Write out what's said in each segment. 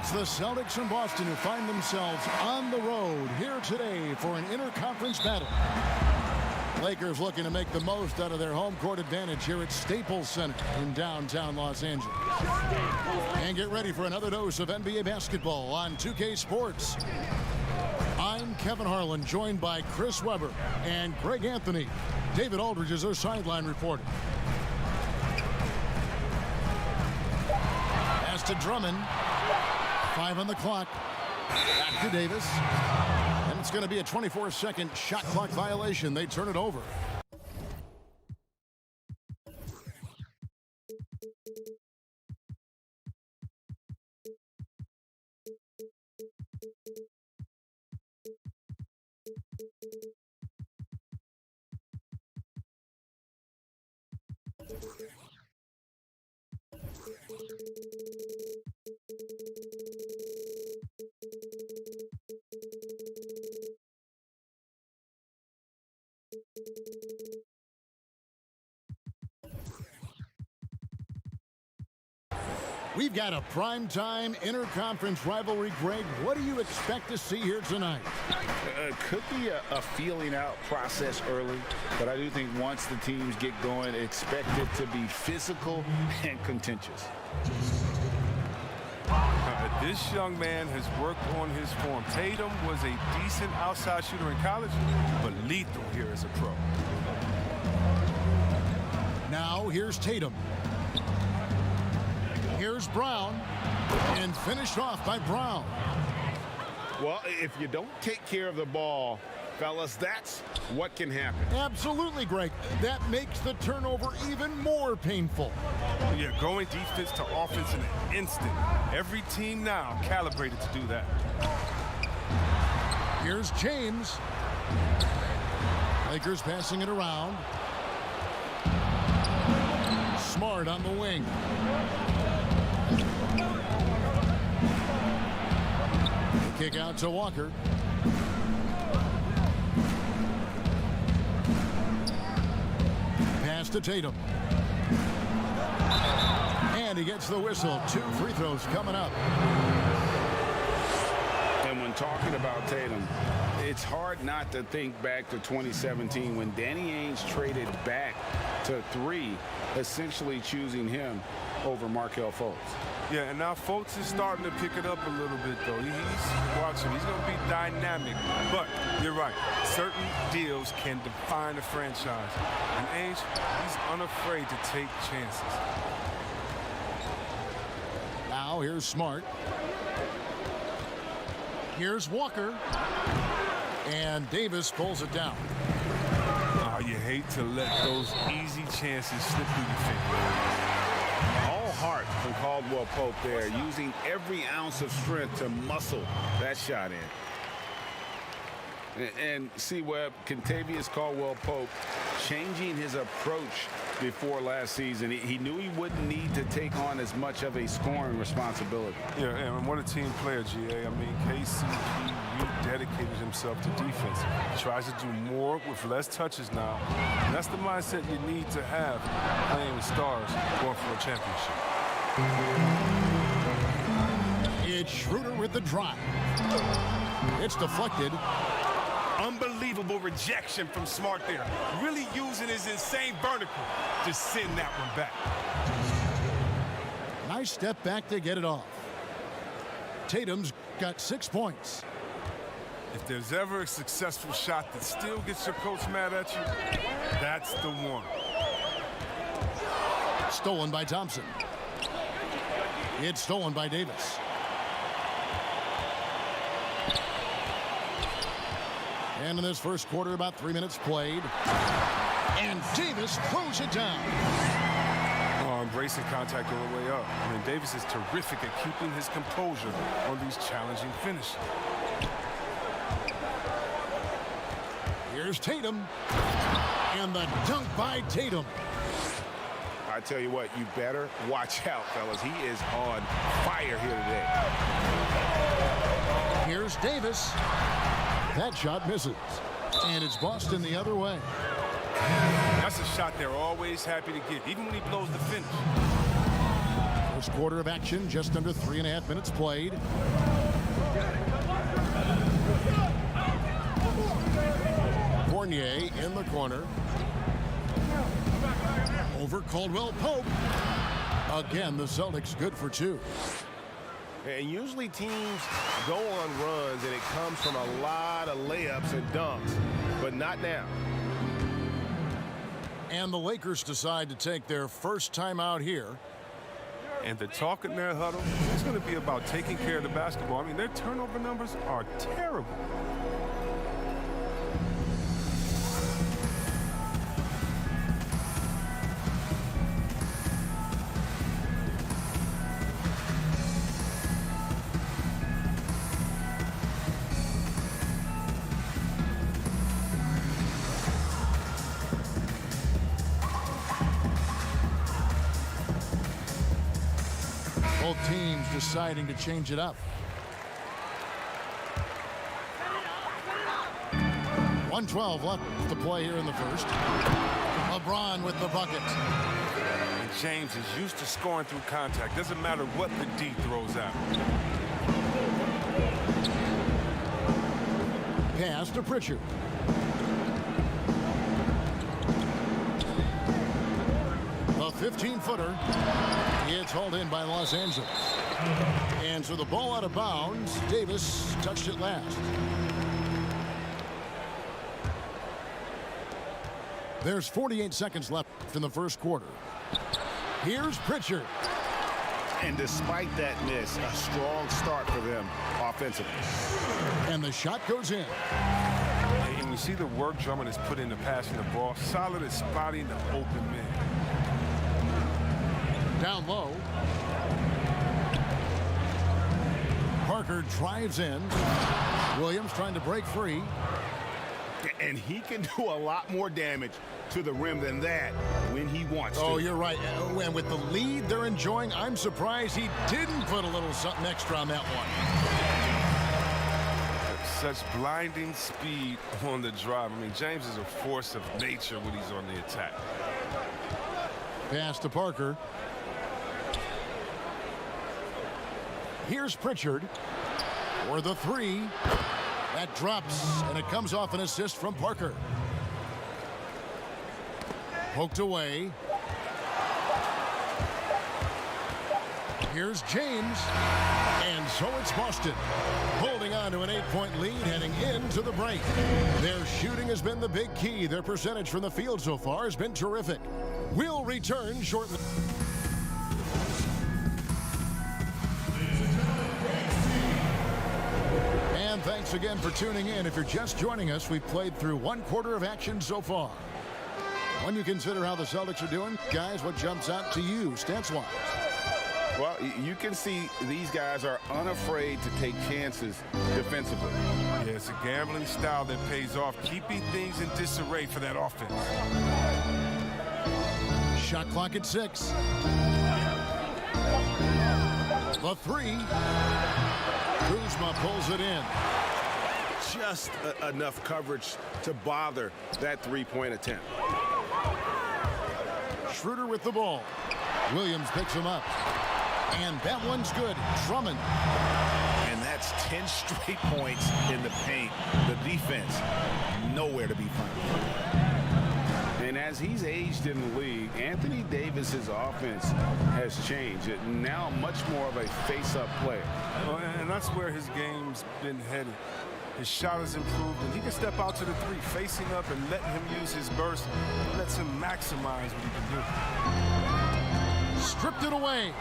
It's the Celtics in Boston who find themselves on the road here today for an interconference battle. Lakers looking to make the most out of their home court advantage here at Staples Center in downtown Los Angeles. And get ready for another dose of NBA basketball on 2K Sports. I'm Kevin Harlan, joined by Chris Webber and Greg Anthony. David Aldridge is our sideline reporter. Pass to Drummond. 5 on the clock. Back to Davis. And it's going to be a 24-second shot clock violation. They turn it over. We've got a primetime interconference rivalry, Greg. What do you expect to see here tonight? Could be a feeling out process early, but I do think once the teams get going, expect it to be physical and contentious. This young man has worked on his form. Tatum was a decent outside shooter in college, but lethal here as a pro. Now here's Tatum. Here's Brown, and finished off by Brown. Well, if you don't take care of the ball, fellas, that's what can happen. Absolutely, Greg. That makes the turnover even more painful. Yeah, going defense to offense in an instant. Every team now calibrated to do that. Here's James. Lakers passing it around. Smart on the wing. Kick out to Walker. Pass to Tatum. And he gets the whistle. 2 free throws coming up. And when talking about Tatum, it's hard not to think back to 2017 when Danny Ainge traded back to 3, essentially choosing him over Markelle Fultz. Yeah, and now Fultz is starting to pick it up a little bit, though. He's going to be dynamic. But you're right. Certain deals can define a franchise. And Ainge, he's unafraid to take chances. Now here's Smart. Here's Walker. And Davis pulls it down. Oh, you hate to let those easy chances slip through your fingers. Heart from Caldwell Pope there, using every ounce of strength to muscle that shot in. And see, Webb, Kentavious Caldwell Pope changing his approach before last season. He knew he wouldn't need to take on as much of a scoring responsibility. Yeah, and what a team player, GA. I mean, KCP rededicated himself to defense. He tries to do more with less touches now. And that's the mindset you need to have playing with stars going for a championship. It's Schroeder with the drive. It's deflected. Unbelievable rejection from Smart there. Really using his insane vertical to send that one back. Nice step back to get it off. Tatum's got 6 points. If there's ever a successful shot that still gets your coach mad at you, that's the one. Stolen by Thompson. It's stolen by Davis. And in this first quarter, about 3 minutes played. And Davis throws it down. Oh, embracing contact all the way up. I mean, Davis is terrific at keeping his composure on these challenging finishes. Here's Tatum. And the dunk by Tatum. I tell you what, you better watch out, fellas. He is on fire here today. Here's Davis. That shot misses. And it's Boston the other way. That's a shot they're always happy to get, even when he blows the finish. First quarter of action, just under 3.5 minutes played. Fournier in the corner. Over Caldwell Pope. Again, the Celtics good for 2. And usually teams go on runs and it comes from a lot of layups and dunks, but not now. And the Lakers decide to take their first time out here. And the talk in their huddle is going to be about taking care of the basketball. I mean, their turnover numbers are terrible. Both teams deciding to change it up. 1:12 left to play here in the first. LeBron with the bucket. And James is used to scoring through contact. Doesn't matter what the D throws out. Pass to Pritchard. A 15-footer. It's hauled in by Los Angeles. And so the ball out of bounds. Davis touched it last. There's 48 seconds left in the first quarter. Here's Pritchard. And despite that miss, a strong start for them offensively. And the shot goes in. And you see the work Drummond has put into passing the ball. Solid at spotting the open man. Down low. Parker drives in. Williams trying to break free. And he can do a lot more damage to the rim than that when he wants to. Oh, you're right. And with the lead they're enjoying, I'm surprised he didn't put a little something extra on that one. Such blinding speed on the drive. I mean, James is a force of nature when he's on the attack. Pass to Parker. Here's Pritchard for the 3. That drops, and it comes off an assist from Parker. Poked away. Here's James. And so it's Boston, holding on to an 8-point lead heading into the break. Their shooting has been the big key. Their percentage from the field so far has been terrific. We'll return shortly. And thanks again for tuning in. If you're just joining us, we've played through 1 quarter of action so far. When you consider how the Celtics are doing, guys, what jumps out to you, stance-wise? Well, you can see these guys are unafraid to take chances defensively. Yeah, it's a gambling style that pays off, keeping things in disarray for that offense. Shot clock at 6. The 3. Kuzma pulls it in. Just enough coverage to bother that 3-point attempt. Schroeder with the ball. Williams picks him up. And that one's good. Drummond. And that's 10 straight points in the paint. The defense, nowhere to be found. And as he's aged in the league, Anthony Davis's offense has changed. Now much more of a face-up player. Well, and that's where his game's been headed. His shot has improved, and he can step out to the 3, facing up and letting him use his burst. Lets him maximize what he can do. Stripped it away.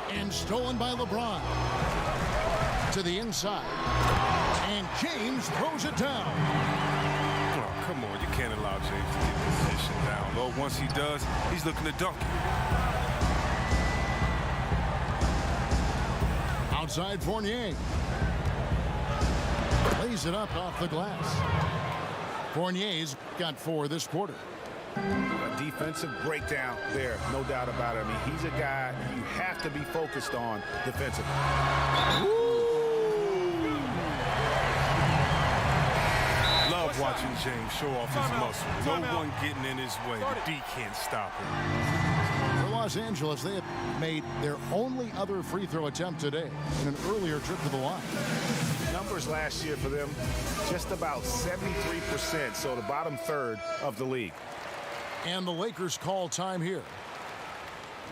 And stolen by LeBron. To the inside. And James throws it down. Oh, come on. You can't allow James to get position down low. Once he does, he's looking to dunk it. Outside Fournier. Lays it up off the glass. Fournier's got 4 this quarter. A defensive breakdown there, no doubt about it. I mean, he's a guy you have to be focused on defensively. Love watching James show off his muscle. No one getting in his way. The D can't stop him. For Los Angeles, they have made their only other free throw attempt today in an earlier trip to the line. Numbers last year for them, just about 73%, so the bottom third of the league. And the Lakers call time here.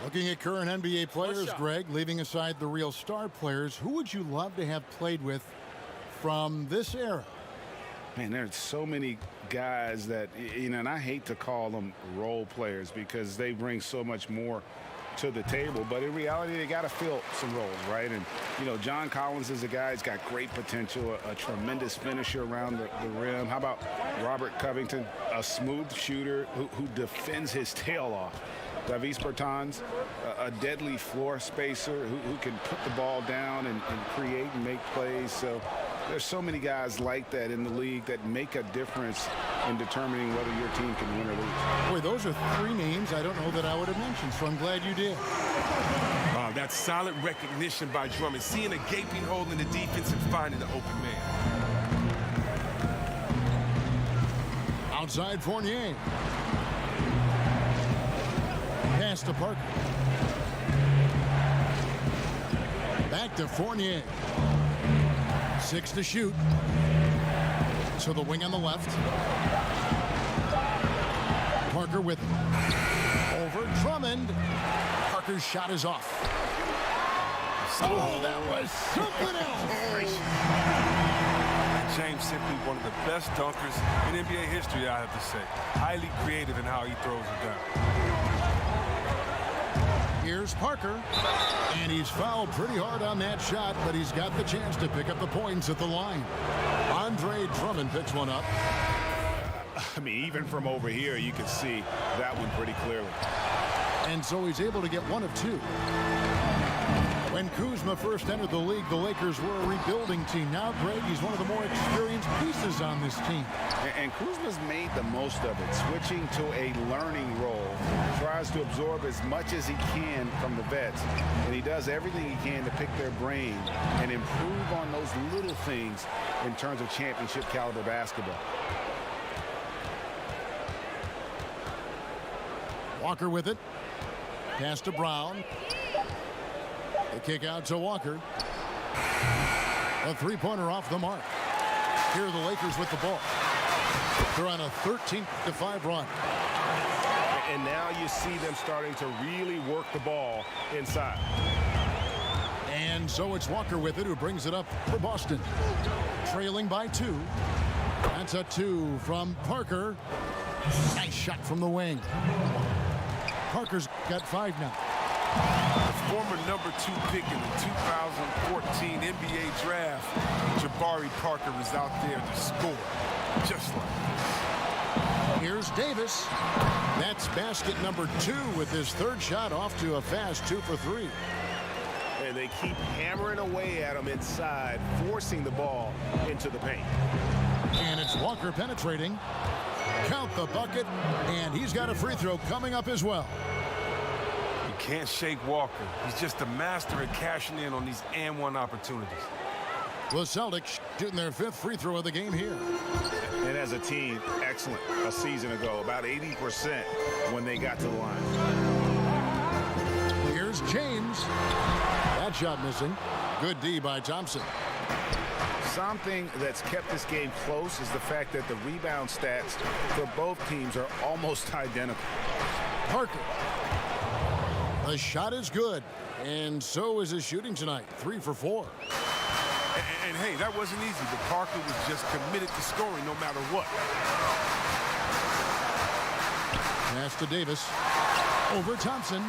Looking at current NBA players, Greg, leaving aside the real star players, who would you love to have played with from this era? Man, there's so many guys that, and I hate to call them role players because they bring so much more to the table, but in reality, they got to fill some roles, right? And, John Collins is a guy who's got great potential, a tremendous finisher around the rim. How about Robert Covington, a smooth shooter who defends his tail off? Davis Bertans, a deadly floor spacer who can put the ball down and create and make plays. So there's so many guys like that in the league that make a difference in determining whether your team can win or lose. Boy, those are three names I don't know that I would have mentioned, so I'm glad you did. That's solid recognition by Drummond, seeing a gaping hole in the defense and finding the open man. Outside Fournier. Pass to Parker. Back to Fournier. 6 to shoot. So the wing on the left. Parker with him. Over Drummond. Parker's shot is off. Oh, that was something else. James simply one of the best dunkers in NBA history, I have to say. Highly creative in how he throws it down. Here's Parker, and he's fouled pretty hard on that shot, but he's got the chance to pick up the points at the line. Andre Drummond picks one up. I mean, even from over here, you can see that one pretty clearly. And so he's able to get one of two. When Kuzma first entered the league, the Lakers were a rebuilding team. Now, Greg, he's one of the more experienced pieces on this team. And Kuzma's made the most of it, switching to a learning role. Tries to absorb as much as he can from the vets. And he does everything he can to pick their brain and improve on those little things in terms of championship caliber basketball. Walker with it. Pass to Brown. The kick out to Walker. A three-pointer off the mark. Here are the Lakers with the ball. They're on a 13-5 run. And now you see them starting to really work the ball inside. And so it's Walker with it, who brings it up for Boston. Trailing by 2. That's a 2 from Parker. Nice shot from the wing. Parker's got 5 now. The former #2 pick in the 2014 NBA draft, Jabari Parker, is out there to score, just like that. Here's Davis. That's basket number 2 with his third shot off to a fast 2 for 3. And they keep hammering away at him inside, forcing the ball into the paint. And it's Walker penetrating. Count the bucket, and he's got a free throw coming up as well. Can't shake Walker. He's just a master at cashing in on these and-one opportunities. The Celtics shooting their 5th free throw of the game here. And as a team, excellent a season ago, about 80% when they got to the line. Here's James. That shot missing. Good D by Thompson. Something that's kept this game close is the fact that the rebound stats for both teams are almost identical. Parker. The shot is good, and so is his shooting tonight. 3 for 4. And hey, that wasn't easy, but Parker was just committed to scoring no matter what. Pass to Davis. Over Thompson.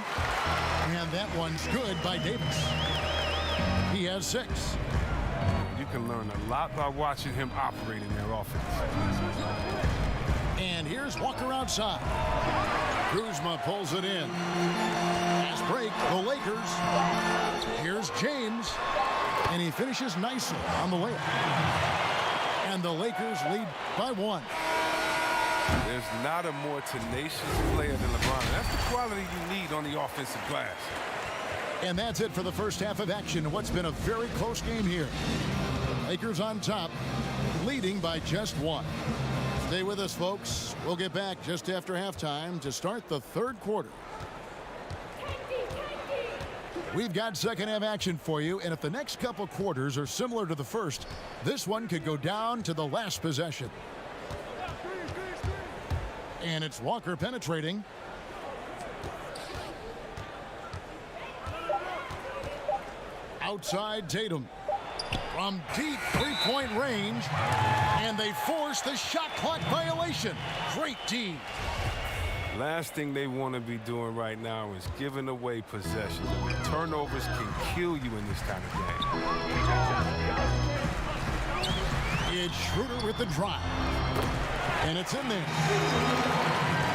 And that one's good by Davis. He has 6. You can learn a lot by watching him operate in their offense. And here's Walker outside. Kuzma pulls it in. Fast break, the Lakers. Here's James. And he finishes nicely on the layup. And the Lakers lead by 1. There's not a more tenacious player than LeBron. That's the quality you need on the offensive glass. And that's it for the first half of action. What's been a very close game here. Lakers on top, leading by just 1. Stay with us, folks. We'll get back just after halftime to start the 3rd quarter. We've got second half action for you, and if the next couple quarters are similar to the first, this one could go down to the last possession. And it's Walker penetrating. Outside Tatum. From deep three-point range, and they force the shot clock violation. Great D. Last thing they want to be doing right now is giving away possessions. Turnovers can kill you in this kind of game. It's Schroeder with the drive. And it's in there.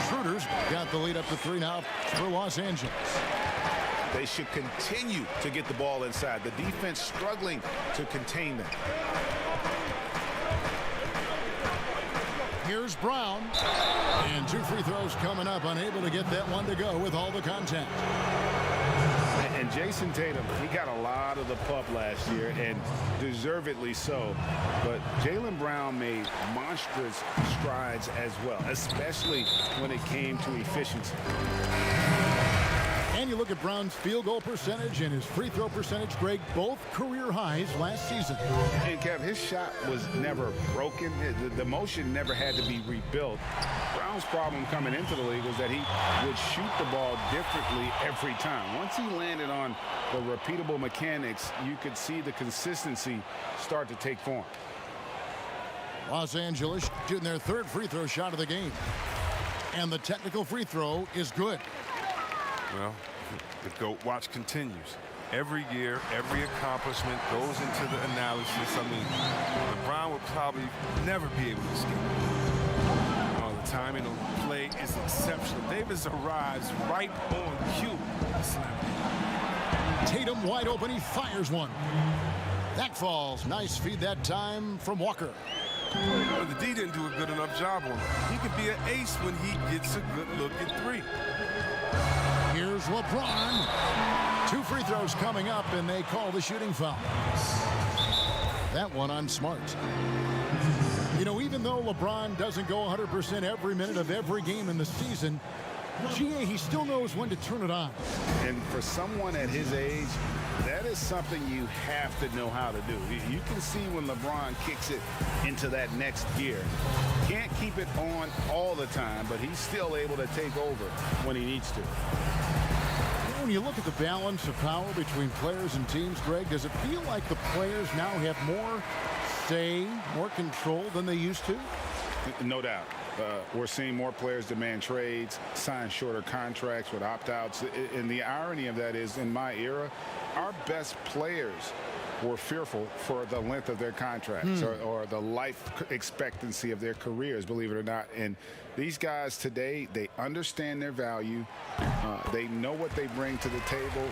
Schroeder's got the lead up to 3 now for Los Angeles. They should continue to get the ball inside. The defense struggling to contain them. Here's Brown. And 2 free throws coming up. Unable to get that one to go with all the contact. And Jason Tatum, he got a lot of the pub last year, and deservedly so. But Jaylen Brown made monstrous strides as well, especially when it came to efficiency. And you look at Brown's field goal percentage and his free throw percentage, Greg, both career highs last season. And Kev, his shot was never broken. The motion never had to be rebuilt. Brown's problem coming into the league was that he would shoot the ball differently every time. Once he landed on the repeatable mechanics, you could see the consistency start to take form. Los Angeles shooting their 3rd free throw shot of the game. And the technical free throw is good. Well, the GOAT watch continues. Every year, every accomplishment goes into the analysis. I mean, LeBron would probably never be able to escape. The timing of the play is exceptional. Davis arrives right on cue. Tatum wide open. He fires one. That falls. Nice feed that time from Walker. Well, the D didn't do a good enough job on him. He could be an ace when he gets a good look at 3. Here's LeBron. 2 free throws coming up, and they call the shooting foul. That one on Smart. You know, even though LeBron doesn't go 100% every minute of every game in the season, he still knows when to turn it on. And for someone at his age, that is something you have to know how to do. You can see when LeBron kicks it into that next gear. Can't keep it on all the time, but he's still able to take over when he needs to. When you look at the balance of power between players and teams, Greg, does it feel like the players now have more say, more control than they used to? No doubt. We're seeing more players demand trades, sign shorter contracts with opt-outs. And the irony of that is, in my era, our best players were fearful for the length of their contracts or the life expectancy of their careers, believe it or not. And these guys today, they understand their value. They know what they bring to the table,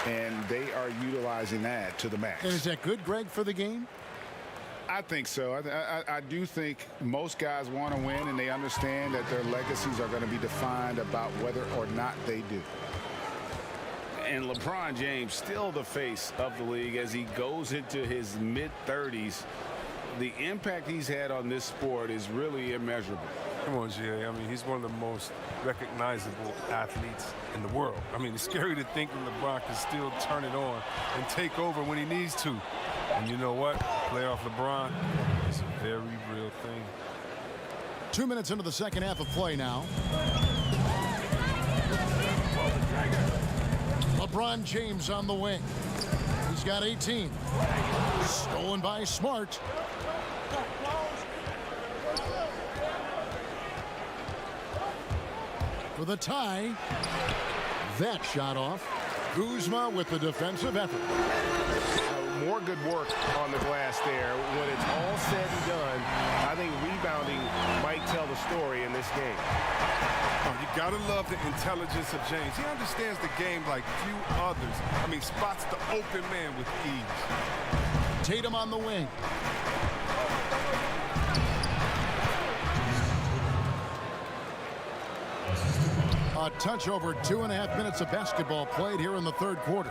and they are utilizing that to the max. And is that good, Greg, for the game? I think so. I do think most guys want to win, and they understand that their legacies are going to be defined about whether or not they do. And LeBron James, still the face of the league as he goes into his mid-30s. The impact he's had on this sport is really immeasurable. Come on, Jay. I mean, he's one of the most recognizable athletes in the world. I mean, it's scary to think that LeBron can still turn it on and take over when he needs to. And you know what? Playoff LeBron is a very real thing. 2 minutes into the second half of play now. LeBron James on the wing. He's got 18. Stolen by Smart. For the tie. That shot off. Kuzma with the defensive effort. More good work on the glass there. When it's all said and done, I think rebounding might tell the story in this game. Oh, you gotta love the intelligence of James. He understands the game like few others. I mean, spots the open man with ease. Tatum on the wing. A touch over 2.5 minutes of basketball played here in the third quarter.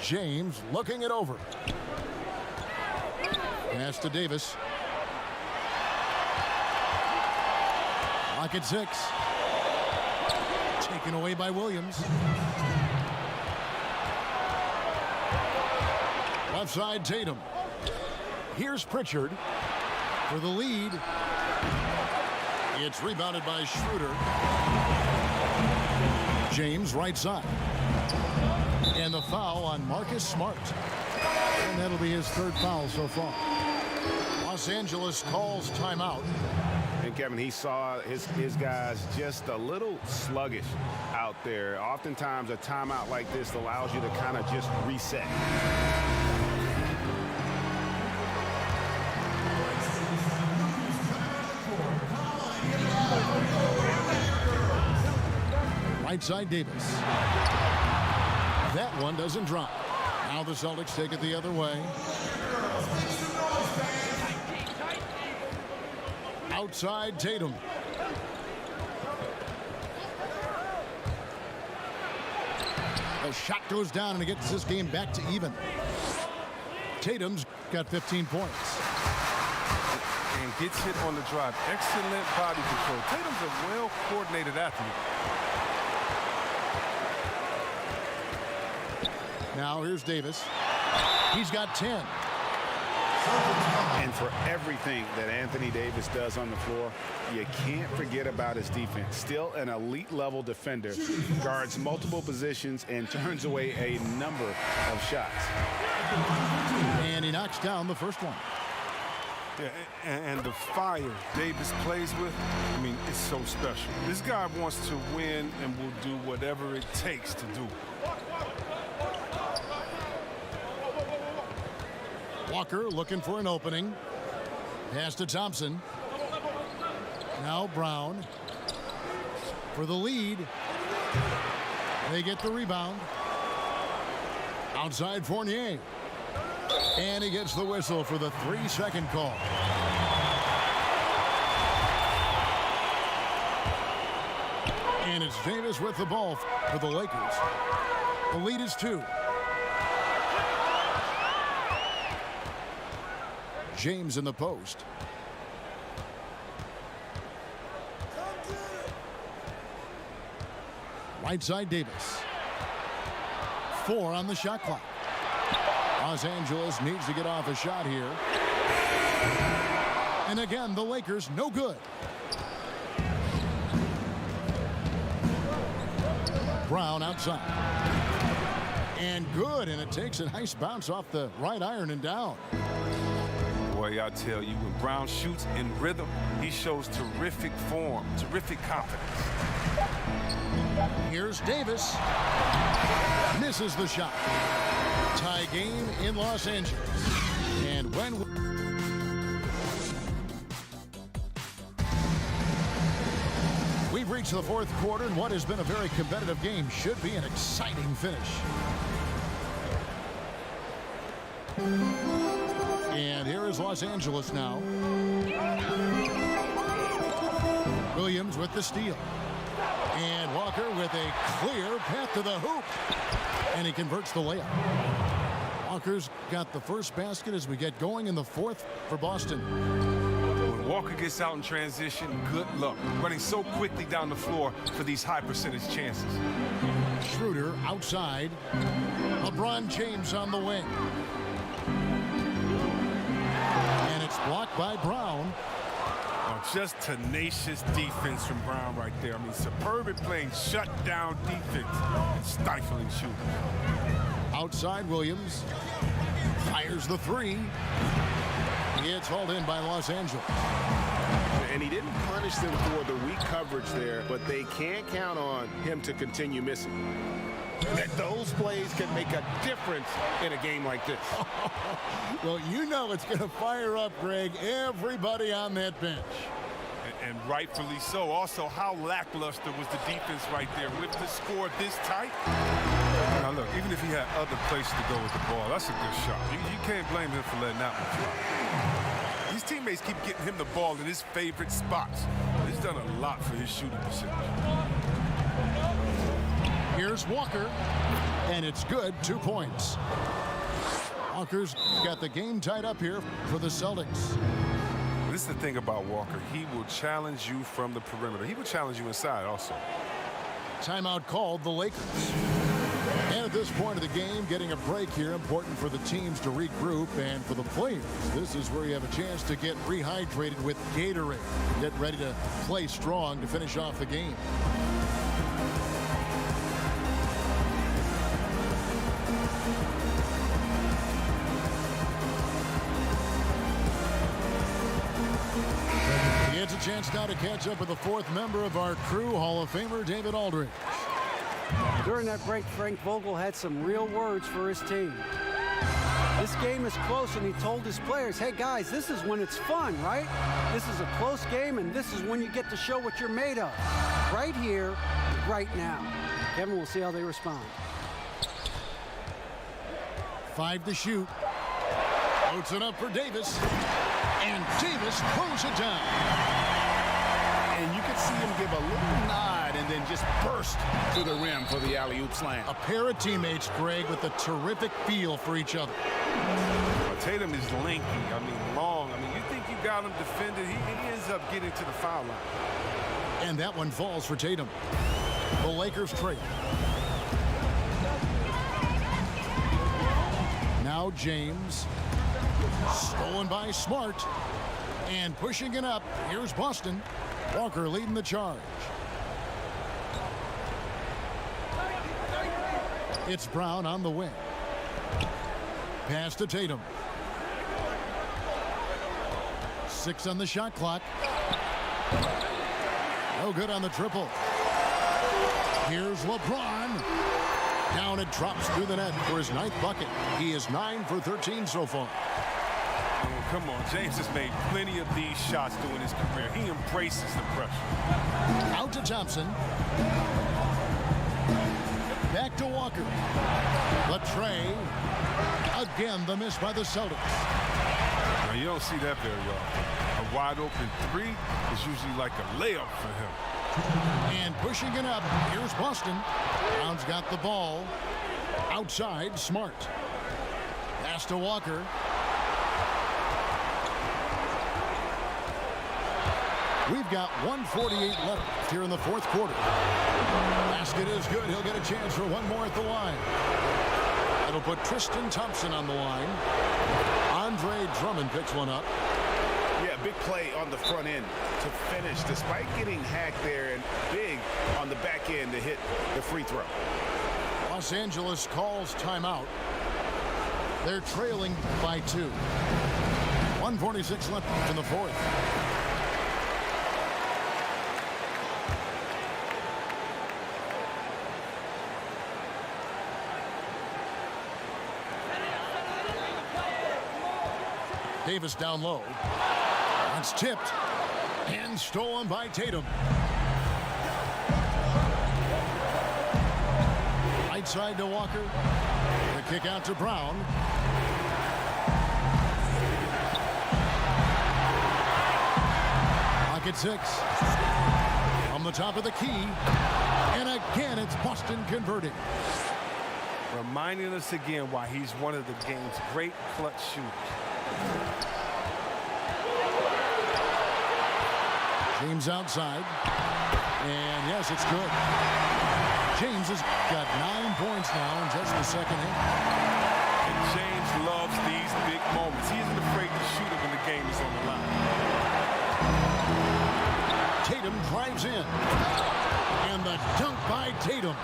James looking it over. Pass to Davis. Lock at 6. Taken away by Williams. Left side, Tatum. Here's Pritchard for the lead. It's rebounded by Schroeder. James right side. And the foul on Marcus Smart. And that'll be his third foul so far. Los Angeles calls timeout. And Kevin, he saw his guys just a little sluggish out there. Oftentimes a timeout like this allows you to kind of just reset. Right side, Davis. That one doesn't drop. Now the Celtics take it the other way. Outside, Tatum. The shot goes down and it gets this game back to even. Tatum's got 15 points. And gets hit on the drive. Excellent body control. Tatum's a well-coordinated athlete. Now here's Davis. He's got 10. And for everything that Anthony Davis does on the floor, you can't forget about his defense. Still an elite level defender, guards multiple positions and turns away a number of shots. And he knocks down the first one. Yeah, and the fire Davis plays with, I mean, it's so special. This guy wants to win and will do whatever it takes to do it. Walker looking for an opening. Pass to Thompson. Now Brown for the lead. They get the rebound. Outside Fournier. And he gets the whistle for the 3-second call. And it's Davis with the ball for the Lakers. The lead is 2. James in the post. Right side, Davis. 4 on the shot clock. Los Angeles needs to get off a shot here. And again, the Lakers no good. Brown outside. And good, and it takes a nice bounce off the right iron and down. Boy, I tell you, when Brown shoots in rhythm, he shows terrific form, terrific confidence. Here's Davis. Misses the shot. Tie game in Los Angeles. And when we've reached the fourth quarter, and what has been a very competitive game should be an exciting finish. And here is Los Angeles now. Williams with the steal. And Walker with a clear path to the hoop. And he converts the layup. Walker's got the first basket as we get going in the fourth for Boston. When Walker gets out in transition, good luck. Running so quickly down the floor for these high percentage chances. Schroeder outside. LeBron James on the wing. And it's blocked by Brown. Just tenacious defense from Brown right there. I mean, superb at playing shutdown defense and stifling shooting. Outside Williams. Fires the 3. It's hauled in by Los Angeles. And he didn't punish them for the weak coverage there, but they can't count on him to continue missing. That those plays can make a difference in a game like this. Well, you know it's going to fire up, Greg, everybody on that bench. And rightfully so. Also, how lackluster was the defense right there with the score this tight? Now, look, even if he had other places to go with the ball, that's a good shot. You can't blame him for letting that one fly. His teammates keep getting him the ball in his favorite spots. He's done a lot for his shooting percentage. Here's Walker, and it's good, 2 points. Walker's got the game tied up here for the Celtics. This is the thing about Walker. He will challenge you from the perimeter. He will challenge you inside also. Timeout called the Lakers. And at this point of the game, getting a break here, important for the teams to regroup, and for the players, this is where you have a chance to get rehydrated with Gatorade. Get ready to play strong to finish off the game. He gets a chance now to catch up with the fourth member of our crew, Hall of Famer David Aldridge. During that break, Frank Vogel had some real words for his team. This game is close, and he told his players, hey guys, this is when it's fun, right? This is a close game, and this is when you get to show what you're made of. Right here, right now. Kevin, we'll see how they respond. 5 to shoot. Floats it up for Davis. And Davis throws it down. And you can see him give a little nod and then just burst to the rim for the alley-oop slam. A pair of teammates, Greg, with a terrific feel for each other. Tatum is lanky. I mean, long. I mean, you think you got him defended. He ends up getting to the foul line. And that one falls for Tatum. The Lakers trade. Now James. Stolen by Smart. And pushing it up. Here's Boston. Walker leading the charge. It's Brown on the wing. Pass to Tatum. 6 on the shot clock. No good on the triple. Here's LeBron. Down it drops through the net for his 9th bucket. He is 9 for 13 so far. Oh, come on, James has made plenty of these shots during his career. He embraces the pressure. Out to Thompson. Back to Walker. Latrey. Again, the miss by the Celtics. Now, you don't see that very often. A wide open three is usually like a layup for him. And pushing it up. Here's Boston. Brown's got the ball. Outside, Smart. Pass to Walker. We've got 1:48 left here in the 4th quarter. Basket is good. He'll get a chance for one more at the line. That'll put Tristan Thompson on the line. Andre Drummond picks one up. Yeah, big play on the front end to finish, despite getting hacked there, and big on the back end to hit the free throw. Los Angeles calls timeout. They're trailing by 2. 1:46 left in the 4th. Davis down low. It's tipped and stolen by Tatum. Right side to Walker. The kick out to Brown. Pocket 6. From the top of the key. And again, it's Boston converting. Reminding us again why he's one of the game's great clutch shooters. James outside. And yes, it's good. James has got 9 points now in just the second half. And James loves these big moments. He isn't afraid to shoot it when the game is on the line. Tatum drives in. And the dunk by Tatum.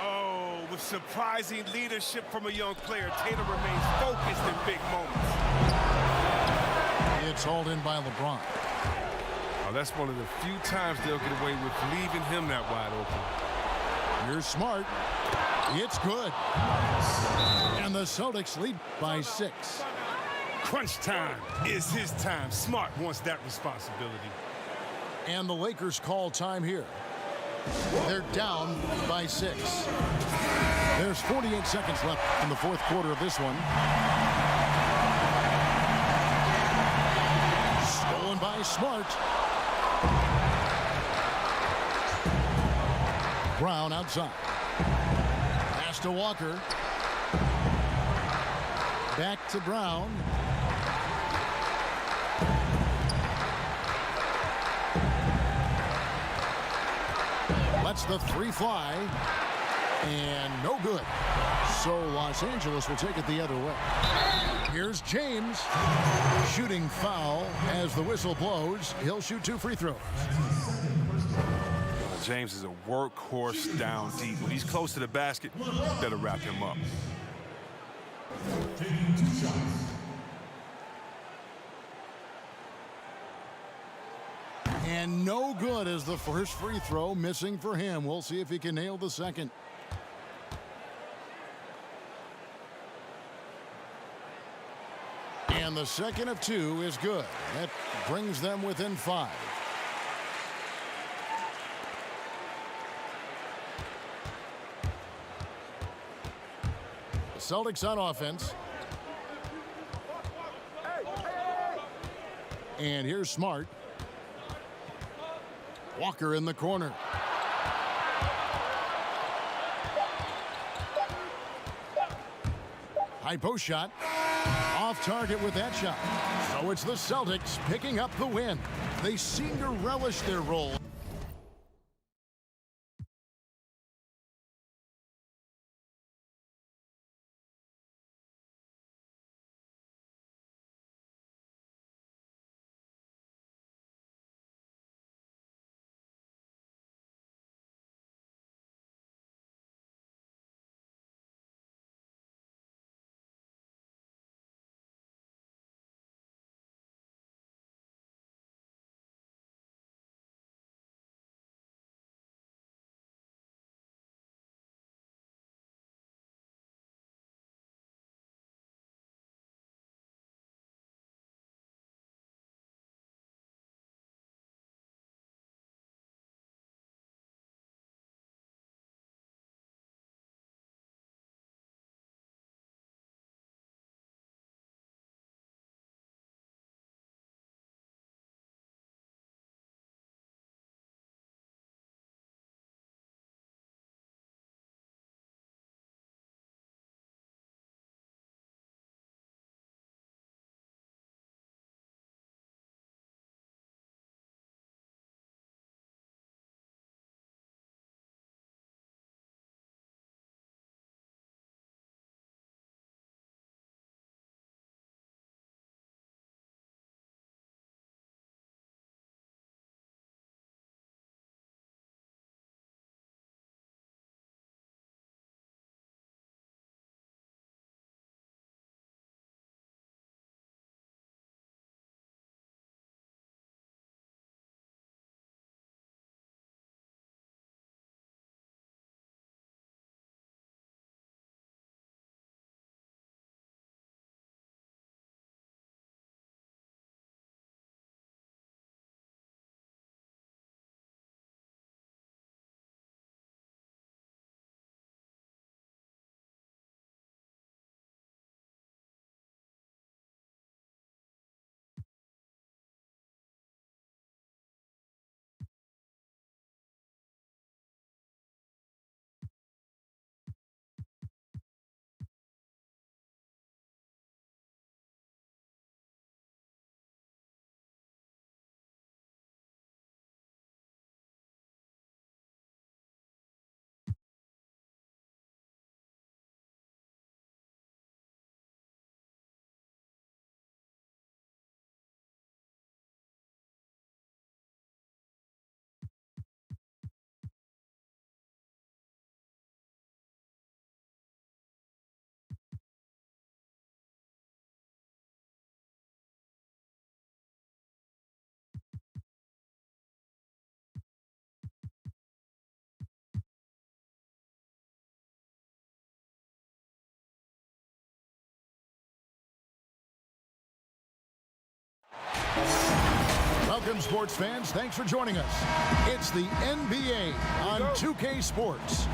Oh, with surprising leadership from a young player, Tatum remains focused in big moments. It's hauled in by LeBron. Oh, that's one of the few times they'll get away with leaving him that wide open. Here's Smart. It's good. And the Celtics lead by 6. Crunch time is his time. Smart wants that responsibility. And the Lakers call time here. They're down by 6. There's 48 seconds left in the 4th quarter of this one. Stolen by Smart. Brown outside. Pass to Walker. Back to Brown. Lets the three fly. And no good. So Los Angeles will take it the other way. Here's James. Shooting foul as the whistle blows. He'll shoot 2 free throws. James is a workhorse down deep. When he's close to the basket, better wrap him up. And no good as the first free throw missing for him. We'll see if he can nail the second. And the second of 2 is good. That brings them within 5. The Celtics on offense. And here's Smart. Walker in the corner. High post shot. Off target with that shot. So it's the Celtics picking up the win. They seem to relish their role. Welcome, sports fans. Thanks for joining us. It's the NBA on 2K Sports.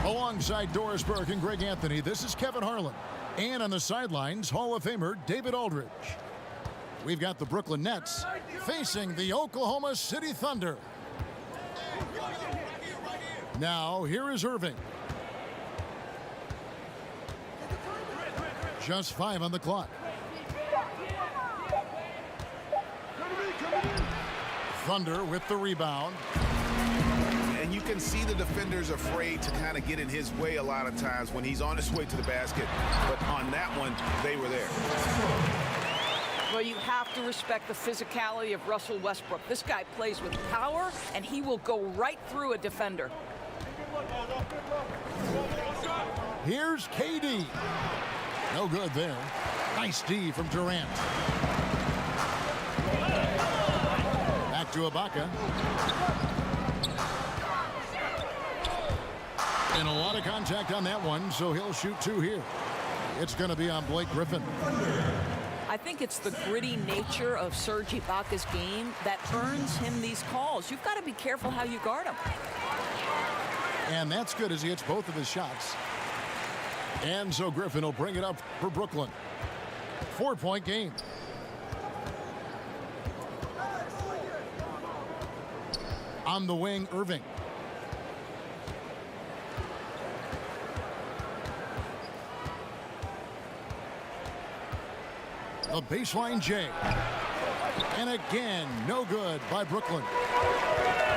Alongside Doris Burke and Greg Anthony, this is Kevin Harlan. And on the sidelines, Hall of Famer David Aldridge. We've got the Brooklyn Nets facing the Oklahoma City Thunder. Now, here is Irving. Just 5 on the clock. Thunder with the rebound. And you can see the defenders afraid to kind of get in his way a lot of times when he's on his way to the basket. But on that one, they were there. Well, you have to respect the physicality of Russell Westbrook. This guy plays with power, and he will go right through a defender. Here's KD. No good there. Nice D from Durant. Back to Ibaka. And a lot of contact on that one, so he'll shoot 2 here. It's going to be on Blake Griffin. I think it's the gritty nature of Serge Ibaka's game that earns him these calls. You've got to be careful how you guard him. And that's good as he hits both of his shots. And so Griffin will bring it up for Brooklyn. 4-point game. On the wing, Irving. The baseline J. And again, no good by Brooklyn.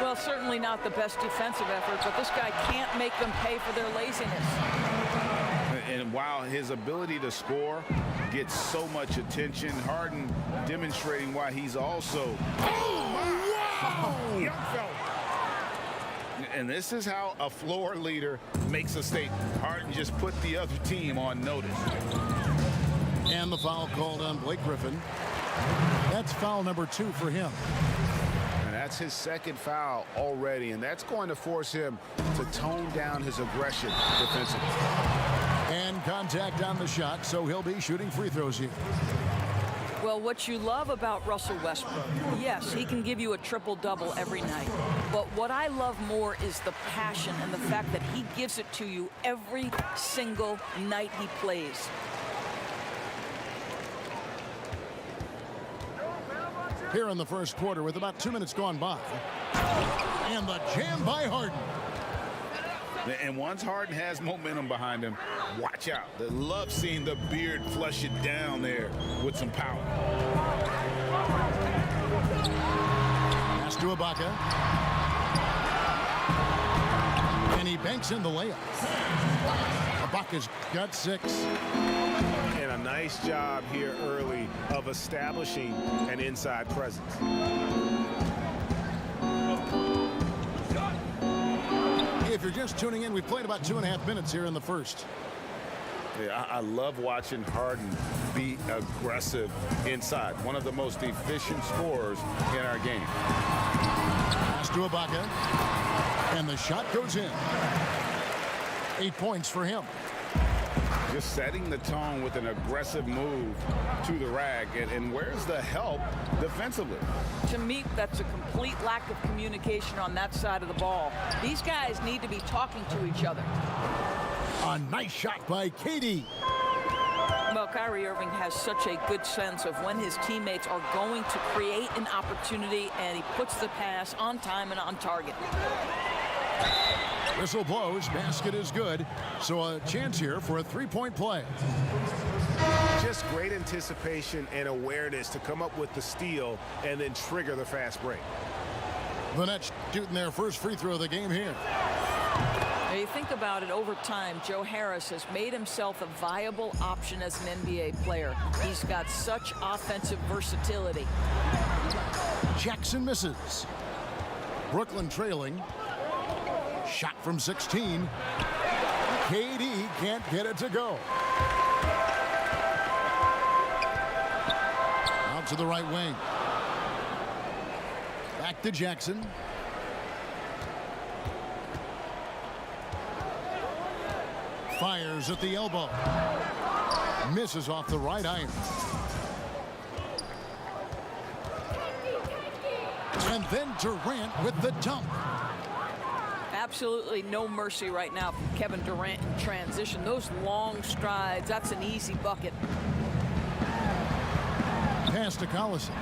Well, certainly not the best defensive effort, but this guy can't make them pay for their laziness. And while his ability to score gets so much attention, Harden demonstrating why he's also... Oh, young fella. And this is how a floor leader makes a statement. Harden just put the other team on notice. And the foul called on Blake Griffin. That's foul number 2 for him. And that's his second foul already, and that's going to force him to tone down his aggression defensively. And contact on the shot, so he'll be shooting free throws here. Well, what you love about Russell Westbrook, yes, he can give you a triple-double every night. But what I love more is the passion and the fact that he gives it to you every single night he plays. Here in the first quarter with about 2 minutes gone by. And the jam by Harden. And once Harden has momentum behind him, watch out. They love seeing the beard flush it down there with some power. Pass to Ibaka. And he banks in the layup. Ibaka's got 6. And a nice job here early of establishing an inside presence. If you're just tuning in, we've played about 2.5 minutes here in the first. Yeah, I love watching Harden be aggressive inside. One of the most efficient scorers in our game. Pass to Ibaka. And the shot goes in. 8 points for him. Just setting the tone with an aggressive move to the rack. And where's the help defensively? To me, that's a complete lack of communication on that side of the ball. These guys need to be talking to each other. A nice shot by KD. Well, Kyrie Irving has such a good sense of when his teammates are going to create an opportunity, and he puts the pass on time and on target. Whistle blows, basket is good, so a chance here for a 3-point play. Just great anticipation and awareness to come up with the steal and then trigger the fast break. The Nets shooting their first free throw of the game here. Now you think about it, over time, Joe Harris has made himself a viable option as an NBA player. He's got such offensive versatility. Jackson misses. Brooklyn trailing. Shot from 16. KD can't get it to go. Out to the right wing. Back to Jackson. Fires at the elbow. Misses off the right iron. And then Durant with the dunk. Absolutely no mercy right now from Kevin Durant in transition. Those long strides, that's an easy bucket. Pass to Collison.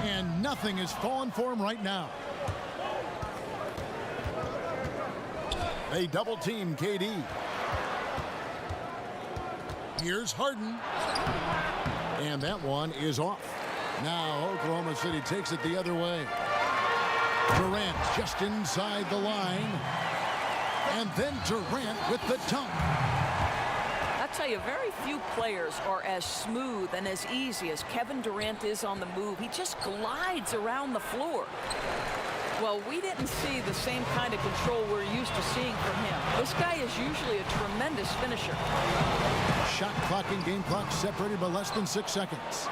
And nothing is falling for him right now. They double team KD. Here's Harden. And that one is off. Now Oklahoma City takes it the other way. Durant just inside the line. And then Durant with the dunk. I tell you, very few players are as smooth and as easy as Kevin Durant is on the move. He just glides around the floor. Well, we didn't see the same kind of control we're used to seeing from him. This guy is usually a tremendous finisher. Shot clock and game clock separated by less than 6 seconds.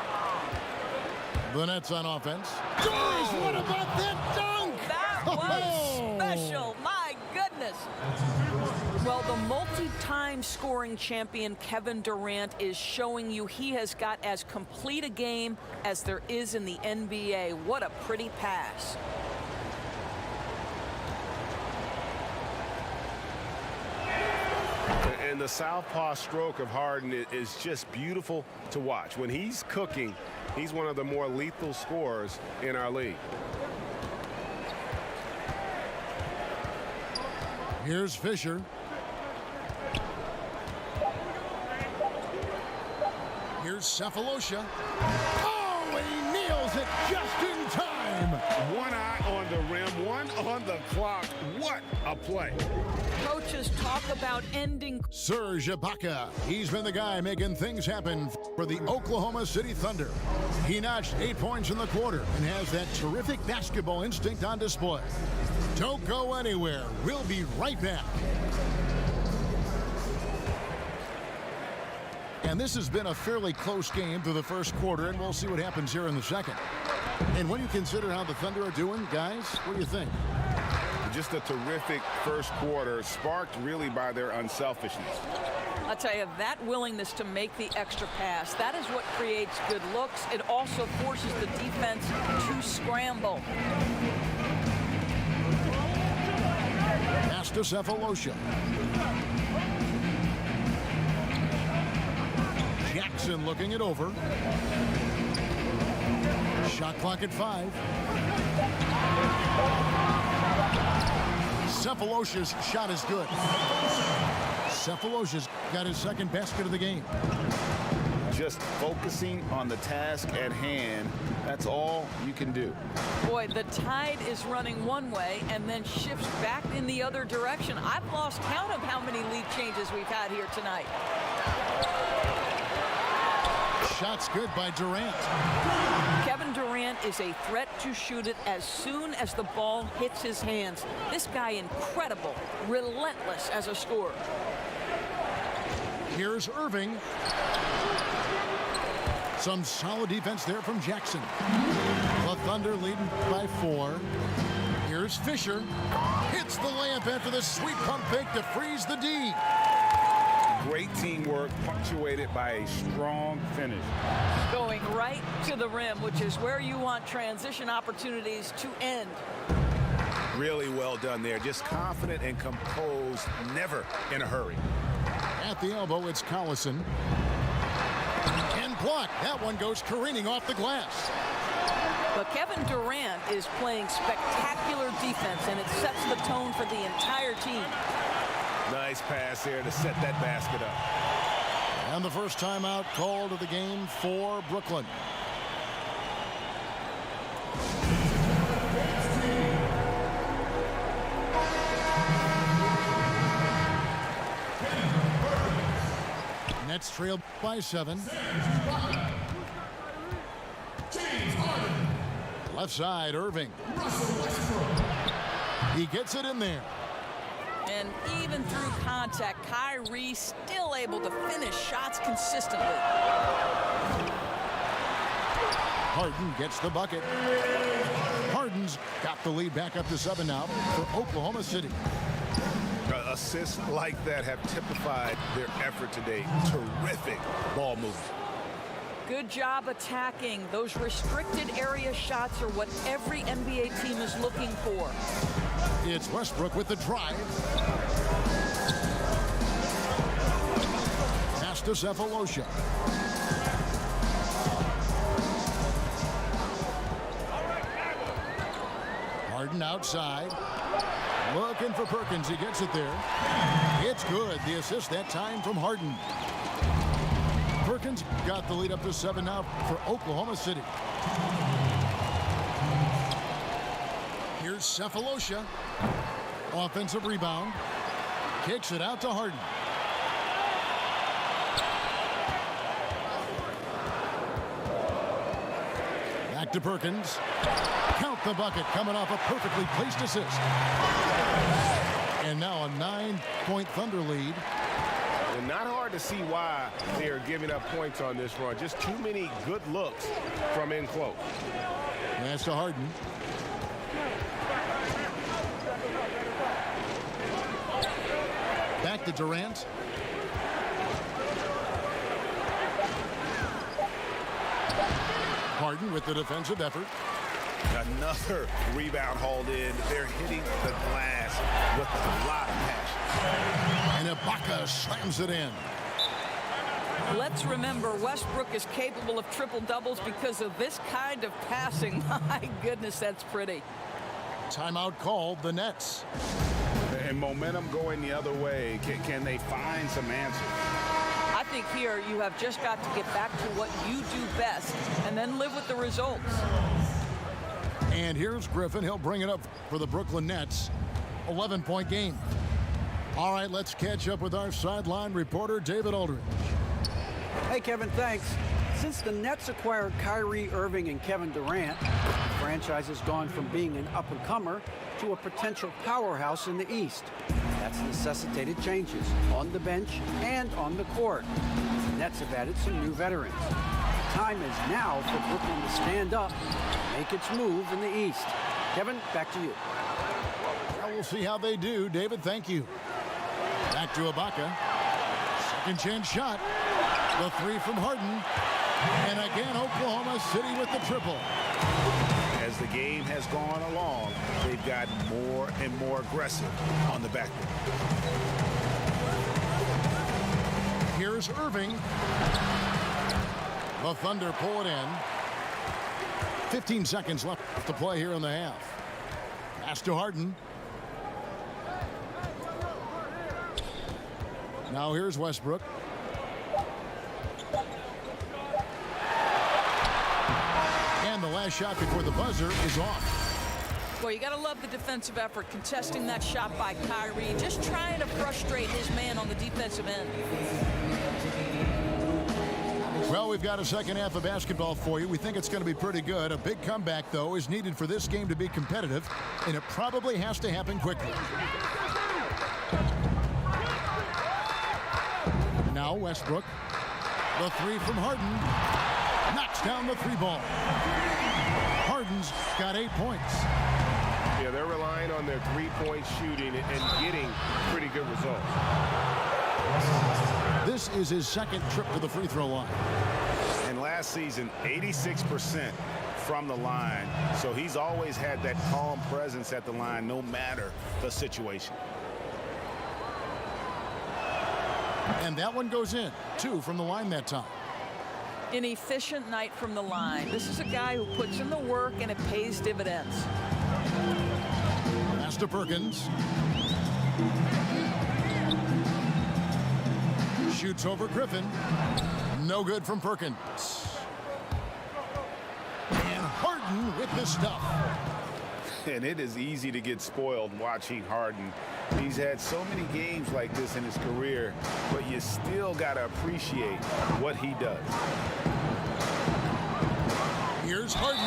The Nets on offense. George, what about that dunk? That was special. My goodness. Well, the multi-time scoring champion Kevin Durant is showing you he has got as complete a game as there is in the NBA. What a pretty pass. And the southpaw stroke of Harden is just beautiful to watch. When he's cooking, he's one of the more lethal scorers in our league. Here's Fisher. Here's Cephalosha. Oh, he nails it just in time. One eye on the rim, one on the clock. What a play. Coaches talk about ending. Serge Ibaka. He's been the guy making things happen for the Oklahoma City Thunder. He notched 8 points in the quarter and has that terrific basketball instinct on display. Don't go anywhere. We'll be right back. And this has been a fairly close game through the first quarter, and we'll see what happens here in the second. And when you consider how the Thunder are doing, guys, what do you think? Just a terrific first quarter, sparked really by their unselfishness. I tell you, that willingness to make the extra pass, that is what creates good looks. It also forces the defense to scramble. Pass to Cephalosha. Jackson looking it over. Shot clock at 5. Cephalosha's shot is good. Cephalosha's got his second basket of the game. Just focusing on the task at hand, that's all you can do. Boy, the tide is running one way and then shifts back in the other direction. I've lost count of how many lead changes we've had here tonight. Shot's good by Durant. Kevin Durant is a threat to shoot it as soon as the ball hits his hands. This guy incredible, relentless as a scorer. Here's Irving. Some solid defense there from Jackson. The Thunder leading by 4. Here's Fisher. Hits the layup after the sweet pump fake to freeze the D. Great teamwork, punctuated by a strong finish. Going right to the rim, which is where you want transition opportunities to end. Really well done there. Just confident and composed, never in a hurry. At the elbow, it's Collison. And blocked. That one goes careening off the glass. But Kevin Durant is playing spectacular defense, and it sets the tone for the entire team. Nice pass there to set that basket up. And the first timeout called of the game for Brooklyn. Nets trailed by 7. Left side, Irving. He gets it in there. And even through contact, Kyrie still able to finish shots consistently. Harden gets the bucket. Harden's got the lead back up to 7 now for Oklahoma City. Assists like that have typified their effort today. Terrific ball movement. Good job attacking. Those restricted area shots are what every NBA team is looking for. It's Westbrook with the drive. Pass to Cephalosha. Harden outside. Looking for Perkins. He gets it there. It's good. The assist that time from Harden. Perkins got the lead up to 7 now for Oklahoma City. Here's Here's Cephalosha. Offensive rebound. Kicks it out to Harden. Back to Perkins. Count the bucket, coming off a perfectly placed assist. And now a 9-point Thunder lead. And not hard to see why they are giving up points on this run. Just too many good looks from in close. Pass to Harden. Back to Durant. Harden with the defensive effort. Another rebound hauled in. They're hitting the glass with a lot of passion. And Ibaka slams it in. Let's remember, Westbrook is capable of triple doubles because of this kind of passing. My goodness, that's pretty. Timeout called, the Nets. And momentum going the other way. Can they find some answers? I think here you have just got to get back to what you do best and then live with the results. And here's Griffin. He'll bring it up for the Brooklyn Nets. 11-point game. All right, let's catch up with our sideline reporter, David Aldridge. Hey, Kevin, thanks. Since the Nets acquired Kyrie Irving and Kevin Durant, the franchise has gone from being an up-and-comer to a potential powerhouse in the East. That's necessitated changes on the bench and on the court. The Nets have added some new veterans. Time is now for Brooklyn to stand up, make its move in the East. Kevin, back to you. Well, we'll see how they do. David, thank you. Back to Ibaka. Second chance shot. The three from Harden. And again, Oklahoma City with the triple. As the game has gone along, they've gotten more and more aggressive on the back. Here's Irving. The Thunder pull it in. 15 seconds left to play here in the half. Pass to Harden. Now here's Westbrook. And the last shot before the buzzer is off. Well, you got to love the defensive effort, contesting that shot by Kyrie, just trying to frustrate his man on the defensive end. Well, we've got a second half of basketball for you. We think it's going to be pretty good. A big comeback, though, is needed for this game to be competitive, and it probably has to happen quickly. Now Westbrook. The three from Harden. Knocks down the three ball. Harden's got 8 points. Yeah, they're relying on their three-point shooting and getting pretty good results. This is his second trip to the free throw line. And last season, 86% from the line. So he's always had that calm presence at the line, no matter the situation. And that one goes in. 2 from the line that time. An efficient night from the line. This is a guy who puts in the work and it pays dividends. Pass to Perkins. Shoots over Griffin. No good from Perkins. And Harden with the stuff. And it is easy to get spoiled watching Harden. He's had so many games like this in his career, but you still got to appreciate what he does. Here's Harden.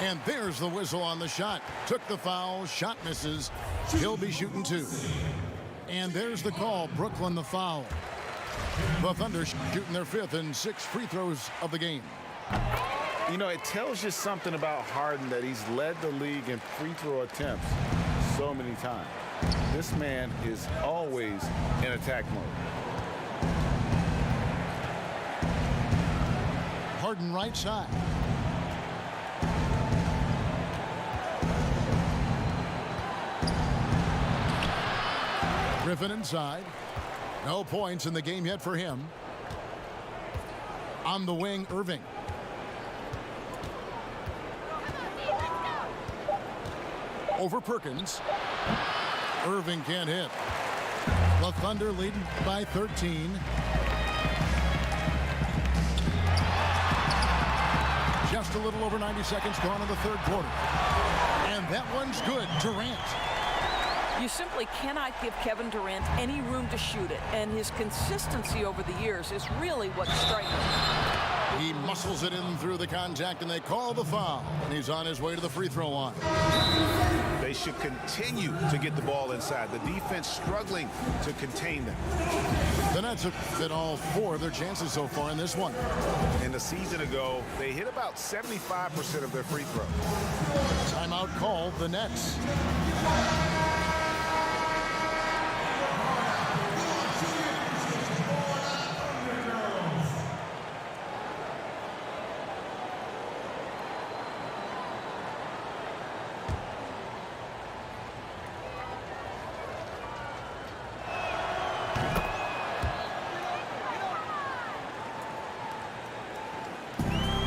And there's the whistle on the shot. Took the foul. Shot misses. He'll be shooting 2. And there's the call. Brooklyn the foul. The Thunder shooting their 5th and 6th free throws of the game. You know, it tells you something about Harden that he's led the league in free throw attempts so many times. This man is always in attack mode. Harden right side. Griffin inside. No points in the game yet for him. On the wing, Irving. Over Perkins. Irving can't hit. The Thunder leading by 13. Just a little over 90 seconds gone in the third quarter. And that one's good. Durant. You simply cannot give Kevin Durant any room to shoot it, and his consistency over the years is really what's striking. He muscles it in through the contact, and they call the foul. And he's on his way to the free throw line. They should continue to get the ball inside. The defense struggling to contain them. The Nets have hit all 4 of their chances so far in this one. And a season ago, they hit about 75% of their free throws. Timeout called, the Nets.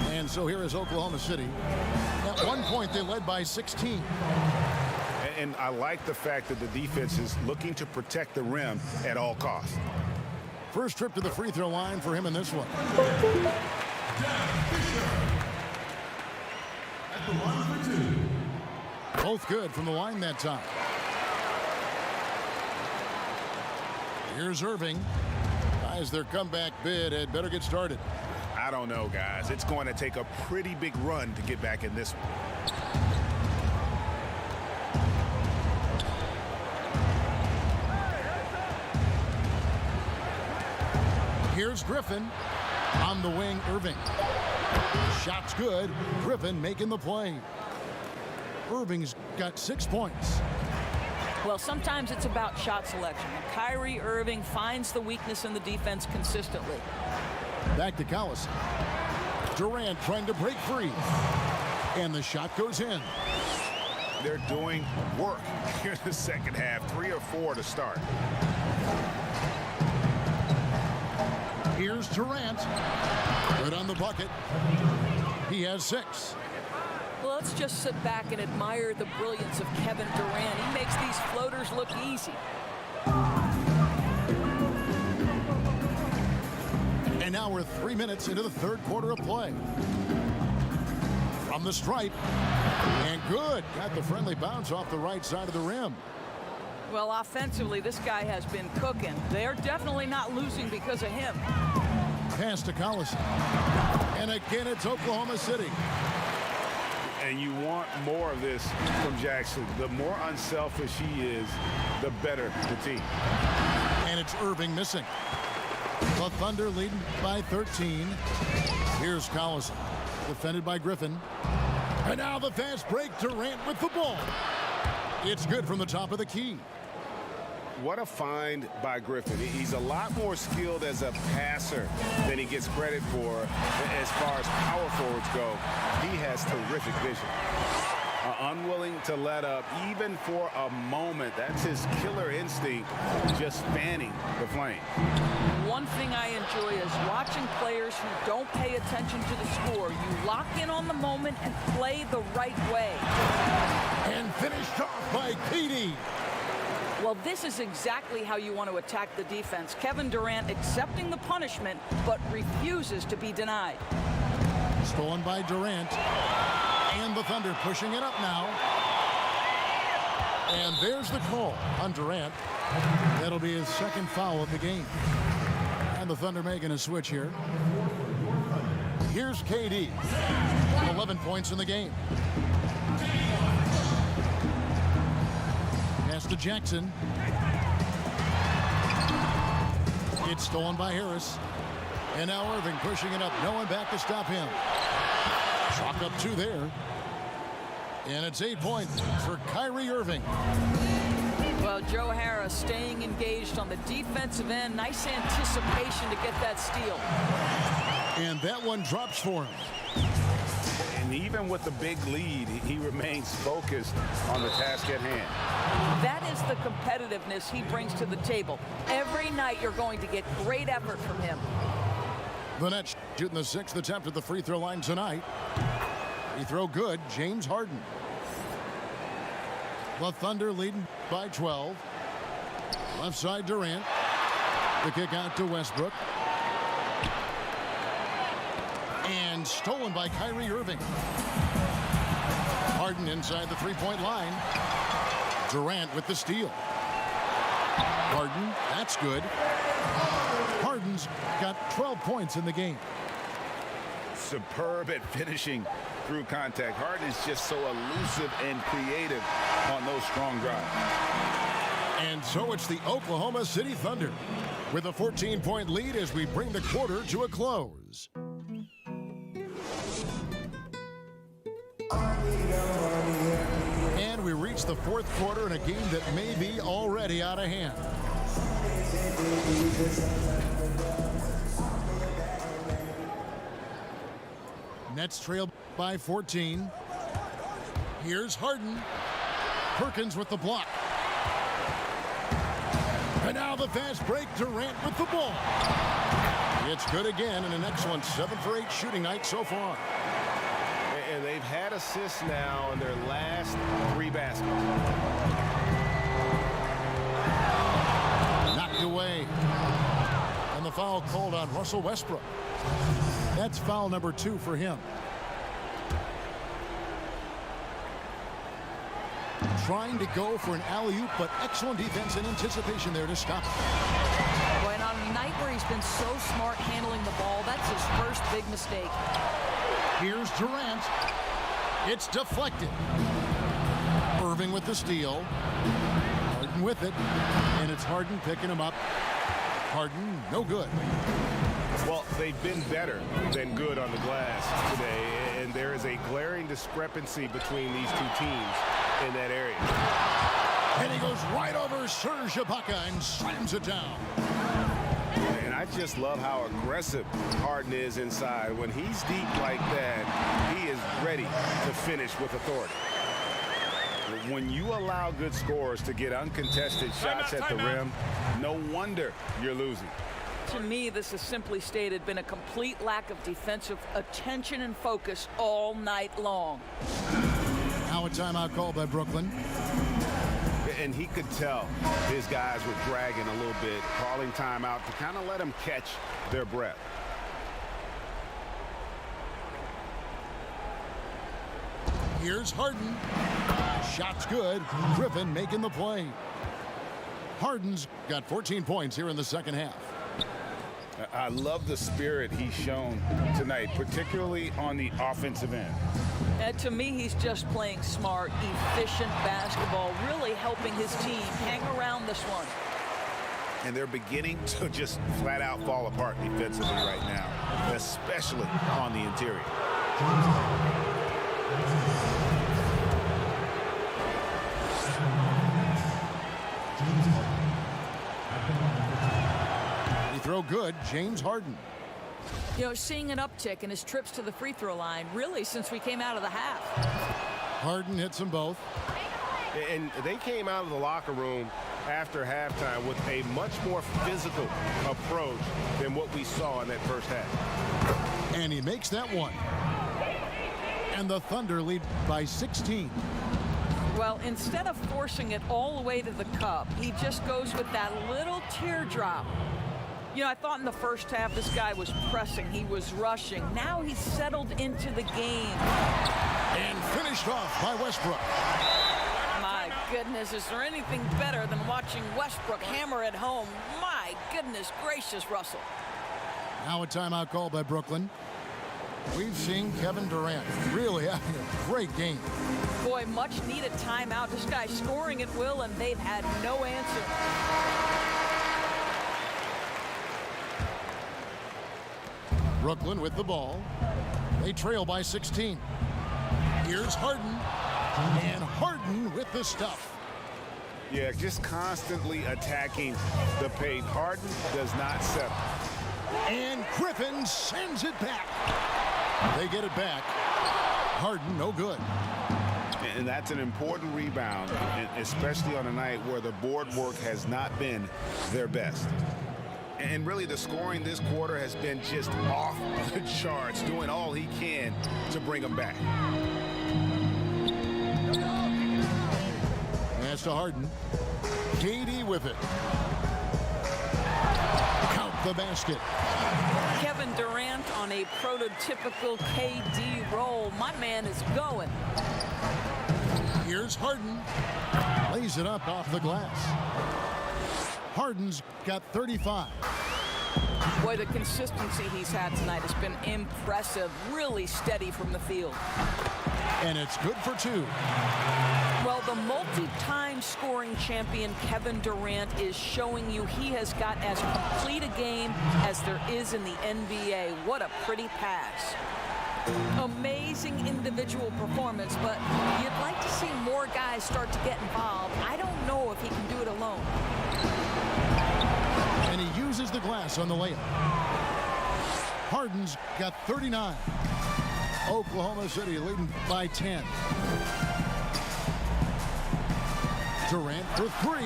And so here is Oklahoma City. At one point, they led by 16. And I like the fact that the defense is looking to protect the rim at all costs. First trip to the free throw line for him in this one. Both good from the line that time. Here's Irving. As their comeback bid had better get started. I don't know, guys. It's going to take a pretty big run to get back in this one. Here's Griffin. On the wing, Irving. Shot's good. Griffin making the play. Irving's got 6 points. Well, sometimes it's about shot selection. Kyrie Irving finds the weakness in the defense consistently. Back to Collison. Durant trying to break free. And the shot goes in. They're doing work here in the second half. 3 or 4 to start. Here's Durant. Good on the bucket. He has 6. Well, let's just sit back and admire the brilliance of Kevin Durant. He makes these floaters look easy. And now we're 3 minutes into the third quarter of play. From the stripe. And good. Got the friendly bounce off the right side of the rim. Well, offensively, this guy has been cooking. They're definitely not losing because of him. Pass to Collison. And again, it's Oklahoma City. And you want more of this from Jackson. The more unselfish he is, the better the team. And it's Irving missing. The Thunder leading by 13. Here's Collison. Defended by Griffin. And now the fast break. Durant with the ball. It's good from the top of the key. What a find by Griffin. He's a lot more skilled as a passer than he gets credit for as far as power forwards go. He has terrific vision. Unwilling to let up even for a moment. That's his killer instinct, just fanning the flame. One thing I enjoy is watching players who don't pay attention to the score. You lock in on the moment and play the right way. And finished off by KD. Well, this is exactly how you want to attack the defense. Kevin Durant accepting the punishment, but refuses to be denied. Stolen by Durant. And the Thunder pushing it up now. And there's the call on Durant. That'll be his second foul of the game. And the Thunder making a switch here. Here's KD. 11 points in the game. Pass to Jackson. It's stolen by Harris. And now Irving pushing it up. No one back to stop him. Chalk up 2 there. And it's 8 points for Kyrie Irving. Well, Joe Harris staying engaged on the defensive end. Nice anticipation to get that steal. And that one drops for him. And even with the big lead, he remains focused on the task at hand. That is the competitiveness he brings to the table. Every night you're going to get great effort from him. The Nets shooting the 6th attempt at the free throw line tonight. Free throw good. James Harden. The Thunder leading by 12. Left side Durant. The kick out to Westbrook. And stolen by Kyrie Irving. Harden inside the three-point line. Durant with the steal. Harden, that's good. Harden's got 12 points in the game. Superb at finishing through contact. Harden is just so elusive and creative on those strong drives. And so it's the Oklahoma City Thunder with a 14-point lead as we bring the quarter to a close. And we reach the fourth quarter in a game that may be already out of hand. Nets trail by 14. Here's Harden. Perkins with the block. And now the fast break. Durant with the ball. It's good again, and an excellent 7 for 8 shooting night so far. And they've had assists now in their last 3 baskets. Knocked away. And the foul called on Russell Westbrook. That's foul number 2 for him. Trying to go for an alley-oop, but excellent defense and anticipation there to stop it. Boy, and on a night where he's been so smart handling the ball, that's his first big mistake. Here's Durant. It's deflected. Irving with the steal. Harden with it. And it's Harden picking him up. Harden, no good. Well, they've been better than good on the glass today, and there is a glaring discrepancy between these two teams in that area. And he goes right over Serge Ibaka and slams it down. And I just love how aggressive Harden is inside. When he's deep like that, he is ready to finish with authority. When you allow good scorers to get uncontested shots at the rim, no wonder you're losing. To me, this has simply stated been a complete lack of defensive attention and focus all night long. Now a timeout called by Brooklyn. And he could tell his guys were dragging a little bit, calling timeout to kind of let them catch their breath. Here's Harden. Shot's good. Griffin making the play. Harden's got 14 points here in the second half. I love the spirit he's shown tonight, particularly on the offensive end. To me, he's just playing smart, efficient basketball, really helping his team hang around this one. And they're beginning to just flat out fall apart defensively right now, especially on the interior. Throw good, James Harden. You know, seeing an uptick in his trips to the free throw line, really, since we came out of the half. Harden hits them both. And they came out of the locker room after halftime with a much more physical approach than what we saw in that first half. And he makes that one. And the Thunder lead by 16. Well, instead of forcing it all the way to the cup, he just goes with that little teardrop. You know, I thought in the first half this guy was pressing, he was rushing. Now he's settled into the game. And finished off by Westbrook. My goodness, is there anything better than watching Westbrook hammer it home? My goodness gracious, Russell. Now a timeout called by Brooklyn. We've seen Kevin Durant really having a great game. Boy, much needed timeout. This guy's scoring at will, and they've had no answer. Brooklyn with the ball. They trail by 16. Here's Harden. And Harden with the stuff. Yeah, just constantly attacking the paint. Harden does not settle. And Griffin sends it back. They get it back. Harden, no good. And that's an important rebound, especially on a night where the board work has not been their best. And really, the scoring this quarter has been just off the charts, doing all he can to bring them back. Pass to Harden. KD with it. Count the basket. Kevin Durant on a prototypical KD roll. My man is going. Here's Harden. Lays it up off the glass. Harden's got 35. Boy, the consistency he's had tonight has been impressive. Really steady from the field. And it's good for 2. Well, the multi-time scoring champion Kevin Durant is showing you he has got as complete a game as there is in the NBA. What a pretty pass. Amazing individual performance, but you'd like to see more guys start to get involved. I don't know if he can do it alone. And he uses the glass on the layup. Harden's got 39. Oklahoma City leading by 10. Durant for 3.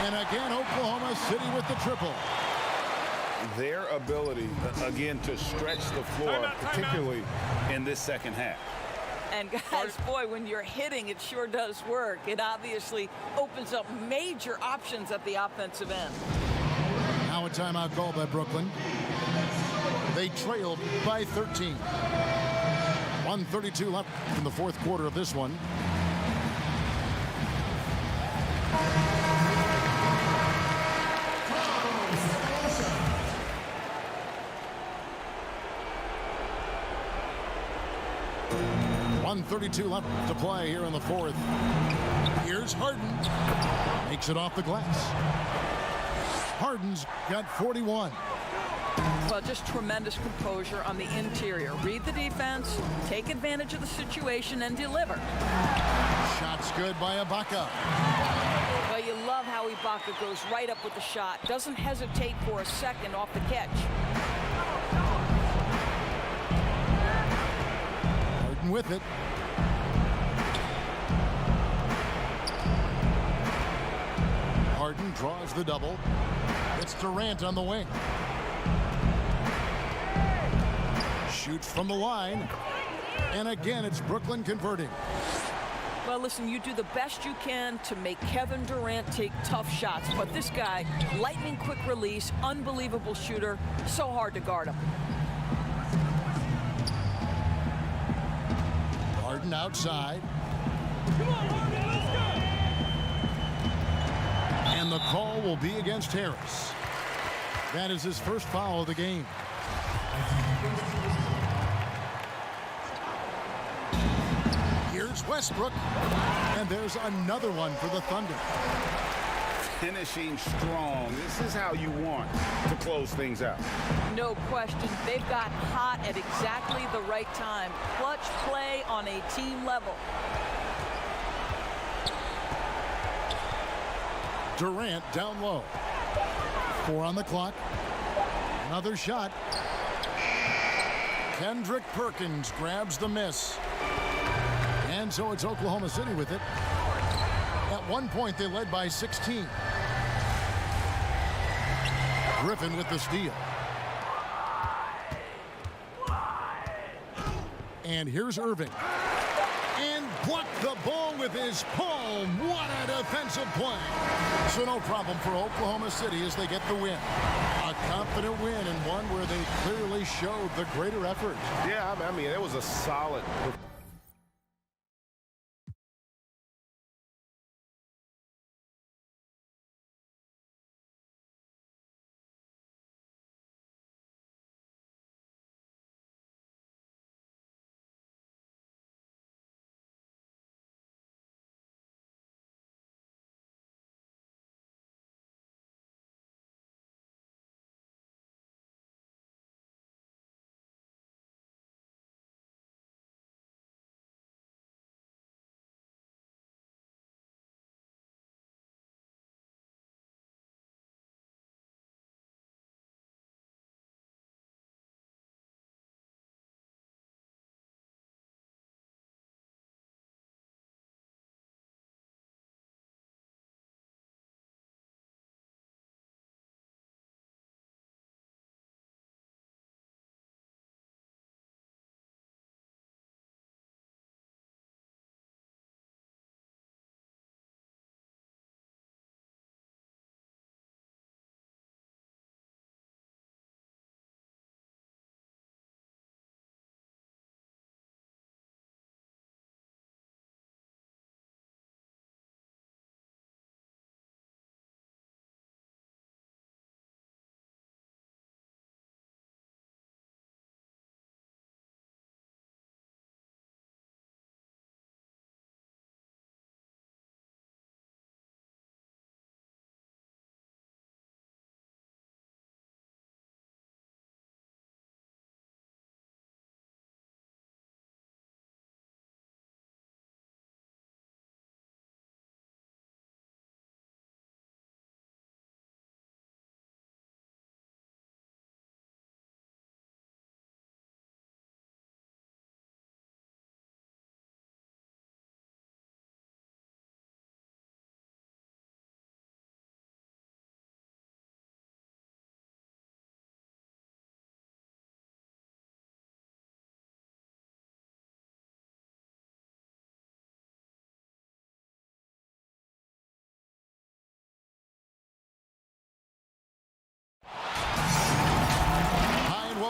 And again, Oklahoma City with the triple. Their ability, again, to stretch the floor, particularly in this second half. And guys, boy, when you're hitting, it sure does work. It obviously opens up major options at the offensive end. Now a timeout call by Brooklyn. They trailed by 13. 1:32 left in the fourth quarter of this one. .132 left to play here in the fourth. Here's Harden. Makes it off the glass. Harden's got 41. Well, just tremendous composure on the interior. Read the defense, take advantage of the situation, and deliver. Shot's good by Ibaka. Well, you love how Ibaka goes right up with the shot. Doesn't hesitate for a second off the catch. Harden with it. Harden draws the double. It's Durant on the wing. Shoots from the line. And again, it's Brooklyn converting. Well, listen, you do the best you can to make Kevin Durant take tough shots. But this guy, lightning quick release, unbelievable shooter, so hard to guard him. Harden outside. And the call will be against Harris. That is his first foul of the game. Here's Westbrook. And there's another one for the Thunder. Finishing strong. This is how you want to close things out. No question. They've got hot at exactly the right time. Clutch play on a team level. Durant down low. 4 on the clock. Another shot. Kendrick Perkins grabs the miss. And so it's Oklahoma City with it. At one point, they led by 16. Griffin with the steal. And here's Irving. And blocked the ball with his palm. What a defensive play. So no problem for Oklahoma City as they get the win. A confident win and one where they clearly showed the greater effort. Yeah, I mean, it was a solid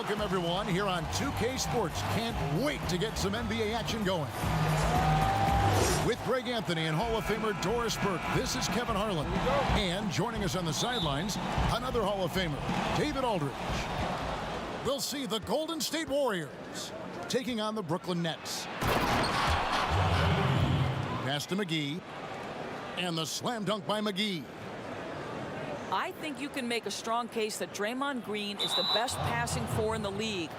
Welcome, everyone, here on 2K Sports. Can't wait to get some NBA action going. With Greg Anthony and Hall of Famer Doris Burke, this is Kevin Harlan. And joining us on the sidelines, another Hall of Famer, David Aldridge. We'll see the Golden State Warriors taking on the Brooklyn Nets. Pass to McGee. And the slam dunk by McGee. I think you can make a strong case that Draymond Green is the best passing four in the league.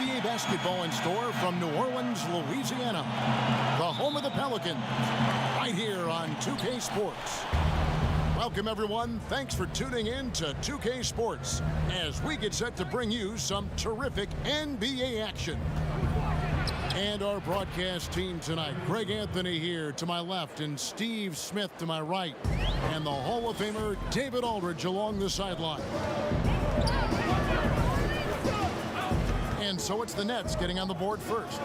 NBA basketball in store from New Orleans, Louisiana, the home of the Pelicans, right here on 2K Sports. Welcome, everyone. Thanks for tuning in to 2K Sports as we get set to bring you some terrific NBA action. And our broadcast team tonight, Greg Anthony here to my left and Steve Smith to my right, and the Hall of Famer David Aldridge along the sideline. And so it's the Nets getting on the board first.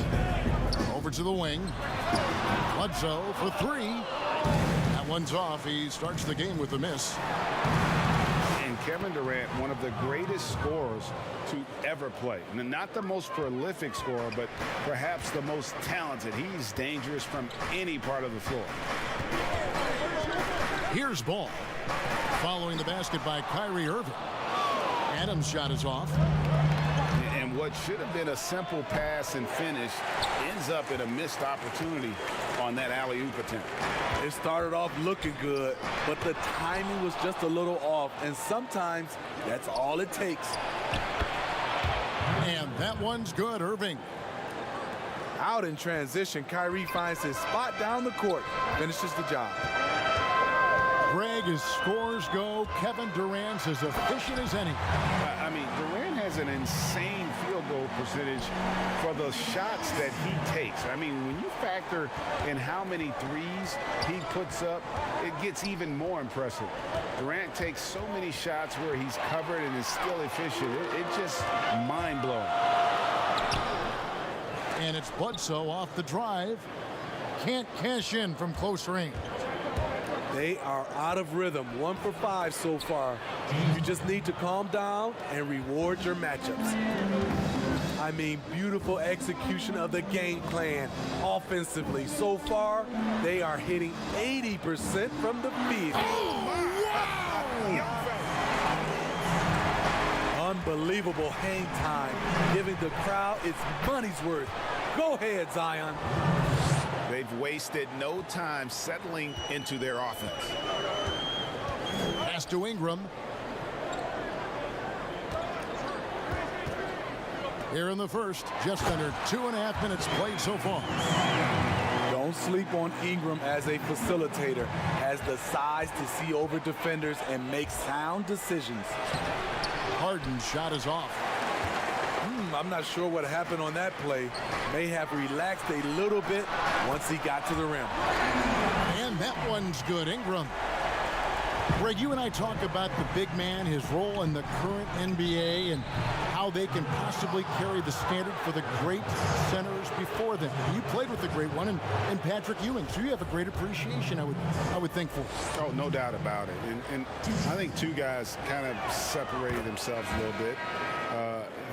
Over to the wing. Bledsoe for three. That one's off. He starts the game with a miss. And Kevin Durant, one of the greatest scorers to ever play. And not the most prolific scorer, but perhaps the most talented. He's dangerous from any part of the floor. Here's ball. Following the basket by Kyrie Irving. Adams' shot is off. And what should have been a simple pass and finish ends up in a missed opportunity on that alley-oop attempt. It started off looking good, but the timing was just a little off, and sometimes that's all it takes. And that one's good, Irving. Out in transition, Kyrie finds his spot down the court, finishes the job. Greg, as scores go, Kevin Durant's as efficient as any. I mean, Durant has an insane field goal percentage for the shots that he takes. I mean, when you factor in how many threes he puts up, it gets even more impressive. Durant takes so many shots where he's covered and is still efficient. It's just mind-blowing. And it's Bledsoe off the drive. Can't cash in from close range. They are out of rhythm, 1 for 5 so far. You just need to calm down and reward your matchups. I mean, beautiful execution of the game plan offensively. So far, they are hitting 80% from the field. Unbelievable hang time, giving the crowd its money's worth. Go ahead, Zion. They've wasted no time settling into their offense. Pass to Ingram. Here in the first, just under 2.5 minutes played so far. Don't sleep on Ingram as a facilitator. Has the size to see over defenders and make sound decisions. Harden's shot is off. I'm not sure what happened on that play. May have relaxed a little bit once he got to the rim. And that one's good, Ingram. Greg, you and I talk about the big man, his role in the current NBA, and how they can possibly carry the standard for the great centers before them. You played with the great one and Patrick Ewing, so you have a great appreciation, I would think, for. Oh, no doubt about it. And I think two guys kind of separated themselves a little bit.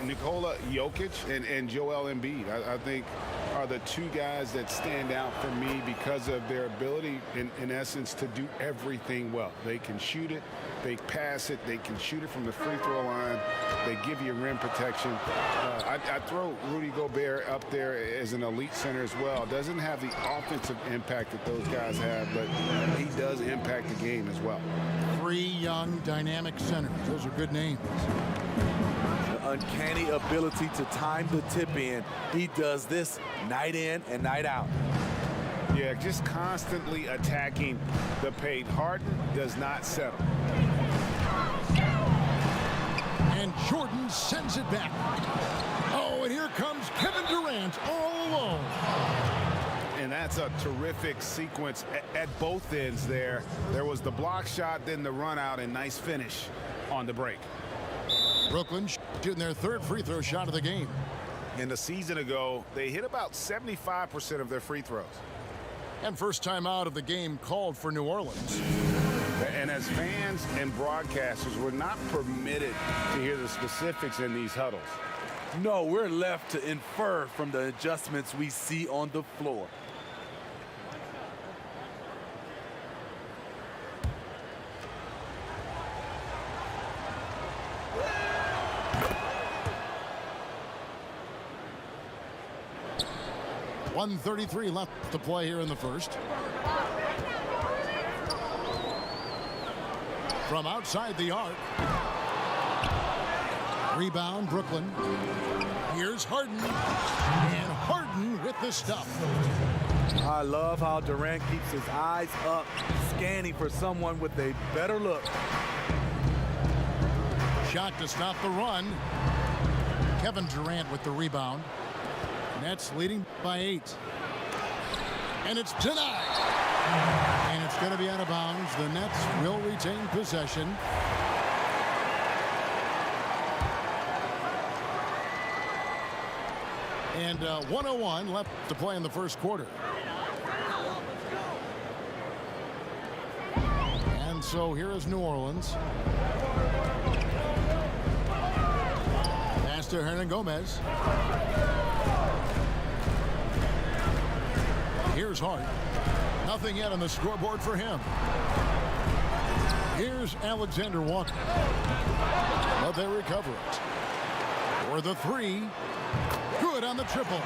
Nikola Jokic and Joel Embiid, I think, are the two guys that stand out for me because of their ability, in essence, to do everything well. They can shoot it, they pass it, they can shoot it from the free throw line, they give you rim protection. I throw Rudy Gobert up there as an elite center as well. Doesn't have the offensive impact that those guys have, but he does impact the game as well. 3 young, dynamic centers. Those are good names. Uncanny ability to time the tip in. He does this night in and night out. Yeah, just constantly attacking the paint. Harden does not settle. And Jordan sends it back. Oh, and here comes Kevin Durant all alone. And that's a terrific sequence at both ends there. There was the block shot, then the run out, and nice finish on the break. Brooklyn shooting their 3rd free throw shot of the game. And a season ago, they hit about 75% of their free throws. And first time out of the game called for New Orleans. And as fans and broadcasters, we're not permitted to hear the specifics in these huddles. No, we're left to infer from the adjustments we see on the floor. .133 left to play here in the first. From outside the arc. Rebound, Brooklyn. Here's Harden. And Harden with the stuff. I love how Durant keeps his eyes up, scanning for someone with a better look. Shot to stop the run. Kevin Durant with the rebound. Nets leading by 8. And it's denied. And it's going to be out of bounds. The Nets will retain possession. And 1:01 left to play in the first quarter. And so here is New Orleans. Pass to Hernangomez. Here's Hart. Nothing yet on the scoreboard for him. Here's Alexander Walker. But they recover it. For the 3. Good on the triple.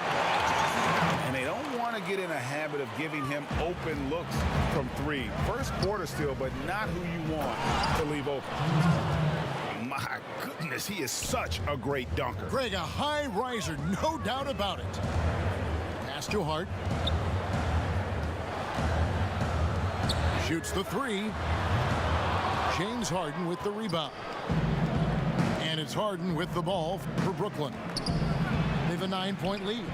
And they don't want to get in a habit of giving him open looks from 3. First quarter still, but not who you want to leave open. My goodness, he is such a great dunker. Greg, a high riser, no doubt about it. Pass to Hart. Shoots the 3. James Harden with the rebound. And it's Harden with the ball for Brooklyn. They have a 9-point lead.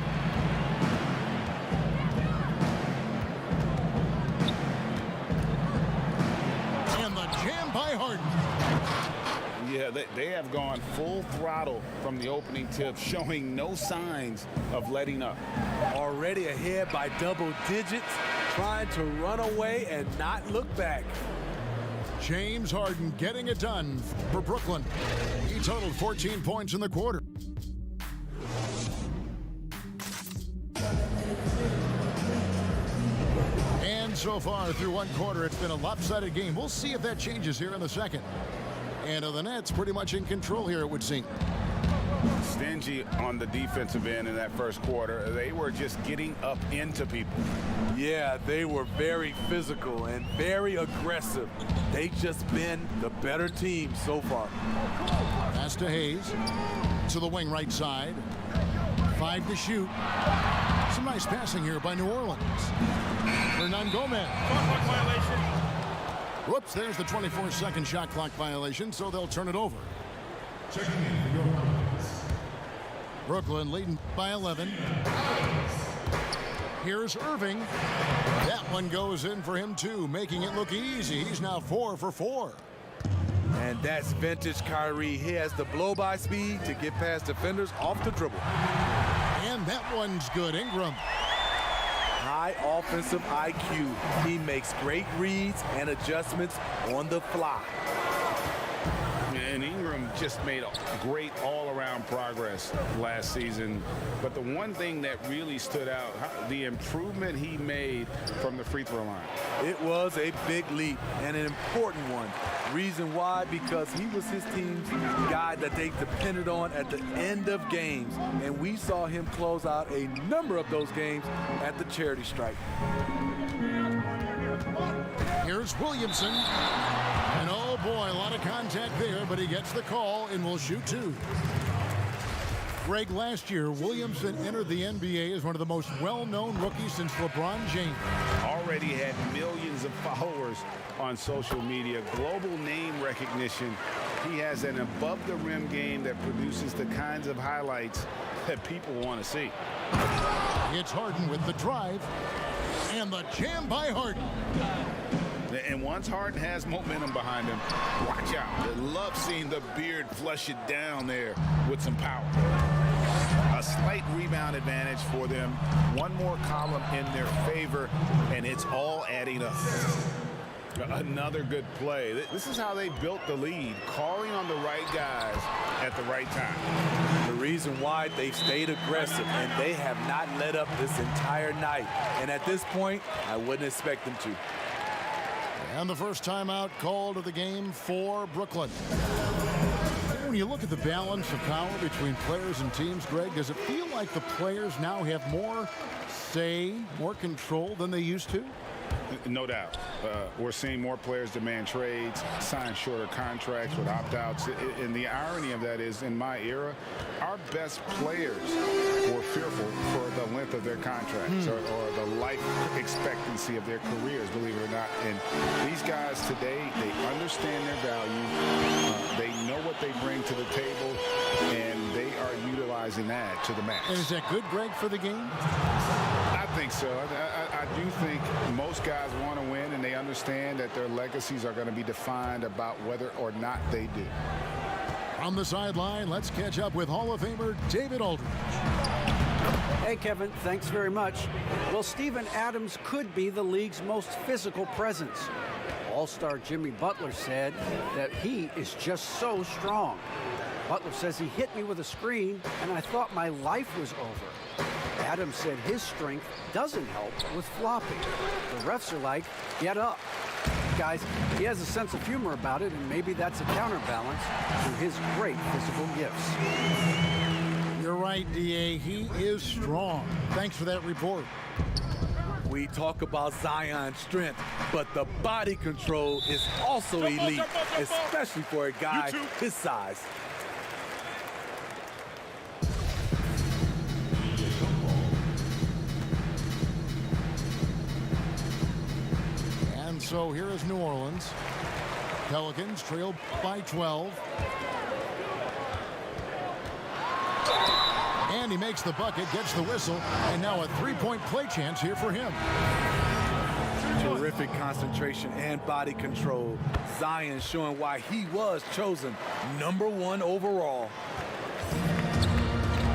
And the jam by Harden. Yeah, they have gone full throttle from the opening tip, showing no signs of letting up. Already ahead by double digits, trying to run away and not look back. James Harden getting it done for Brooklyn. He totaled 14 points in the quarter. And so far through one quarter, it's been a lopsided game. We'll see if that changes here in the second. And the Nets pretty much in control here, it would seem. Stingy on the defensive end in that first quarter. They were just getting up into people. Yeah, they were very physical and very aggressive. They've just been the better team so far. Pass to Hayes. To the wing right side. 5 to shoot. Some nice passing here by New Orleans. Hernangomez. Whoops, there's the 24-second shot clock violation, so they'll turn it over. Brooklyn leading by 11. Here's Irving. That one goes in for him, too, making it look easy. He's now 4 for 4. And that's vintage Kyrie. He has the blow-by speed to get past defenders off the dribble. And that one's good. Ingram. High offensive IQ. He makes great reads and adjustments on the fly. And Ingram just made a great all-around progress last season. But the one thing that really stood out, the improvement he made from the free throw line. It was a big leap and an important one. Reason why? Because he was his team's guy that they depended on at the end of games. And we saw him close out a number of those games at the charity stripe. Here's Williamson. And oh boy, a lot of contact there, but he gets the call and will shoot 2. Greg, last year, Williamson entered the NBA as one of the most well-known rookies since LeBron James. Already had millions of followers on social media, global name recognition. He has an above-the-rim game that produces the kinds of highlights that people want to see. It's Harden with the drive. And the jam by Harden. And once Harden has momentum behind him, watch out. I love seeing the beard flush it down there with some power. A slight rebound advantage for them. One more column in their favor, and it's all adding up. Another good play. This is how they built the lead, calling on the right guys at the right time. The reason why they've stayed aggressive, and they have not let up this entire night. And at this point, I wouldn't expect them to. And the first timeout called of the game for Brooklyn. When you look at the balance of power between players and teams, Greg, does it feel like the players now have more say, more control than they used to? No doubt. We're seeing more players demand trades, sign shorter contracts with opt-outs. And the irony of that is, in my era, our best players were fearful for the length of their contracts or the life expectancy of their careers, believe it or not. And these guys today, they understand their value. They know what they bring to the table, and they are utilizing that to the max. And is that good, Greg, for the game? I think so. I do think most guys want to win, and they understand that their legacies are going to be defined about whether or not they do. On the sideline, let's catch up with Hall of Famer David Aldridge. Hey, Kevin, thanks very much. Well, Steven Adams could be the league's most physical presence. All-star Jimmy Butler said that he is just so strong. Butler says he hit me with a screen, and I thought my life was over. Adams said his strength doesn't help with flopping. The refs are like, get up. Guys, he has a sense of humor about it, and maybe that's a counterbalance to his great physical gifts. You're right, D.A. He is strong. Thanks for that report. We talk about Zion's strength, but the body control is also elite, especially for a guy his size. And so here is New Orleans. Pelicans trail by 12. And he makes the bucket, gets the whistle, and now a three-point play chance here for him. Terrific concentration and body control. Zion showing why he was chosen #1 overall.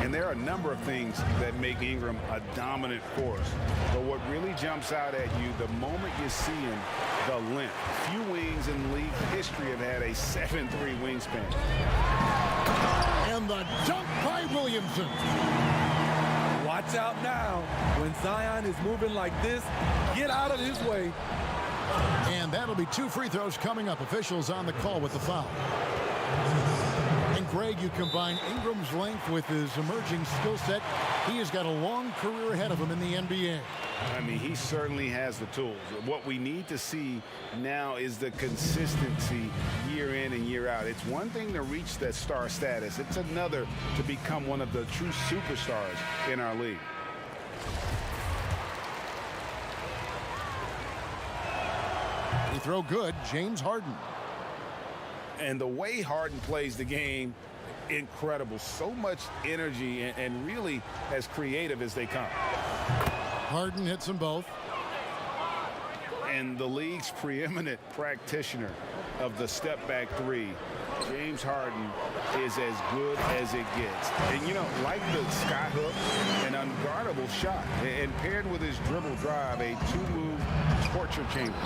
And there are a number of things that make Ingram a dominant force. But what really jumps out at you the moment you see him, the length. Few wings in league history have had a 7'3" wingspan. And the dunk by Williamson. Watch out now. When Zion is moving like this, get out of his way. And that'll be 2 free throws coming up. Officials on the call with the foul. And Greg, you combine Ingram's length with his emerging skill set. He has got a long career ahead of him in the NBA. I mean, he certainly has the tools. What we need to see now is the consistency year in and year out. It's one thing to reach that star status. It's another to become one of the true superstars in our league. He throw good, James Harden. And the way Harden plays the game, incredible. So much energy and really as creative as they come. Harden hits them both. And the league's preeminent practitioner of the step-back three, James Harden, is as good as it gets. And, you know, like the skyhook, an unguardable shot. And paired with his dribble drive, a 2-move torture chamber.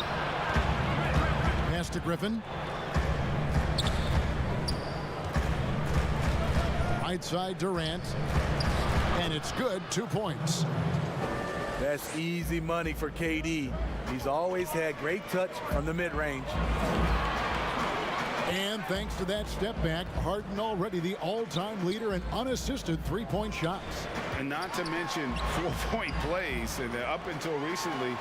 Pass to Griffin. Right side Durant. And it's good, 2 points. That's easy money for KD. He's always had great touch from the mid-range. And thanks to that step back, Harden already the all-time leader in unassisted three-point shots. And not to mention 4-point plays. And up until recently,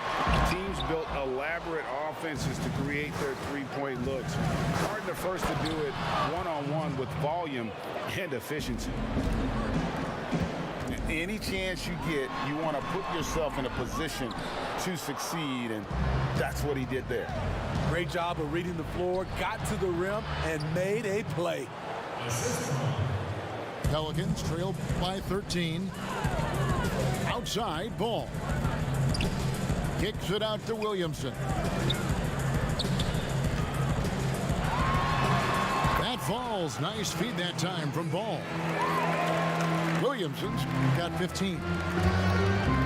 teams built elaborate offenses to create their three-point looks. Harden the first to do it one-on-one with volume and efficiency. Any chance you get, you want to put yourself in a position to succeed, and that's what he did there. Great job of reading the floor, got to the rim, and made a play. Pelicans trail by 13. Outside, Ball. Kicks it out to Williamson. That falls. Nice feed that time from Ball. Williamson's got 15.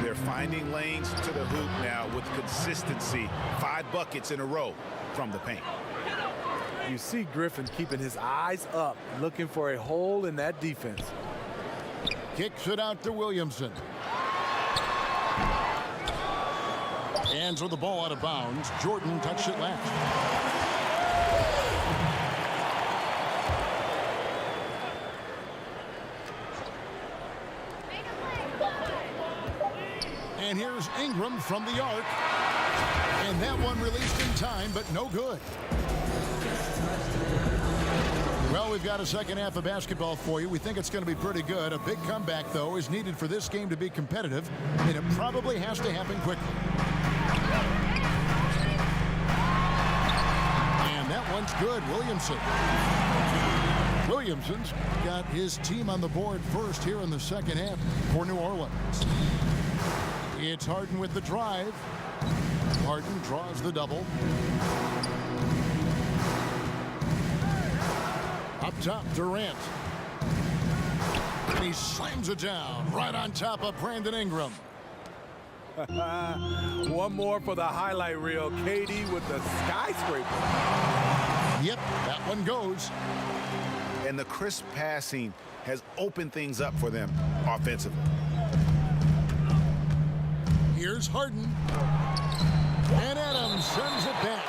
They're finding lanes to the hoop now with consistency. 5 buckets in a row from the paint. You see Griffin keeping his eyes up, looking for a hole in that defense. Kicks it out to Williamson. And so the ball out of bounds. Jordan touched it last. And here's Ingram from the arc. And that one released in time, but no good. Well, we've got a second half of basketball for you. We think it's going to be pretty good. A big comeback, though, is needed for this game to be competitive, and it probably has to happen quickly. And that one's good. Williamson's got his team on the board first here in the second half for New Orleans. It's Harden with the drive. Harden draws the double. Up top, Durant. And he slams it down right on top of Brandon Ingram. One more for the highlight reel. KD with the skyscraper. Yep, that one goes. And the crisp passing has opened things up for them offensively. Here's Harden. And Adams sends it back.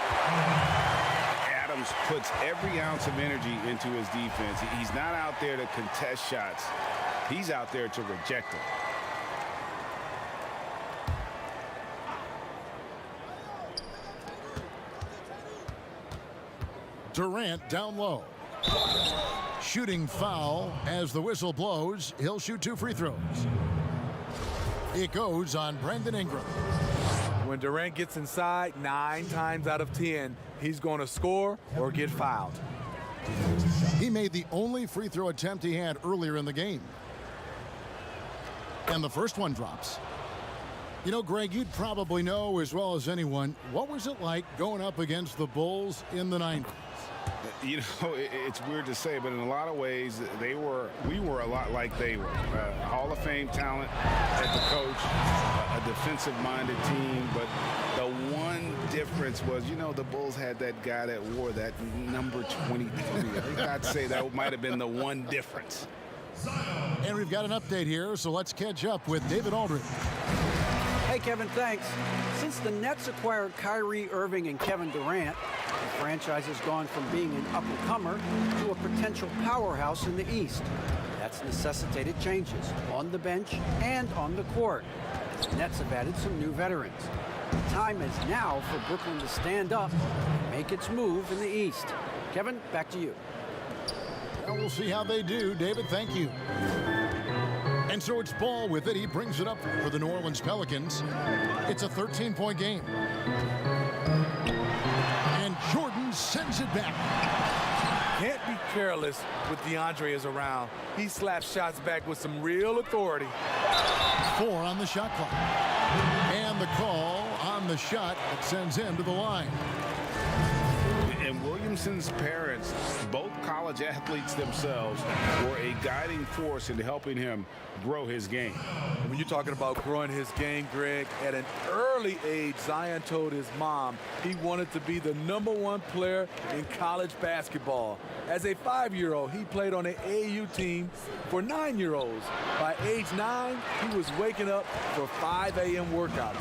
Adams puts every ounce of energy into his defense. He's not out there to contest shots. He's out there to reject them. Durant down low. Shooting foul as the whistle blows. He'll shoot 2 free throws. It goes on Brandon Ingram. When Durant gets inside, 9 times out of 10, he's going to score or get fouled. He made the only free throw attempt he had earlier in the game. And the first one drops. You know, Greg, you'd probably know as well as anyone, what was it like going up against the Bulls in the 90s? You know, it's weird to say, but in a lot of ways, we were a lot like they were. Hall of Fame talent at the coach, a defensive-minded team, but the one difference was, you know, the Bulls had that guy that wore that number 23. I think I'd say that might have been the one difference. And we've got an update here, so let's catch up with David Aldridge. Hey, Kevin, thanks. Since the Nets acquired Kyrie Irving and Kevin Durant, the franchise has gone from being an up-and-comer to a potential powerhouse in the East. That's necessitated changes on the bench and on the court. The Nets have added some new veterans. The time is now for Brooklyn to stand up and make its move in the East. Kevin, back to you. Well, we'll see how they do. David, thank you. And so it's Ball with it. He brings it up for the New Orleans Pelicans. It's a 13-point game. And Jordan sends it back. Can't be careless with DeAndre is around. He slaps shots back with some real authority. 4 on the shot clock. And the call on the shot that sends him to the line. And Williamson's parents, both college athletes themselves, were a guiding force in helping him grow his game. When you're talking about growing his game, Greg, at an early age, Zion told his mom he wanted to be the #1 player in college basketball. As a 5-year-old, he played on an AAU team for 9-year-olds. By age 9, he was waking up for 5 a.m. workouts.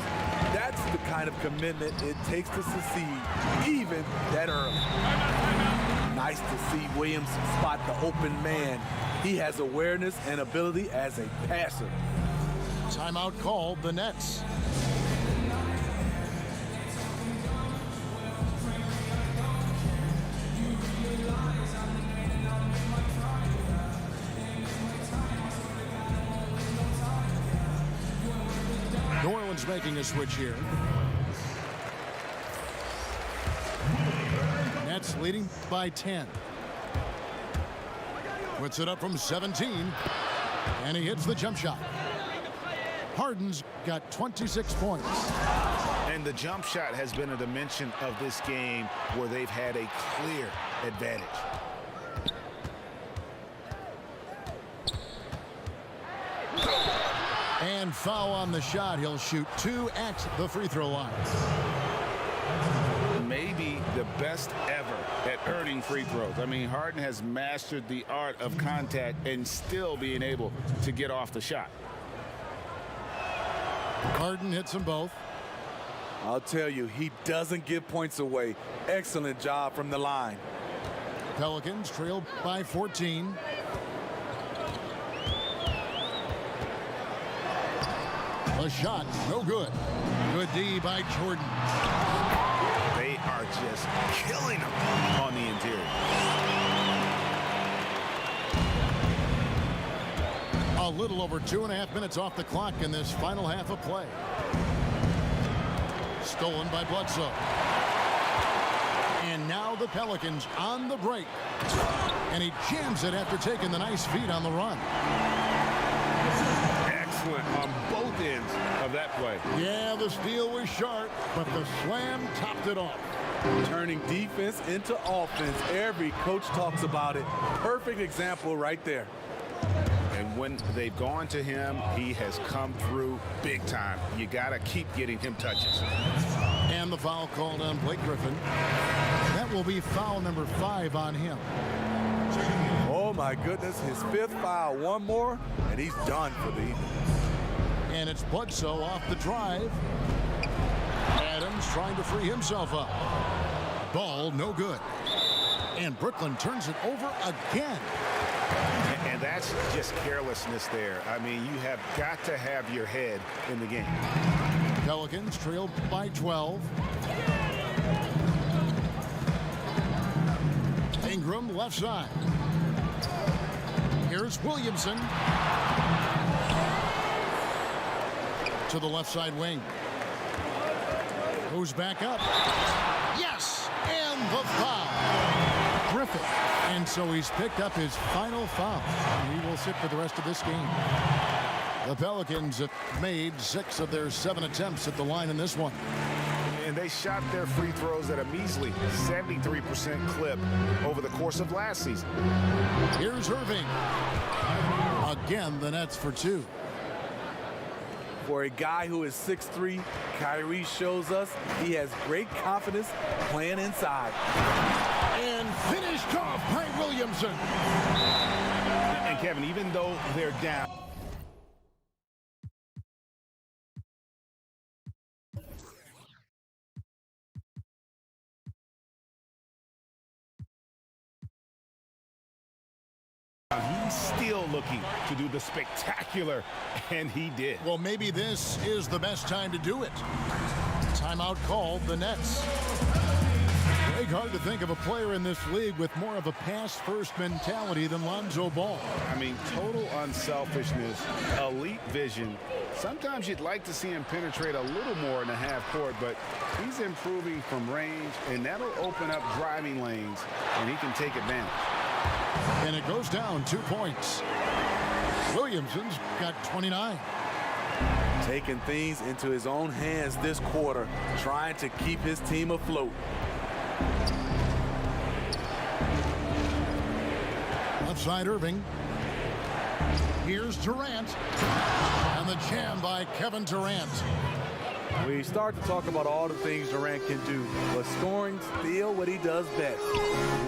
That's the kind of commitment it takes to succeed, even that early. Nice to see Williams spot the open man. He has awareness and ability as a passer. Timeout called, the Nets. New Orleans making a switch here. Nets leading by 10. Puts it up from 17, and he hits the jump shot. Harden's got 26 points. And the jump shot has been a dimension of this game where they've had a clear advantage. And foul on the shot. He'll shoot 2 at the free throw line. Maybe the best ever at earning free throws. I mean, Harden has mastered the art of contact and still being able to get off the shot. Harden hits them both. I'll tell you, he doesn't give points away. Excellent job from the line. Pelicans trail by 14. A shot, no good. Good D by Jordan. They are just killing him on the interior. A little over 2.5 minutes off the clock in this final half of play. Stolen by Bledsoe. And now the Pelicans on the break. And he jams it after taking the nice feed on the run. Excellent on both ends of that play. Yeah, the steal was sharp, but the slam topped it off. Turning defense into offense. Every coach talks about it. Perfect example right there. And when they've gone to him, he has come through big time. You got to keep getting him touches. And the foul called on Blake Griffin. That will be foul number 5 on him. Oh, my goodness. His 5th foul. One more, and he's done for the evening. And it's Bledsoe off the drive. Adams trying to free himself up. Ball no good. And Brooklyn turns it over again. And that's just carelessness there. I mean, you have got to have your head in the game. Pelicans trail by 12. Ingram left side. Here's Williamson. To the left side wing. Goes back up. Yes! And the foul. Griffin. And so he's picked up his final foul. And he will sit for the rest of this game. The Pelicans have made 6 of their 7 attempts at the line in this one. And they shot their free throws at a measly 73% clip over the course of last season. Here's Irving. Again, the Nets for 2. For a guy who is 6'3", Kyrie shows us he has great confidence playing inside. And finished off by Williamson. And Kevin, even though they're down, he's still looking to do the spectacular, and he did. Well, maybe this is the best time to do it. Timeout called, the Nets. It's hard to think of a player in this league with more of a pass-first mentality than Lonzo Ball. I mean, total unselfishness, elite vision. Sometimes you'd like to see him penetrate a little more in the half court, but he's improving from range, and that'll open up driving lanes, and he can take advantage. And it goes down 2 points. Williamson's got 29. Taking things into his own hands this quarter, trying to keep his team afloat. Left side Irving. Here's Durant. And the jam by Kevin Durant. We start to talk about all the things Durant can do, but scoring still what he does best.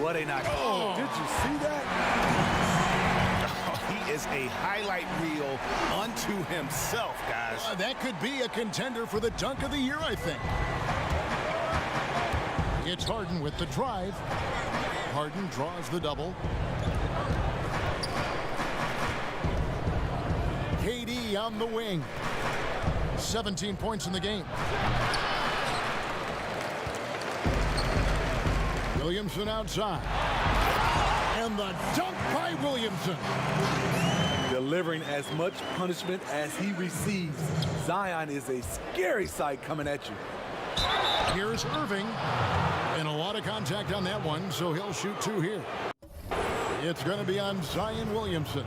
What a night. Oh, did you see that? He is a highlight reel unto himself, guys. That could be a contender for the dunk of the year, I think. It's Harden with the drive. Harden draws the double. KD on the wing. 17 points in the game. Williamson outside. And the dunk by Williamson. Delivering as much punishment as he receives. Zion is a scary sight coming at you. Here's Irving. And a lot of contact on that one, so he'll shoot 2 here. It's going to be on Zion Williamson.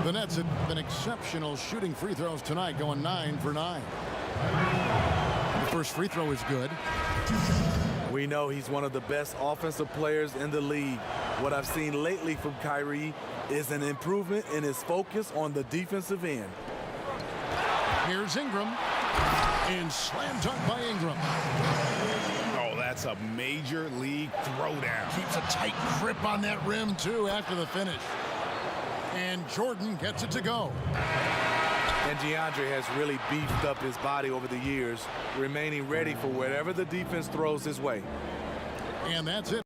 The Nets have been exceptional shooting free throws tonight, going 9 for 9. The first free throw is good. We know he's one of the best offensive players in the league. What I've seen lately from Kyrie is an improvement in his focus on the defensive end. Here's Ingram. And slam dunk by Ingram. Oh, that's a major league throwdown. Keeps a tight grip on that rim, too, after the finish. And Jordan gets it to go. And DeAndre has really beefed up his body over the years, remaining ready for whatever the defense throws his way. And that's it.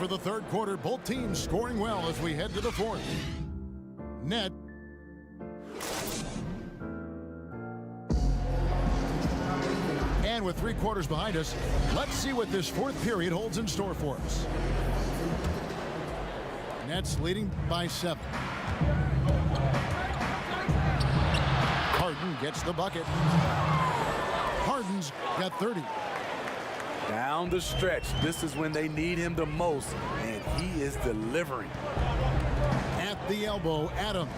for the third quarter. Both teams scoring well as we head to the fourth. Net. And with 3 quarters behind us, let's see what this fourth period holds in store for us. Nets leading by 7. Harden gets the bucket. Harden's got 30. Down the stretch, this is when they need him the most, and he is delivering. At the elbow, Adams.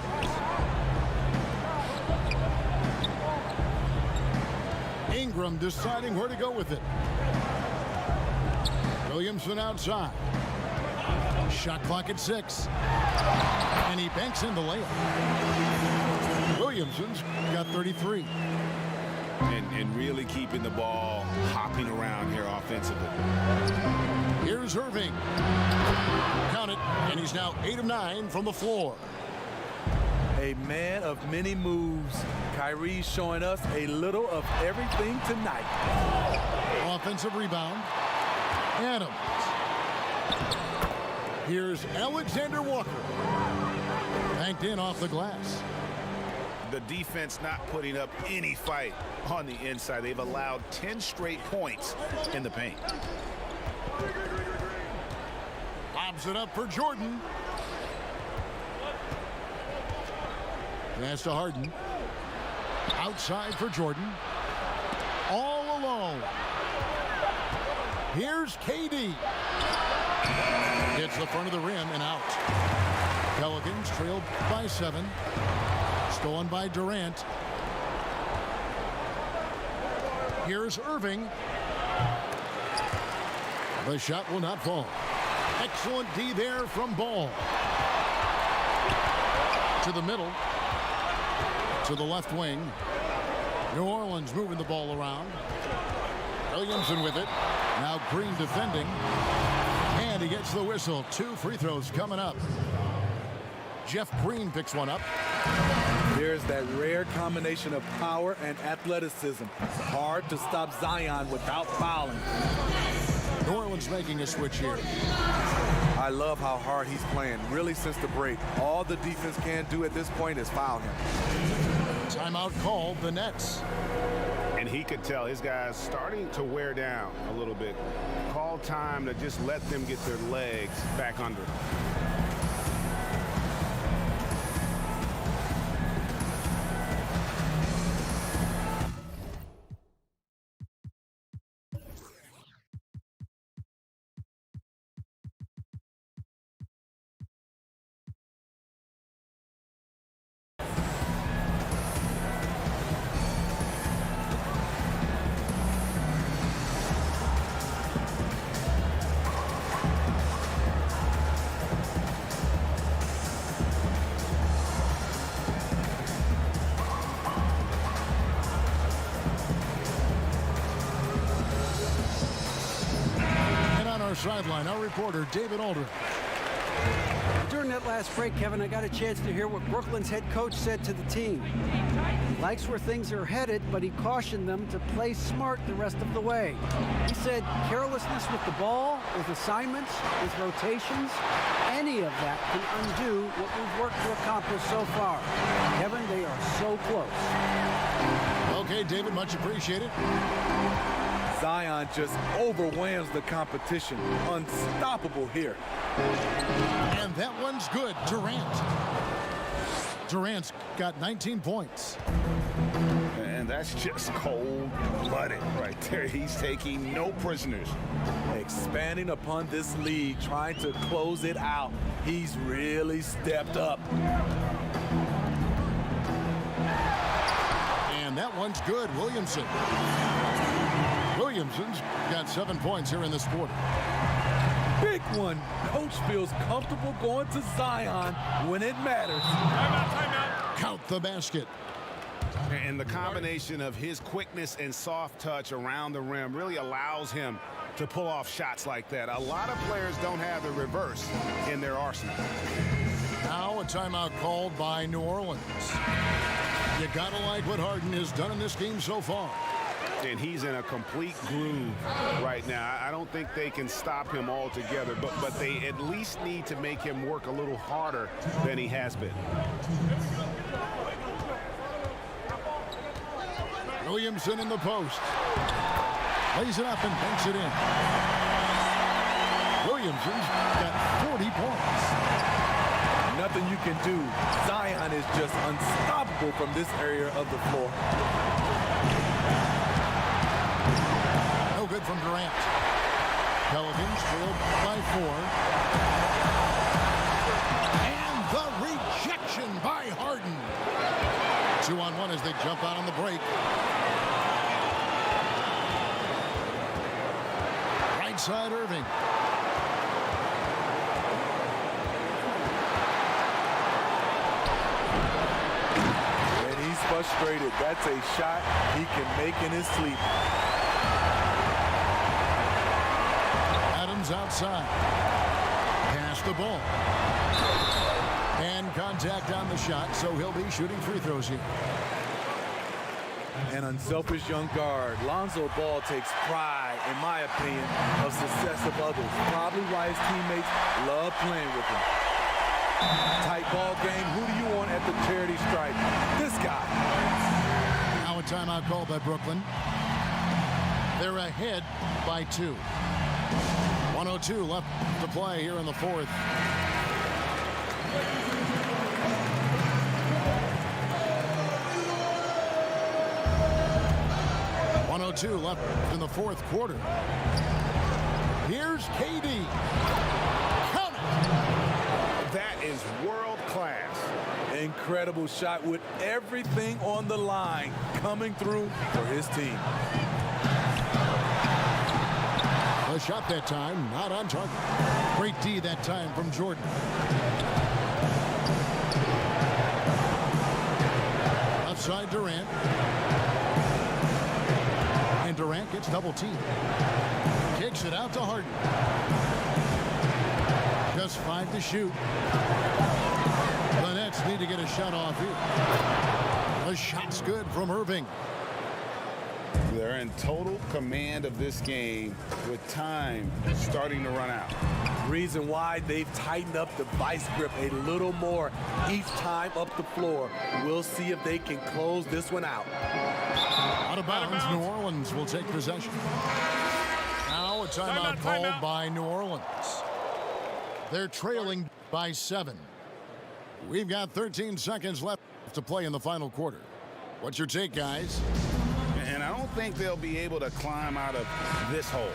Ingram deciding where to go with it. Williamson outside. Shot clock at 6. And he banks in the layup. Williamson's got 33. And really keeping the ball hopping around here offensively. Here's Irving. Count it, and he's now 8 of 9 from the floor. A man of many moves. Kyrie's showing us a little of everything tonight. Offensive rebound. Adams. Here's Alexander Walker. Banked in off the glass. The defense not putting up any fight on the inside. They've allowed 10 straight points in the paint. Lobs it up for Jordan. Pass to Harden. Outside for Jordan. All alone. Here's KD. Hits the front of the rim and out. Pelicans trailed by 7. Stolen by Durant. Here's Irving. The shot will not fall. Excellent D there from Ball. To the middle. To the left wing. New Orleans moving the ball around. Williamson with it. Now Green defending. And he gets the whistle. 2 free throws coming up. Jeff Green picks one up. There's that rare combination of power and athleticism. Hard to stop Zion without fouling. New Orleans making a switch here. I love how hard he's playing, really since the break. All the defense can do at this point is foul him. Timeout called, the Nets. And he could tell his guys starting to wear down a little bit. Call time to just let them get their legs back under them. Sideline, our reporter David Aldridge. During that last break, Kevin, I got a chance to hear what Brooklyn's head coach said to the team. He likes where things are headed, but he cautioned them to play smart the rest of the way. He said carelessness with the ball, with assignments, with rotations, any of that can undo what we've worked to accomplish so far. Kevin, they are so close. Okay, David, much appreciated. Zion just overwhelms the competition. Unstoppable here. And that one's good. Durant's got 19 points. And that's just cold-blooded right there. He's taking no prisoners. Expanding upon this lead, trying to close it out. He's really stepped up. And that one's good. Williamson's got 7 points here in this quarter. Big one. Coach feels comfortable going to Zion when it matters. Timeout. Count the basket. And the combination of his quickness and soft touch around the rim really allows him to pull off shots like that. A lot of players don't have the reverse in their arsenal. Now a timeout called by New Orleans. You gotta like what Harden has done in this game so far. and he's in a complete groove right now. I don't think they can stop him altogether, but they at least need to make him work a little harder than he has been. Williamson in the post. Lays it up and banks it in. Williamson's got 40 points. Nothing you can do. Zion is just unstoppable from this area of the floor. No good from Durant. Pelicans trailed by 4. And the rejection by Harden. 2-on-1 as they jump out on the break. Right side, Irving. And he's frustrated. That's a shot he can make in his sleep. Adams outside. Pass the ball. And contact on the shot, so he'll be shooting free throws here. An unselfish young guard. Lonzo Ball takes pride, in my opinion, of success of others. Probably why his teammates love playing with him. Tight ball game. Who do you want at the charity stripe? This guy. Now a timeout called by Brooklyn. They're ahead by 2. 1:02 left to play here in the fourth. .02 left in the fourth quarter. Here's KD. Count it. That is world class. Incredible shot with everything on the line coming through for his team. A shot that time, not on target. Great D that time from Jordan. Outside Durant. And Durant gets double teamed. Kicks it out to Harden. Just 5 to shoot. The Nets need to get a shot off here. The shot's good from Irving. They're in total command of this game with time starting to run out. Reason why they've tightened up the vice grip a little more each time up the floor. We'll see if they can close this one out. Out of bounds, New Orleans will take possession. Now a timeout called by New Orleans. They're trailing by 7. We've got 13 seconds left to play in the final quarter. What's your take, guys? And I don't think they'll be able to climb out of this hole.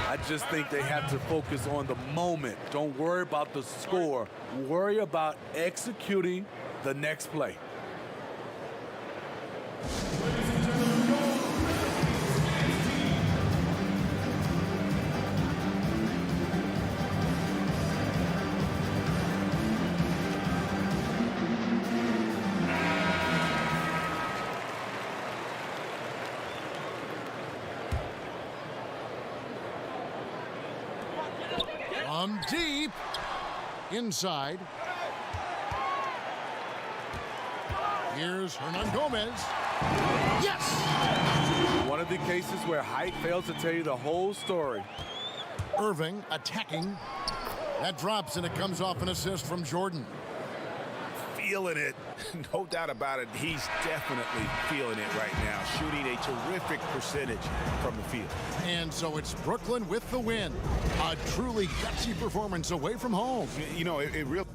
I just think they have to focus on the moment. Don't worry about the score. Worry about executing the next play. From deep. Inside. Here's Hernan Gomez. Yes! One of the cases where height fails to tell you the whole story. Irving attacking. That drops and it comes off an assist from Jordan. Feeling it. No doubt about it. He's definitely feeling it right now. Shooting a terrific percentage from the field. And so it's Brooklyn with the win. A truly gutsy performance away from home. You know, it really...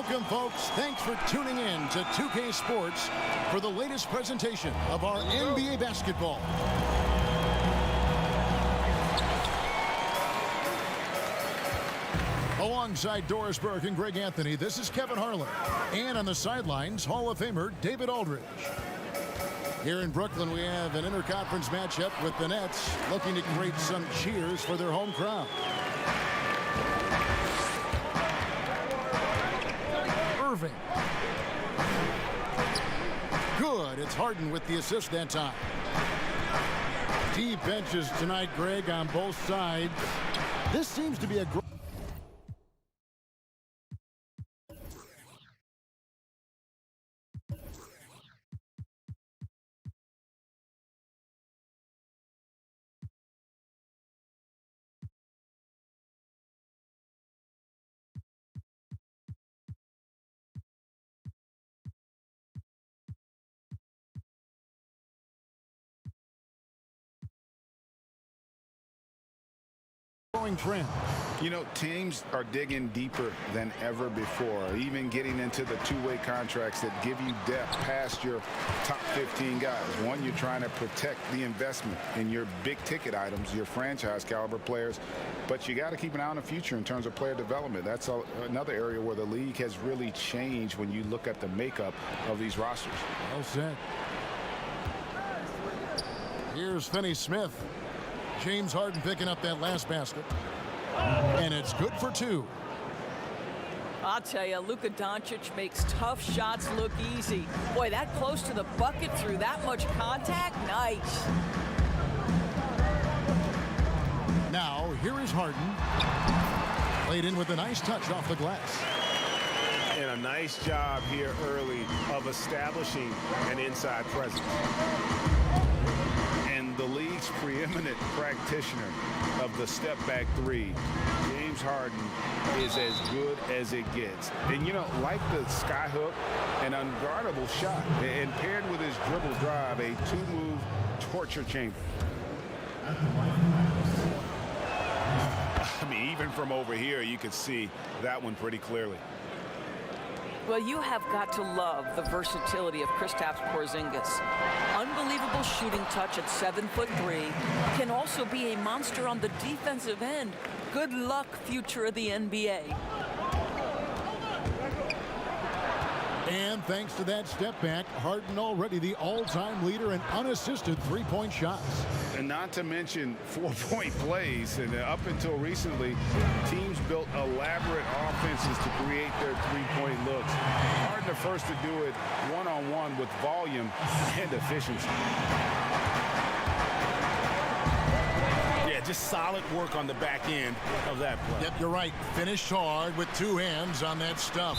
Welcome, folks. Thanks for tuning in to 2K Sports for the latest presentation of our NBA basketball. Alongside Doris Burke and Greg Anthony, this is Kevin Harlan. And on the sidelines, Hall of Famer David Aldridge. Here in Brooklyn, we have an interconference matchup with the Nets looking to create some cheers for their home crowd. Irving. Good. It's Harden with the assist that time. Deep benches tonight, Greg, on both sides. This seems to be a great... trend. You know, teams are digging deeper than ever before, even getting into the two-way contracts that give you depth past your top 15 guys. One, you're trying to protect the investment in your big-ticket items, your franchise-caliber players, but you got to keep an eye on the future in terms of player development. That's another area where the league has really changed when you look at the makeup of these rosters. Well said. Here's Finney Smith. James Harden picking up that last basket. And it's good for two. I'll tell you, Luka Doncic makes tough shots look easy. Boy, that close to the bucket through that much contact, nice. Now, here is Harden. Played in with a nice touch off the glass. And a nice job here early of establishing an inside presence. The league's preeminent practitioner of the step-back three, James Harden, is as good as it gets. And, you know, like the skyhook, an unguardable shot, and paired with his dribble drive, a two-move torture chamber. I mean, even from over here, you could see that one pretty clearly. Well, you have got to love the versatility of Kristaps Porzingis. Unbelievable shooting touch at 7'3", can also be a monster on the defensive end. Good luck, future of the NBA. And thanks to that step back, Harden already the all-time leader in unassisted three-point shots. And not to mention four-point plays. And up until recently, teams built elaborate offenses to create their three-point looks. Harden the first to do it one-on-one with volume and efficiency. Yeah, just solid work on the back end of that play. Yep, you're right. Finished hard with two hands on that stuff.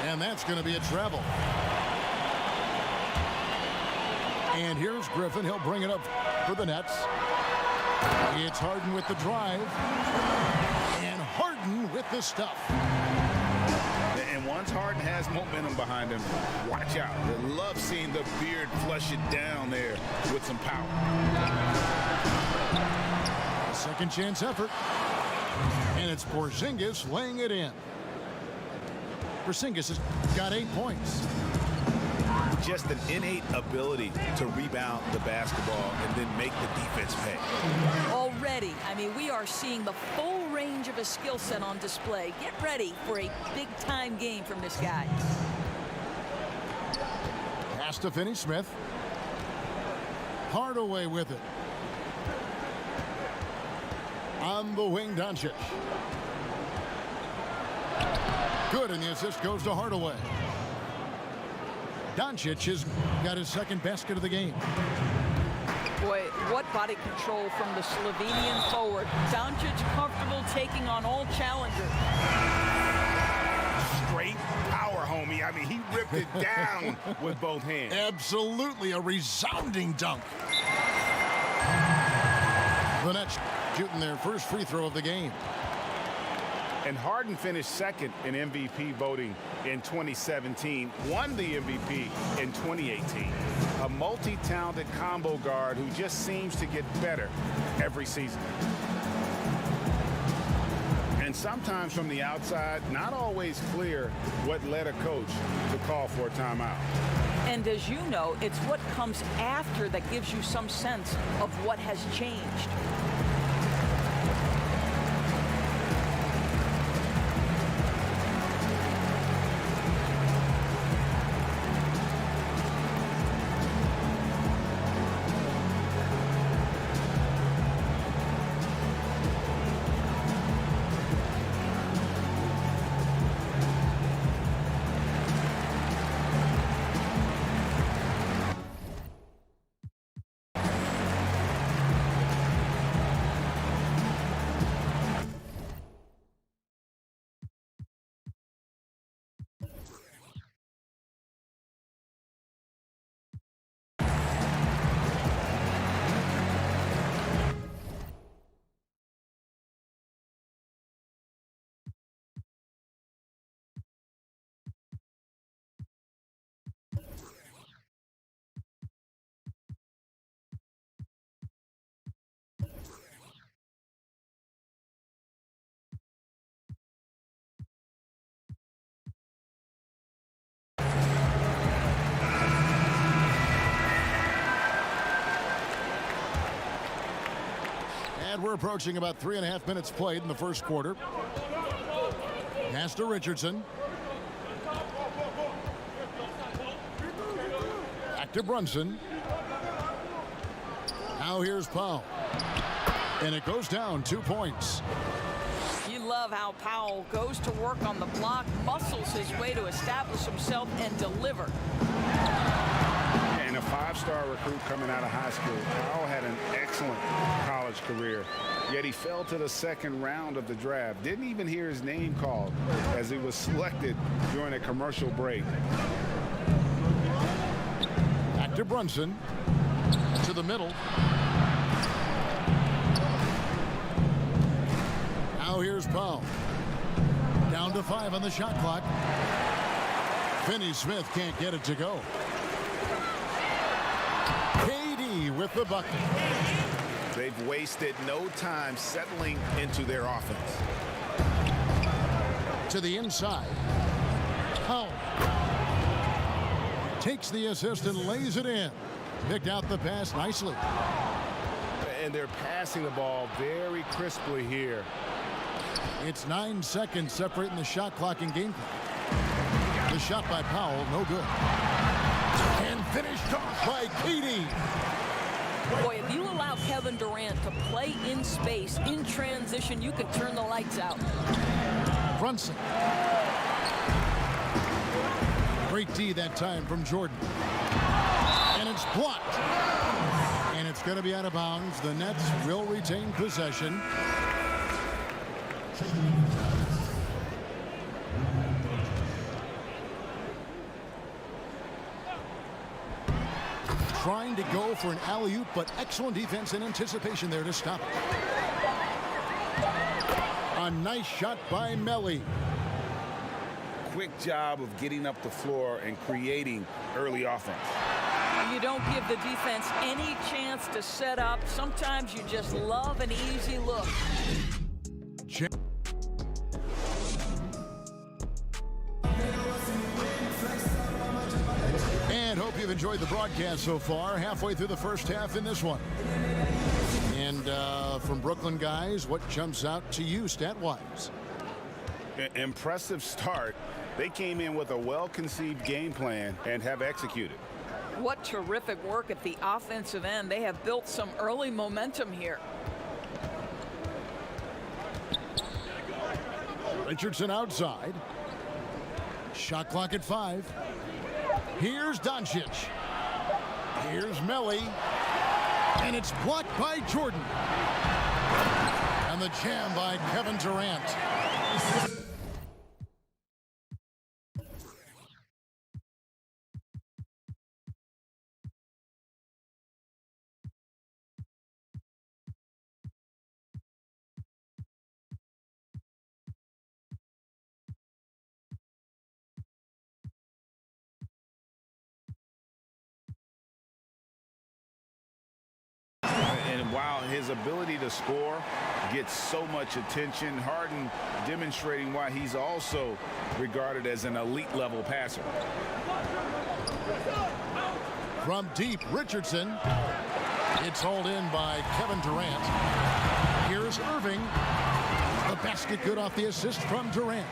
And that's going to be a treble. And here's Griffin. He'll bring it up for the Nets. It's Harden with the drive. And Harden with the stuff. And once Harden has momentum behind him, watch out. I love seeing the beard flush it down there with some power. A second chance effort. And it's Porzingis laying it in. Porzingis has got 8 points. Just an innate ability to rebound the basketball and then make the defense pay. Already, I mean, we are seeing the full range of his skill set on display. Get ready for a big-time game from this guy. Pass to Finney Smith. Hardaway with it. On the wing, Doncic. Good, and the assist goes to Hardaway. Doncic has got his second basket of the game. Boy, what body control from the Slovenian forward. Doncic comfortable taking on all challengers. Straight power, homie. I mean, he ripped it down with both hands. Absolutely a resounding dunk. The Nets shooting their first free throw of the game. And Harden finished second in MVP voting in 2017, won the MVP in 2018. A multi-talented combo guard who just seems to get better every season. And sometimes from the outside, not always clear what led a coach to call for a timeout. And as you know, it's what comes after that gives you some sense of what has changed. And we're approaching about 3.5 minutes played in the first quarter. Pass to Richardson. Back to Brunson. Now here's Powell. And it goes down 2 points. You love how Powell goes to work on the block, muscles his way to establish himself and deliver. And a five-star recruit coming out of high school, Powell had an excellent college career, yet he fell to the second round of the draft. Didn't even hear his name called as he was selected during a commercial break. Back to Brunson. To the middle. Now here's Powell. Down to 5 on the shot clock. Finney Smith can't get it to go. KD with the bucket. They've wasted no time settling into their offense. To the inside. Powell takes the assist and lays it in. Picked out the pass nicely. And they're passing the ball very crisply here. It's 9 seconds separating the shot clock and game clock. The shot by Powell, no good. And finished off by KD. Boy, if you allow Kevin Durant to play in space, in transition, you can turn the lights out. Brunson. Great D that time from Jordan. And it's blocked. And it's going to be out of bounds. The Nets will retain possession. Trying to go for an alley-oop, but excellent defense and anticipation there to stop it. A nice shot by Melly. Quick job of getting up the floor and creating early offense. You don't give the defense any chance to set up. Sometimes you just love an easy look. And hope you've enjoyed the broadcast so far. Halfway through the first half in this one. And from Brooklyn guys, what jumps out to you stat-wise? Impressive start. They came in with a well-conceived game plan and have executed. What terrific work at the offensive end. They have built some early momentum here. Richardson outside. Shot clock at 5. Here's Doncic. Here's Melly. And it's blocked by Jordan. And the jam by Kevin Durant. And while his ability to score gets so much attention. Harden demonstrating why he's also regarded as an elite level passer. From deep, Richardson. It's hauled in by Kevin Durant. Here's Irving. The basket good off the assist from Durant.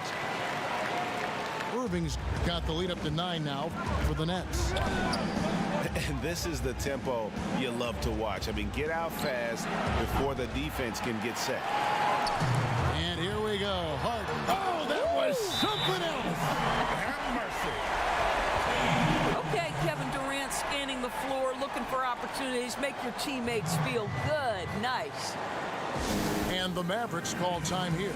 Irving's got the lead up to 9 now for the Nets. And this is the tempo you love to watch. I mean, get out fast before the defense can get set. And here we go. Harden. Oh, that was something else. Have mercy. Okay, Kevin Durant scanning the floor, looking for opportunities. Make your teammates feel good. Nice. And the Mavericks call time here.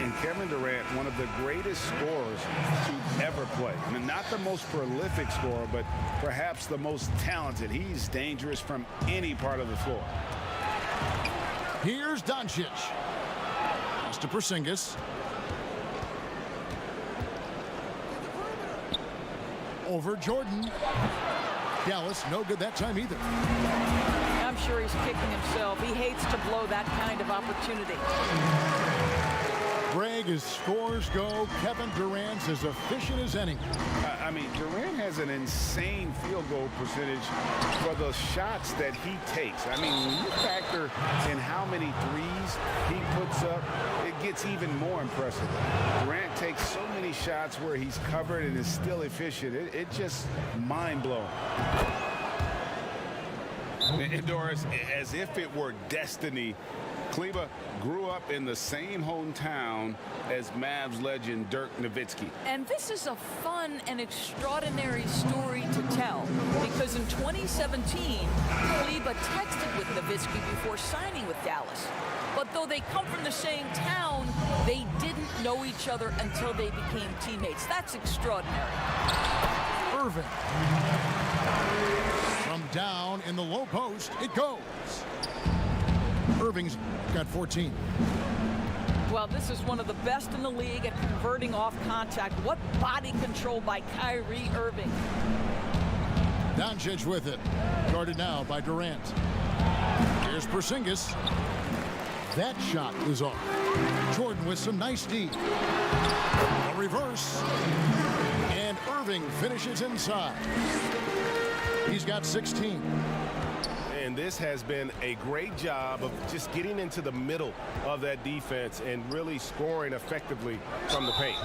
And Kevin Durant, one of the greatest scorers to ever play. I mean, not the most prolific scorer, but perhaps the most talented. He's dangerous from any part of the floor. Here's Doncic. Pass to Porzingis. Over Jordan. Dallas, no good that time either. I'm sure he's kicking himself. He hates to blow that kind of opportunity. Greg, as scores go, Kevin Durant's as efficient as any. I mean, Durant has an insane field goal percentage for the shots that he takes. I mean, when you factor in how many threes he puts up, it gets even more impressive. Durant takes so many shots where he's covered and is still efficient. It's just mind-blowing. And Doris, as if it were destiny, Kleba grew up in the same hometown as Mavs legend Dirk Nowitzki. And this is a fun and extraordinary story to tell, because in 2017, Kleba texted with Nowitzki before signing with Dallas. But though they come from the same town, they didn't know each other until they became teammates. That's extraordinary. Irving. From down in the low post, it goes. Irving's got 14. Well, this is one of the best in the league at converting off contact. What body control by Kyrie Irving. Doncic with it. Guarded now by Durant. Here's Porzingis. That shot is off. Jordan with some nice D. A reverse. And Irving finishes inside. He's got 16. And this has been a great job of just getting into the middle of that defense and really scoring effectively from the paint.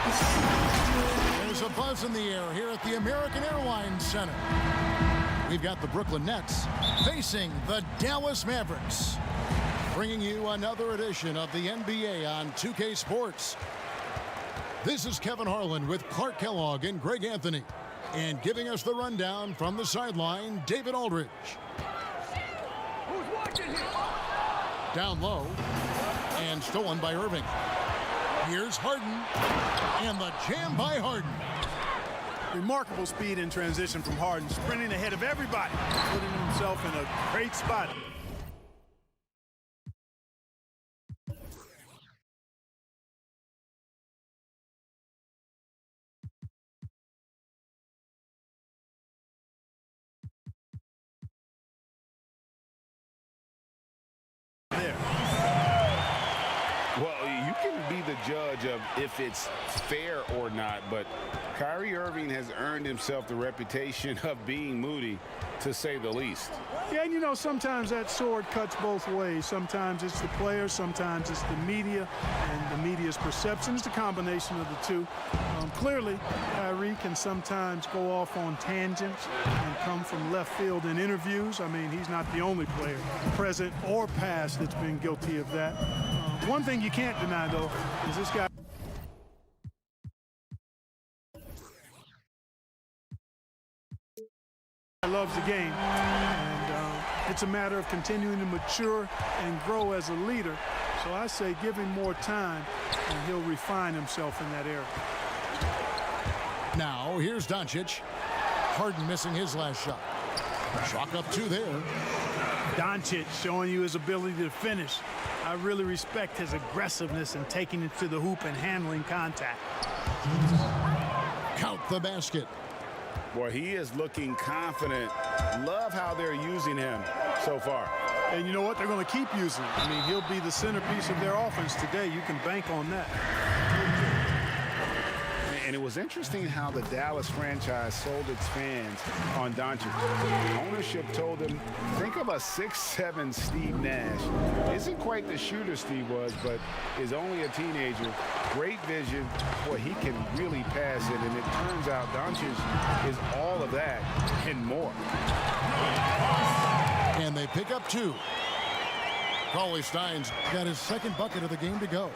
There's a buzz in the air here at the American Airlines Center. We've got the Brooklyn Nets facing the Dallas Mavericks. Bringing you another edition of the NBA on 2K Sports. This is Kevin Harlan with Clark Kellogg and Greg Anthony. And giving us the rundown from the sideline, David Aldridge. Who's watching here? Down low and stolen by Irving. Here's Harden and the jam by Harden. Remarkable speed in transition from Harden, sprinting ahead of everybody, putting himself in a great spot. Well, you can be the judge of if it's fair or not, but Kyrie Irving has earned himself the reputation of being moody, to say the least. Yeah, and you know, sometimes that sword cuts both ways. Sometimes it's the players, sometimes it's the media, and the media's perception. It's a combination of the two. Clearly, Kyrie can sometimes go off on tangents and come from left field in interviews. I mean, he's not the only player, present or past, that's been guilty of that. One thing you can't deny, though, is this guy loves the game, and it's a matter of continuing to mature and grow as a leader. So I say give him more time, and he'll refine himself in that area. Now, here's Doncic. Harden missing his last shot. Chalk up two there. Doncic showing you his ability to finish. I really respect his aggressiveness in taking it to the hoop and handling contact. Count the basket. Boy, he is looking confident. Love how they're using him so far. And you know what? They're going to keep using him. I mean, he'll be the centerpiece of their offense today. You can bank on that. And it was interesting how the Dallas franchise sold its fans on Doncic. Ownership told them, think of a 6'7" Steve Nash. Isn't quite the shooter Steve was, but is only a teenager. Great vision. Boy, he can really pass it. And it turns out Doncic is all of that and more. And they pick up two. Cauley Stein's got his second bucket of the game to go.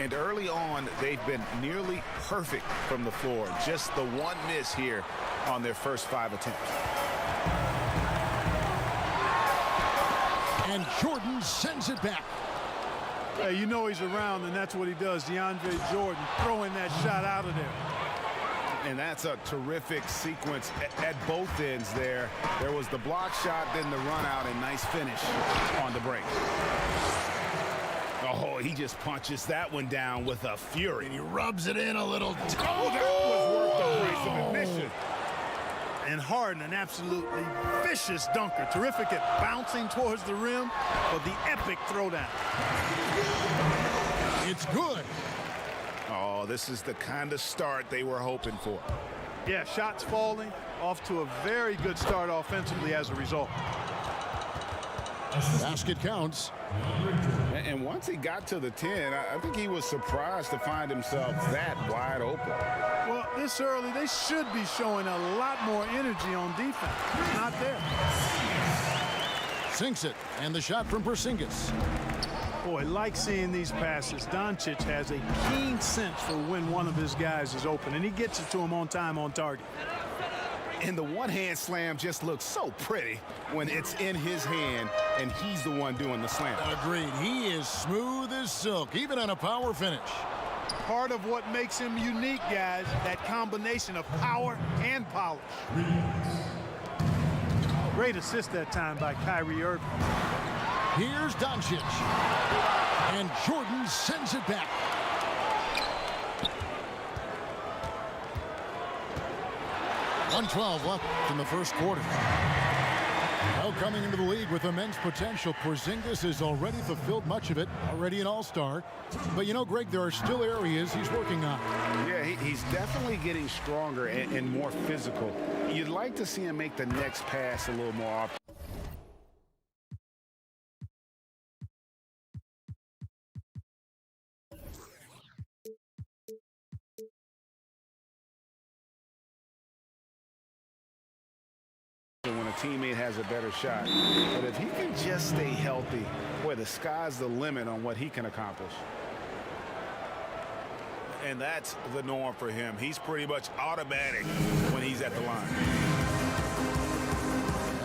And early on, they've been nearly perfect from the floor. Just the one miss here on their first 5 attempts. And Jordan sends it back. Hey, you know he's around, and that's what he does. DeAndre Jordan throwing that shot out of there. And that's a terrific sequence at both ends there. There was the block shot, then the run out, and nice finish on the break. Oh, he just punches that one down with a fury. And he rubs it in a little. Oh, that was worth the price of admission. And Harden, an absolutely vicious dunker. Terrific at bouncing towards the rim, but the epic throwdown. It's good. Oh, this is the kind of start they were hoping for. Yeah, shots falling, off to a very good start offensively as a result. Basket counts. And once he got to the 10, I think he was surprised to find himself that wide open. Well, this early, they should be showing a lot more energy on defense. Not there. Sinks it, and the shot from Porzingis. Boy, like seeing these passes. Doncic has a keen sense for when one of his guys is open, and he gets it to him on time, on target. And the one-hand slam just looks so pretty when it's in his hand and he's the one doing the slam. Agreed. He is smooth as silk, even on a power finish. Part of what makes him unique, guys, that combination of power and polish. Great assist that time by Kyrie Irving. Here's Doncic. And Jordan sends it back. .112 left in the first quarter. Well, coming into the league with immense potential, Porzingis has already fulfilled much of it, already an all-star. But you know, Greg, there are still areas he's working on. Yeah, he's definitely getting stronger and more physical. You'd like to see him make the next pass a little more often. when a teammate has a better shot. But if he can just stay healthy, boy, the sky's the limit on what he can accomplish. And that's the norm for him. He's pretty much automatic when he's at the line.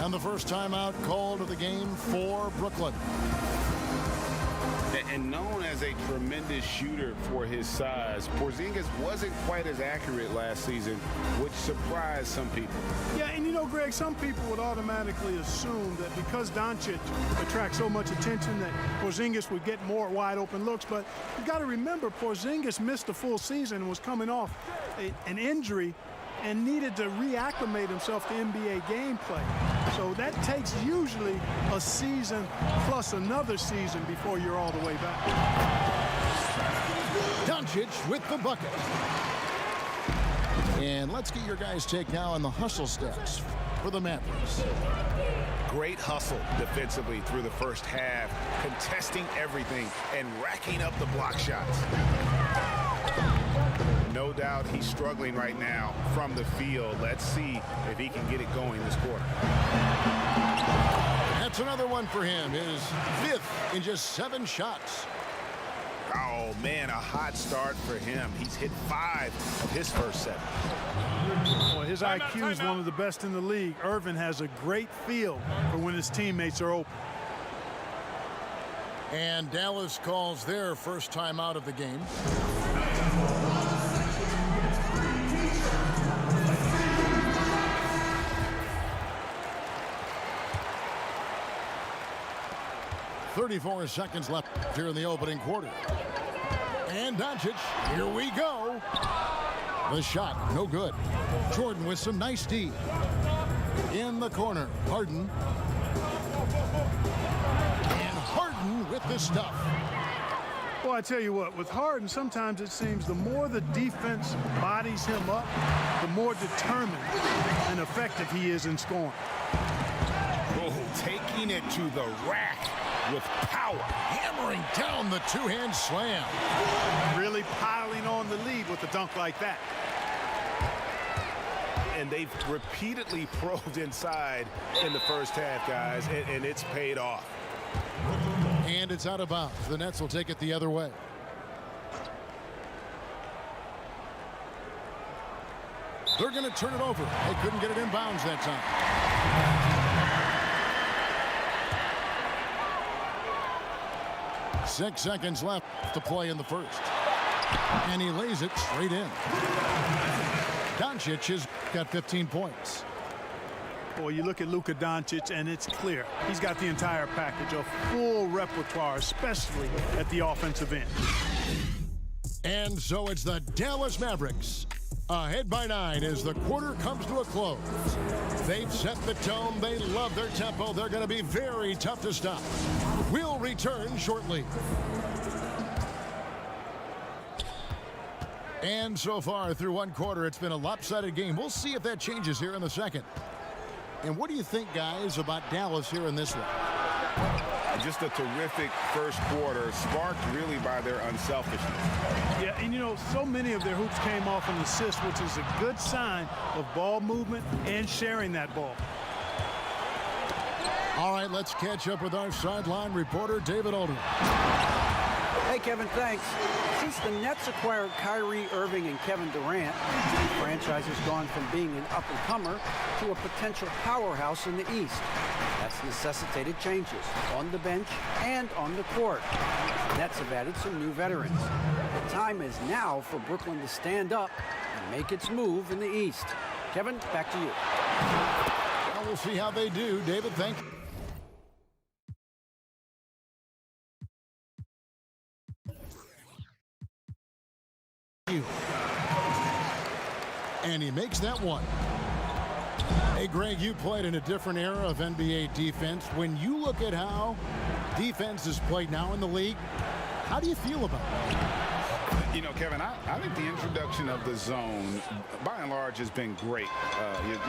And the first timeout called of the game for Brooklyn. And known as a tremendous shooter for his size, Porzingis wasn't quite as accurate last season, which surprised some people. Yeah, and you know, Greg, some people would automatically assume that because Doncic attracts so much attention that Porzingis would get more wide open looks. But you got to remember, Porzingis missed a full season and was coming off an injury and needed to reacclimate himself to NBA gameplay. So that takes usually a season plus another season before you're all the way back. Doncic with the bucket. And let's get your guys' take now on the hustle stats for the Mavericks. Great hustle defensively through the first half, contesting everything and racking up the block shots. No doubt he's struggling right now from the field. Let's see if he can get it going this quarter. That's another one for him. His 5th in just 7 shots. Oh, man, a hot start for him. He's hit 5 of his first 7. Well, his IQ is one of the best in the league. Irvin has a great feel for when his teammates are open. And Dallas calls their first timeout of the game. .34 seconds left here in the opening quarter. And Doncic, here we go. The shot, no good. Jordan with some nice D. In the corner, Harden. And Harden with the stuff. Well, I tell you what, with Harden, sometimes it seems the more the defense bodies him up, the more determined and effective he is in scoring. Oh, taking it to the rack with power. Hammering down the two-hand slam. Really piling on the lead with a dunk like that. And they've repeatedly probed inside in the first half, guys, and it's paid off. And it's out of bounds. The Nets will take it the other way. They're going to turn it over. They couldn't get it in bounds that time. 6 seconds left to play in the first. And he lays it straight in. Doncic has got 15 points. Boy, you look at Luka Doncic, and it's clear. He's got the entire package, a full repertoire, especially at the offensive end. And so it's the Dallas Mavericks ahead by 9 as the quarter comes to a close. They've set the tone. They love their tempo. They're going to be very tough to stop. We'll return shortly. And so far through one quarter, it's been a lopsided game. We'll see if that changes here in the second. And what do you think, guys, about Dallas here in this one? Just a terrific first quarter, sparked really by their unselfishness. Yeah, and you know, so many of their hoops came off an assist, which is a good sign of ball movement and sharing that ball. All right, let's catch up with our sideline reporter, David Alden. Hey, Kevin, thanks. Since the Nets acquired Kyrie Irving and Kevin Durant, the franchise has gone from being an up-and-comer to a potential powerhouse in the East. That's necessitated changes on the bench and on the court. The Nets have added some new veterans. The time is now for Brooklyn to stand up and make its move in the East. Kevin, back to you. Well, we'll see how they do. David, thank you. And he makes that one. Hey, Greg, you played in a different era of NBA defense. When you look at how defense is played now in the league, how do you feel about it? You know, Kevin, I think the introduction of the zone, by and large, has been great.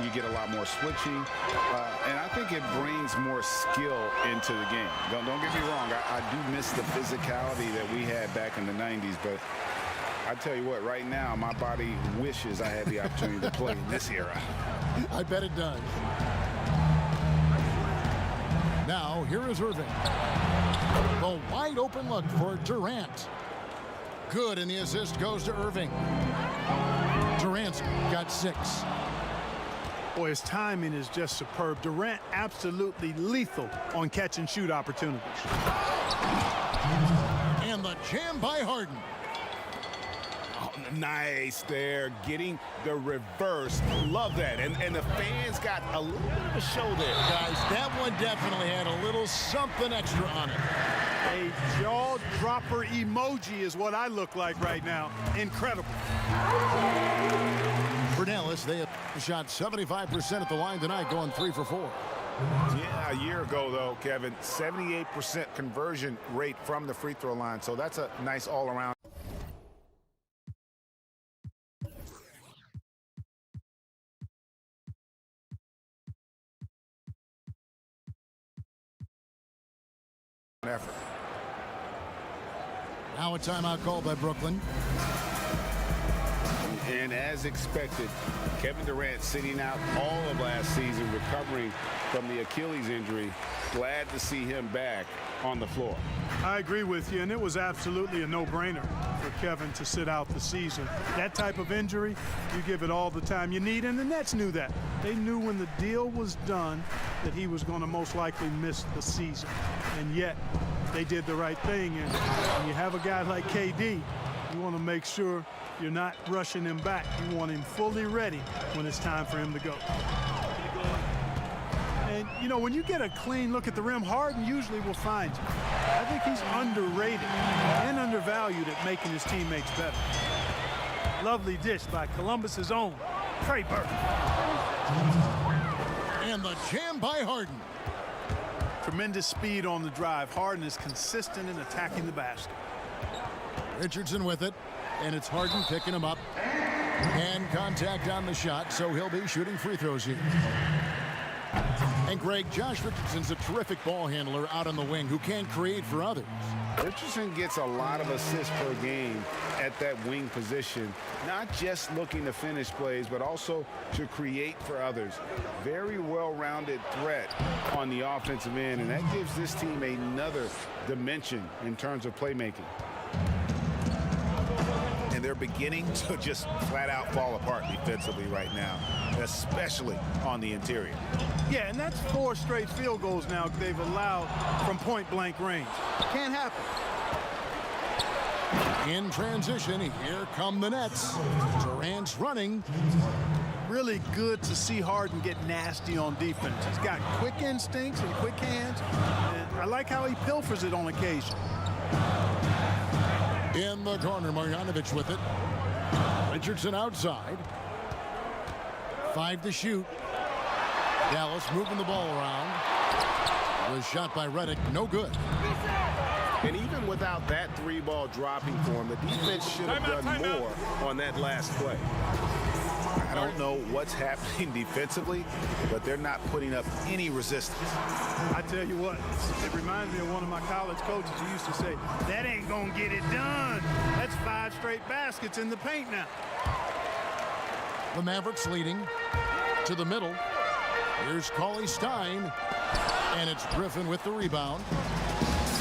You get a lot more switching, and I think it brings more skill into the game. Don't get me wrong. I do miss the physicality that we had back in the 90s, but I tell you what, right now, my body wishes I had the opportunity to play in this era. I bet it does. Now, here is Irving. The wide open look for Durant. Good, and the assist goes to Irving. Durant's got 6. Boy, his timing is just superb. Durant absolutely lethal on catch and shoot opportunities. And the jam by Harden. Oh, nice there, getting the reverse. Love that. And the fans got a little bit of a show there. Guys, that one definitely had a little something extra on it. A jaw-dropper emoji is what I look like right now. Incredible. For Dallas, they have shot 75% at the line tonight, going 3 for 4. Yeah, a year ago, though, Kevin, 78% conversion rate from the free throw line. So that's a nice all-around. Effort. Now a timeout called by Brooklyn. And as expected, Kevin Durant sitting out all of last season, recovering from the Achilles injury. Glad to see him back on the floor. I agree with you, and it was absolutely a no-brainer for Kevin to sit out the season. That type of injury, you give it all the time you need, and the Nets knew that. They knew when the deal was done that he was going to most likely miss the season, and yet they did the right thing. And when you have a guy like KD, you want to make sure you're not rushing him back. You want him fully ready when it's time for him to go. And, you know, when you get a clean look at the rim, Harden usually will find you. I think he's underrated and undervalued at making his teammates better. Lovely dish by Columbus's own Trey Burke. And the jam by Harden. Tremendous speed on the drive. Harden is consistent in attacking the basket. Richardson with it, and it's Harden picking him up. And contact on the shot, so he'll be shooting free throws here. And Greg, Josh Richardson's a terrific ball handler out on the wing who can create for others. Richardson gets a lot of assists per game at that wing position, not just looking to finish plays, but also to create for others. Very well-rounded threat on the offensive end, and that gives this team another dimension in terms of playmaking. And they're beginning to just flat out fall apart defensively right now, especially on the interior. Yeah, and that's 4 straight field goals now they've allowed from point-blank range. Can't happen. In transition, here come the Nets. Durant's running. Really good to see Harden get nasty on defense. He's got quick instincts and quick hands, and I like how he pilfers it on occasion. In the corner, Marjanovic with it. Richardson outside. 5 to shoot. Dallas moving the ball around. Was shot by Redick, no good. And even without that 3-ball dropping for him, the defense should have done more on that last play. I don't know what's happening defensively, but they're not putting up any resistance. I tell you what, it reminds me of one of my college coaches who used to say, that ain't gonna get it done. That's 5 straight baskets in the paint now. The Mavericks leading to the middle. Here's Cauley Stein, and it's Griffin with the rebound.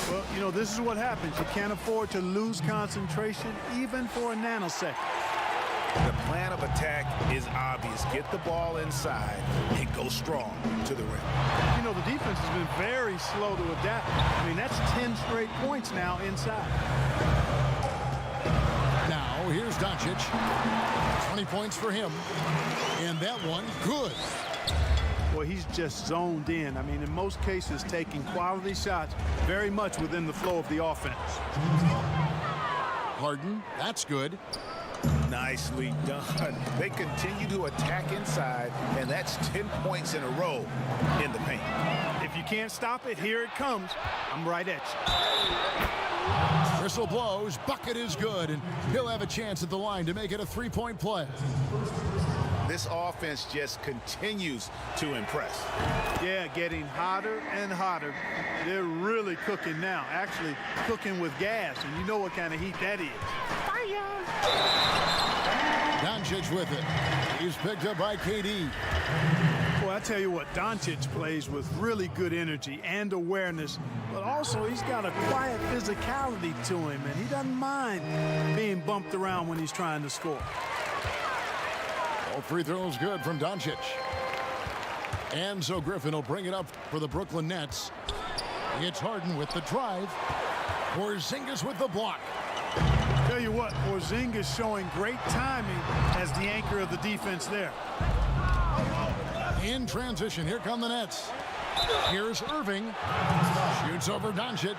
Well, you know, this is what happens. You can't afford to lose concentration even for a nanosecond. The plan of attack is obvious. Get the ball inside and go strong to the rim. You know, the defense has been very slow to adapt. I mean, that's 10 straight points now inside. Now, here's Doncic. 20 points for him. And that one, good. Boy, he's just zoned in. I mean, in most cases, taking quality shots very much within the flow of the offense. Harden, that's good. Nicely done. They continue to attack inside, and that's 10 points in a row in the paint. If you can't stop it, here it comes. I'm right at you. Whistle blows, bucket is good, and he'll have a chance at the line to make it a 3-point play. This offense just continues to impress. Yeah, getting hotter and hotter. They're really cooking now, actually cooking with gas, and you know what kind of heat that is. Doncic with it. He's picked up by KD. Boy, I tell you what, Doncic plays with really good energy and awareness, but also he's got a quiet physicality to him, and he doesn't mind being bumped around when he's trying to score. All free throws good from Doncic. And so Griffin will bring it up for the Brooklyn Nets. It's Harden with the drive. Porzingis with the block. Tell you what, Porzingis showing great timing as the anchor of the defense there. In transition, here come the Nets. Here's Irving. Shoots over Doncic.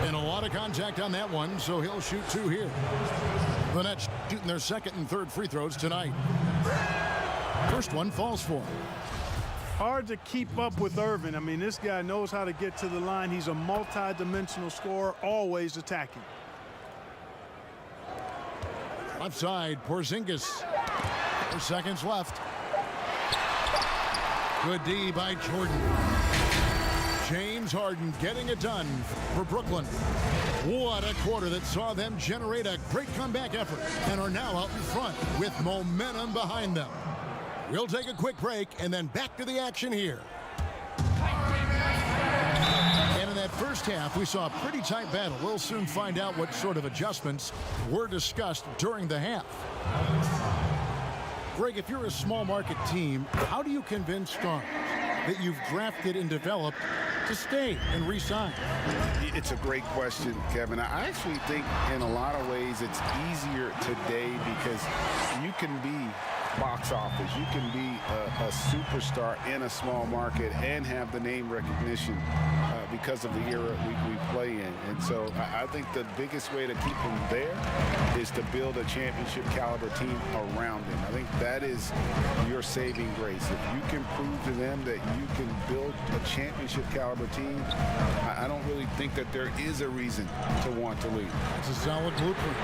And a lot of contact on that one, so he'll shoot 2 here. The Nets shooting their second and third free throws tonight. First one falls for him. Hard to keep up with Irving. I mean, this guy knows how to get to the line. He's a multi-dimensional scorer, always attacking. Left side, Porzingis. 4 seconds left. Good D by Jordan. James Harden getting it done for Brooklyn. What a quarter that saw them generate a great comeback effort and are now out in front with momentum behind them. We'll take a quick break and then back to the action here. And in that first half, we saw a pretty tight battle. We'll soon find out what sort of adjustments were discussed during the half. Greg, if you're a small market team, how do you convince stars that you've drafted and developed to stay and re-sign? It's a great question, Kevin. I actually think in a lot of ways it's easier today because you can be box office. You can be a superstar in a small market and have the name recognition because of the era we play in. And so I think the biggest way to keep them there is to build a championship caliber team around them. I think that is your saving grace. If you can prove to them that you can build a championship caliber team, I don't really think that there is a reason to want to leave. It's a solid blueprint.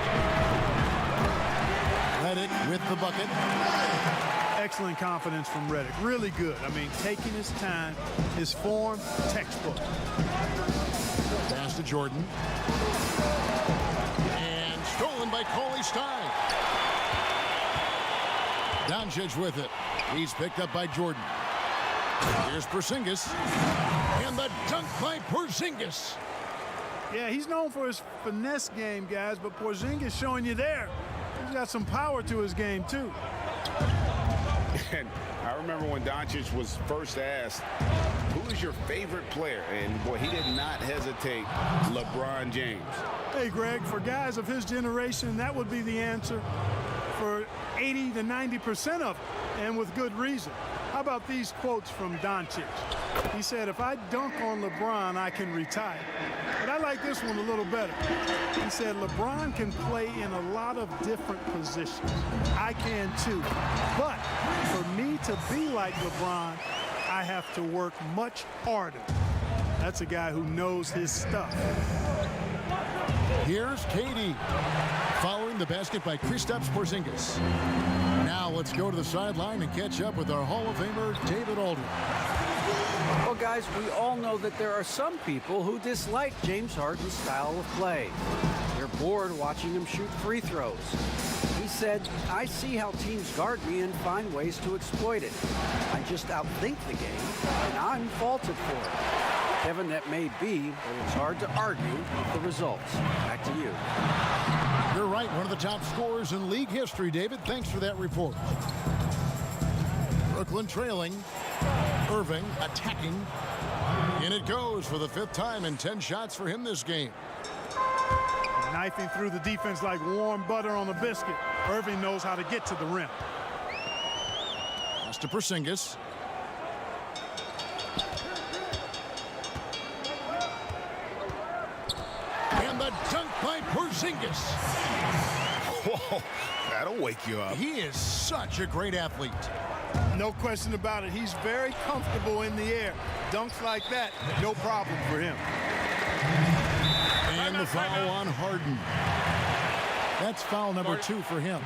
Redick with the bucket. Excellent confidence from Redick. Really good. I mean, taking his time, his form, textbook. Pass to Jordan. And stolen by Cauley Stein. Doncic with it. He's picked up by Jordan. Here's Porzingis. And the dunk by Porzingis. Yeah, he's known for his finesse game, guys, but Porzingis showing you there. He's got some power to his game, too. And I remember when Doncic was first asked, who is your favorite player? And, boy, he did not hesitate. LeBron James. Hey, Greg, for guys of his generation, that would be the answer for 80 to 90% of them, and with good reason. How about these quotes from Doncic? He said, if I dunk on LeBron, I can retire. But I like this one a little better. He said, LeBron can play in a lot of different positions. I can too. But for me to be like LeBron, I have to work much harder. That's a guy who knows his stuff. Here's KD. Following the basket by Kristaps Porzingis. Now let's go to the sideline and catch up with our Hall of Famer, David Aldridge. Well, guys, we all know that there are some people who dislike James Harden's style of play. They're bored watching him shoot free throws. He said, I see how teams guard me and find ways to exploit it. I just outthink the game, and I'm faulted for it. Kevin, that may be, but it's hard to argue with the results. Back to you. You're right, one of the top scorers in league history, David. Thanks for that report. Brooklyn trailing. Irving attacking. And it goes for the 5th time and 10 shots for him this game. Knifing through the defense like warm butter on a biscuit. Irving knows how to get to the rim. Pass to Porzingis. And the dunk by Porzingis. Whoa, that'll wake you up. He is such a great athlete. No question about it. He's very comfortable in the air. Dunks like that, no problem for him. And the foul on Harden. That's foul number 2 for him.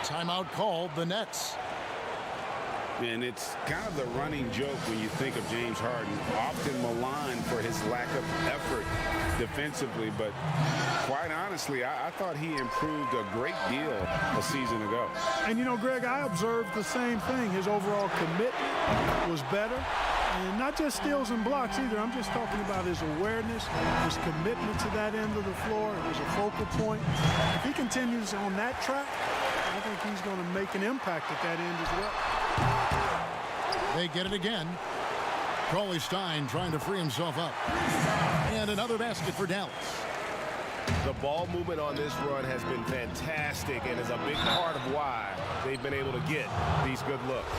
Timeout called, the Nets. And it's kind of the running joke when you think of James Harden, often maligned for his lack of effort defensively. But quite honestly, I thought he improved a great deal a season ago. And, you know, Greg, I observed the same thing. His overall commitment was better. And not just steals and blocks either. I'm just talking about his awareness, his commitment to that end of the floor. It was a focal point. If he continues on that track, I think he's going to make an impact at that end as well. They get it again. Crowley Stein trying to free himself up. And another basket for Dallas. The ball movement on this run has been fantastic and is a big part of why they've been able to get these good looks.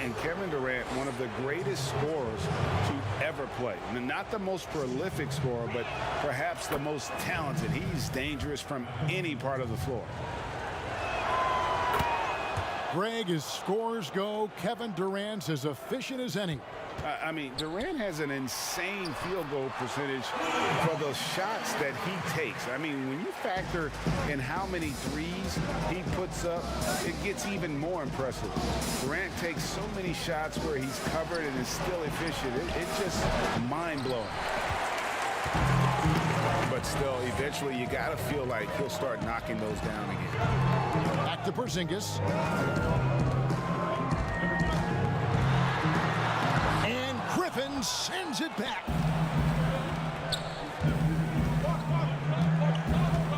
And Kevin Durant, one of the greatest scorers to ever play. Not the most prolific scorer, but perhaps the most talented. He's dangerous from any part of the floor. Greg, as scores go, Kevin Durant's as efficient as any. I mean, Durant has an insane field goal percentage for those shots that he takes. I mean, when you factor in how many threes he puts up, it gets even more impressive. Durant takes so many shots where he's covered and is still efficient. It's just mind-blowing. But still, eventually, you got to feel like he'll start knocking those down again. Back to Porzingis. And Griffin sends it back.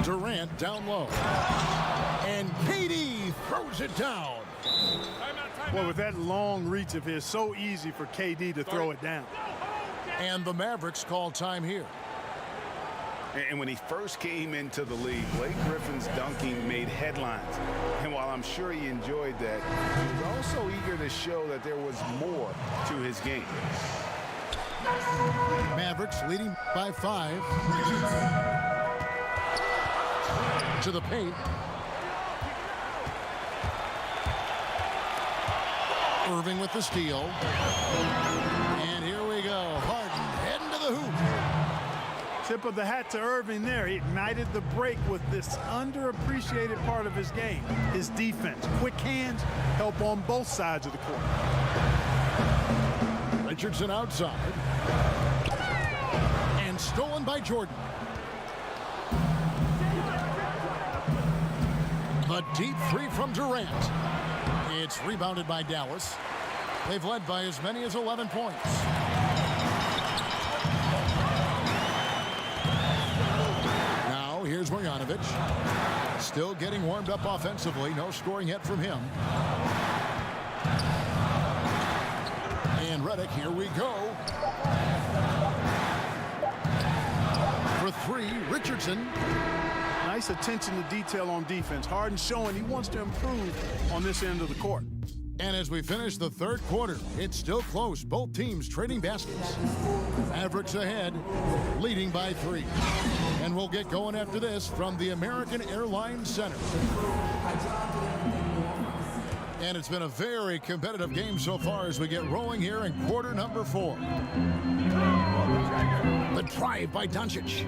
Durant down low. And KD throws it down. Well, with that long reach of his, so easy for KD to throw it down. And the Mavericks call time here. And when he first came into the league, Blake Griffin's dunking made headlines. And while I'm sure he enjoyed that, he was also eager to show that there was more to his game. Mavericks leading by 5. To the paint. Irving with the steal. And here we go. Harden heading to the hoop. Tip of the hat to Irving there. He ignited the break with this underappreciated part of his game, his defense. Quick hands help on both sides of the court. Richardson outside. And stolen by Jordan. The deep three from Durant. It's rebounded by Dallas. They've led by as many as 11 points. Now here's Marjanovic. Still getting warmed up offensively. No scoring yet from him. And Redick, here we go. For 3, Richardson. Nice attention to detail on defense. Harden showing he wants to improve on this end of the court. And as we finish the third quarter, it's still close. Both teams trading baskets. Mavericks ahead, leading by 3. And we'll get going after this from the American Airlines Center. And it's been a very competitive game so far as we get rolling here in quarter number 4. The drive by Doncic.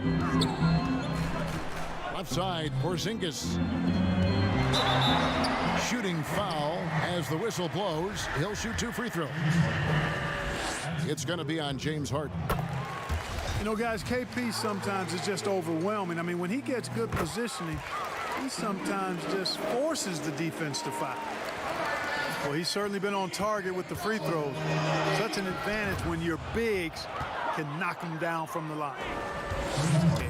Left side, Porzingis. Shooting foul as the whistle blows. He'll shoot 2 free throws. It's going to be on James Harden. You know, guys, KP sometimes is just overwhelming. I mean, when he gets good positioning, he sometimes just forces the defense to foul. Well, he's certainly been on target with the free throws. Such an advantage when your bigs can knock him down from the line.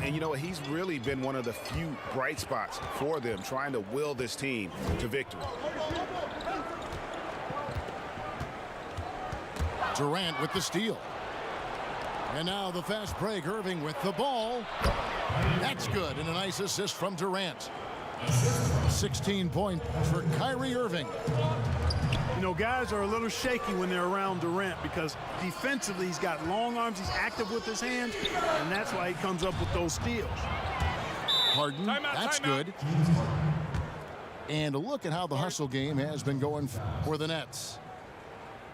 And you know what? He's really been one of the few bright spots for them, trying to will this team to victory. Durant with the steal. And now the fast break. Irving with the ball. That's good. And a nice assist from Durant. 16 points for Kyrie Irving. You know, guys are a little shaky when they're around Durant because defensively he's got long arms, he's active with his hands, and that's why he comes up with those steals. Harden, that's good. And look at how the hustle game has been going for the Nets.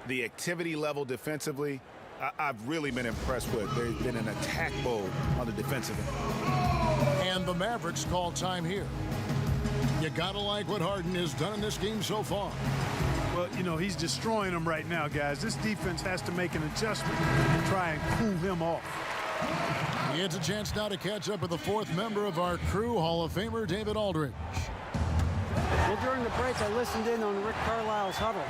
The activity level defensively, I've really been impressed with. There's been an attack mode on the defensive end. And the Mavericks call time here. You gotta like what Harden has done in this game so far. Well, you know, he's destroying them right now, guys. This defense has to make an adjustment and try and cool him off. He gets a chance now to catch up with the fourth member of our crew, Hall of Famer David Aldridge. Well, during the break, I listened in on Rick Carlisle's huddle.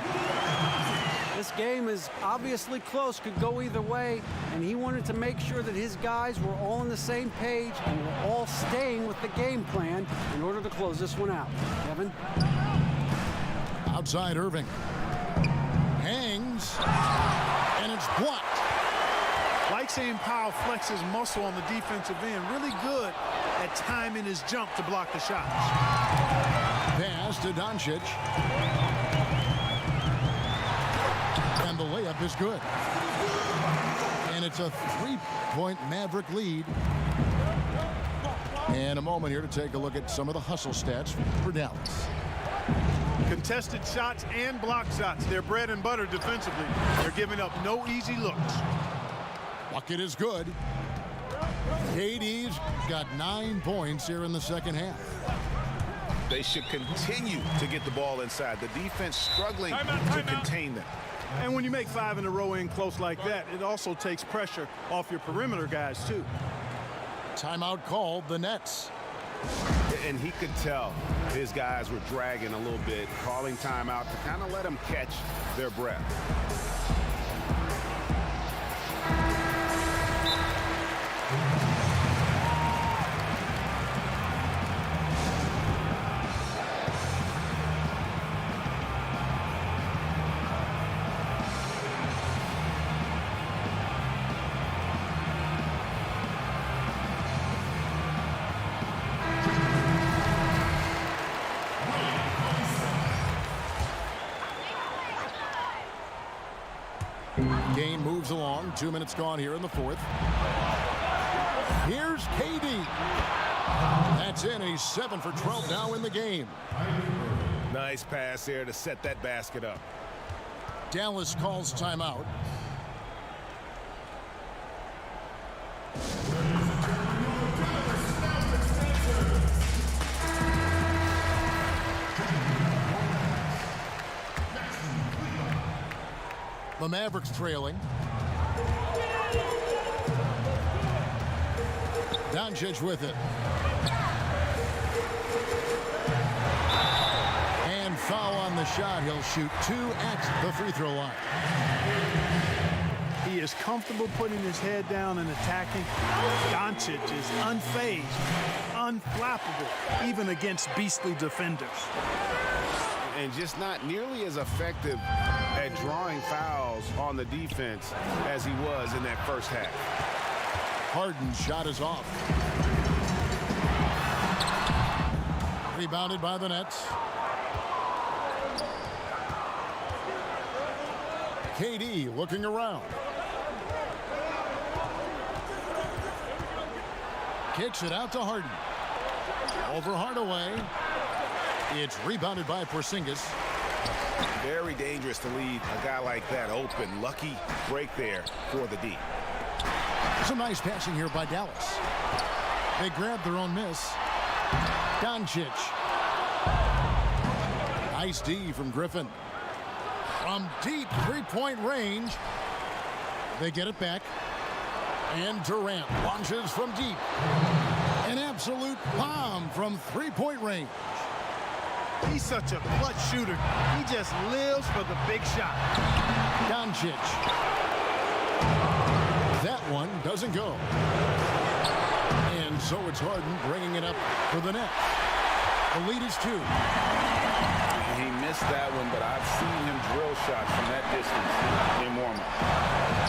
This game is obviously close, could go either way, and he wanted to make sure that his guys were all on the same page and were all staying with the game plan in order to close this one out. Kevin? Outside Irving. Hangs. And it's blocked. Like seeing Powell flex his muscle on the defensive end. Really good at timing his jump to block the shots. Pass to Doncic. And the layup is good. And it's a three-point Maverick lead. And a moment here to take a look at some of the hustle stats for Dallas. Contested shots and block shots. They're bread and butter defensively. They're giving up no easy looks. Bucket is good. KD's got 9 points here in the second half. They should continue to get the ball inside. The defense struggling to contain them. And when you make 5 in a row in close like that, it also takes pressure off your perimeter guys, too. Timeout called, the Nets. And he could tell his guys were dragging a little bit, calling timeout to kind of let them catch their breath. Game moves along. 2 minutes gone here in the fourth. Here's KD. That's in. He's 7 for 12 now in the game. Nice pass there to set that basket up. Dallas calls timeout. The Mavericks trailing. Doncic with it. And foul on the shot. He'll shoot 2 at the free throw line. He is comfortable putting his head down and attacking. Doncic is unfazed, unflappable, even against beastly defenders. And just not nearly as effective at drawing fouls on the defense as he was in that first half. Harden's shot is off. Rebounded by the Nets. KD looking around. Kicks it out to Harden. Over Hardaway. It's rebounded by Porzingis. Very dangerous to leave a guy like that open. Lucky break there for the D. Some nice passing here by Dallas. They grab their own miss. Doncic. Nice D from Griffin. From deep three-point range. They get it back. And Durant launches from deep. An absolute bomb from three-point range. He's such a clutch shooter. He just lives for the big shot. Doncic. That one doesn't go. And so it's Harden bringing it up for the Nets. The lead is 2. He missed that one, but I've seen him drill shots from that distance in warm-up.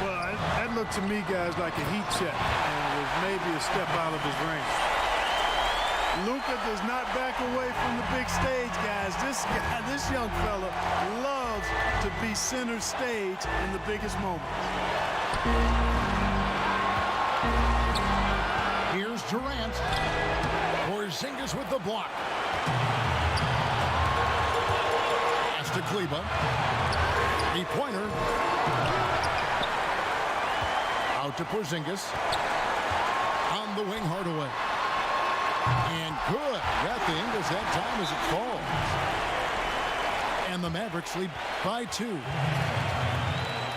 Well, that looked to me, guys, like a heat check. And it was maybe a step out of his range. Luka does not back away from the big stage, guys. This young fella loves to be center stage in the biggest moments. Here's Durant. Porzingis with the block. Pass to Kleba. 3-pointer. Out to Porzingis. On the wing, Hardaway. And good. Got the Ingles that time as it falls. And And the Mavericks lead by 2.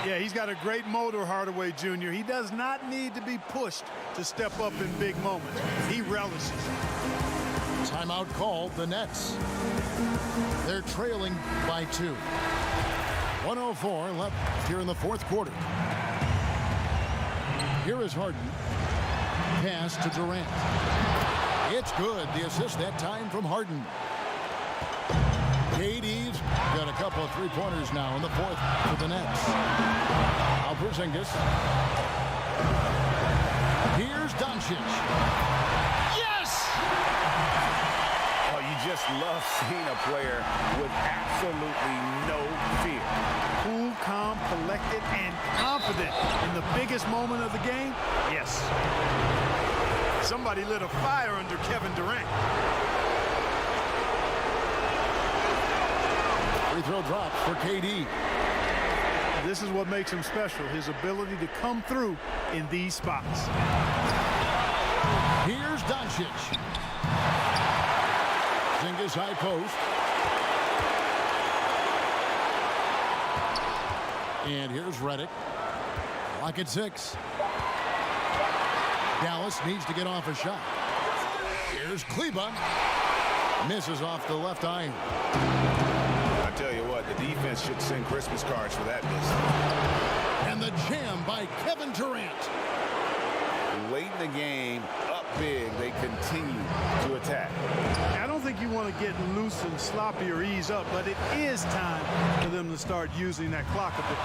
Yeah, he's got a great motor, Hardaway Jr. He does not need to be pushed to step up in big moments. He relishes. Timeout called, the Nets. They're trailing by 2. 104 left here in the fourth quarter. Here is Harden. Pass to Durant. It's good. The assist that time from Harden. KD's got a couple of three-pointers now in the fourth for the Nets. Now Porzingis. Here's Doncic. Yes! Oh, you just love seeing a player with absolutely no fear. Cool, calm, collected, and confident in the biggest moment of the game? Yes. Somebody lit a fire under Kevin Durant. Free throw drop for KD. This is what makes him special, his ability to come through in these spots. Here's Doncic. Porzingis high post. And here's Redick. Lock at 6. Dallas needs to get off a shot. Here's Kleba. Misses off the left iron. I tell you what, the defense should send Christmas cards for that miss. And the jam by Kevin Durant. Late in the game, up big, they continue to attack. I don't think you want to get loose and sloppy or ease up, but it is time for them to start using that clock a bit.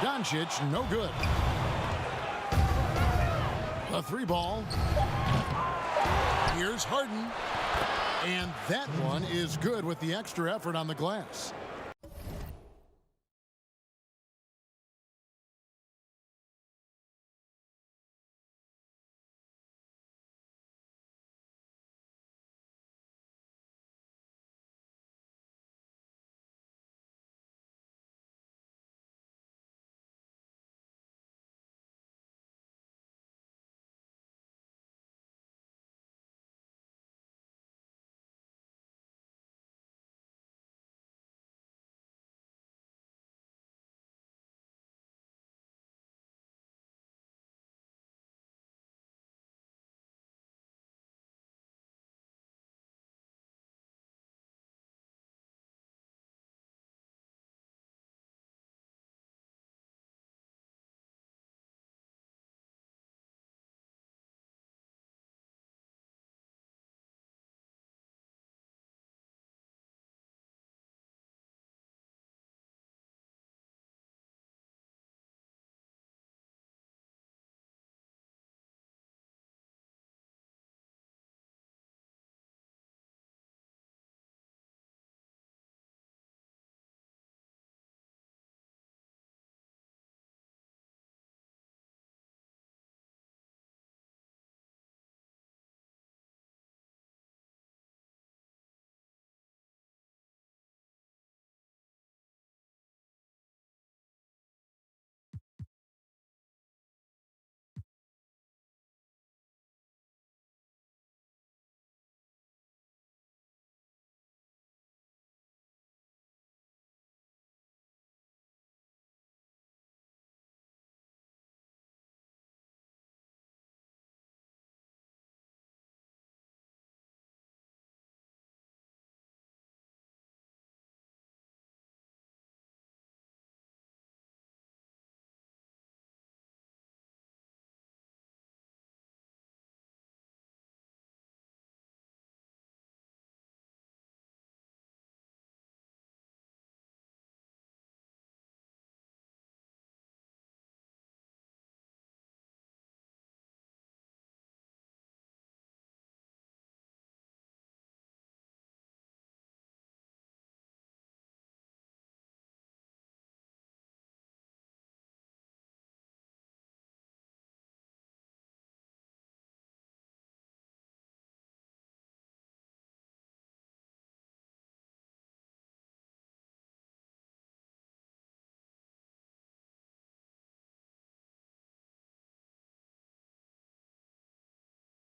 Doncic, no good. A 3-ball. Here's Harden. And that one is good with the extra effort on the glass.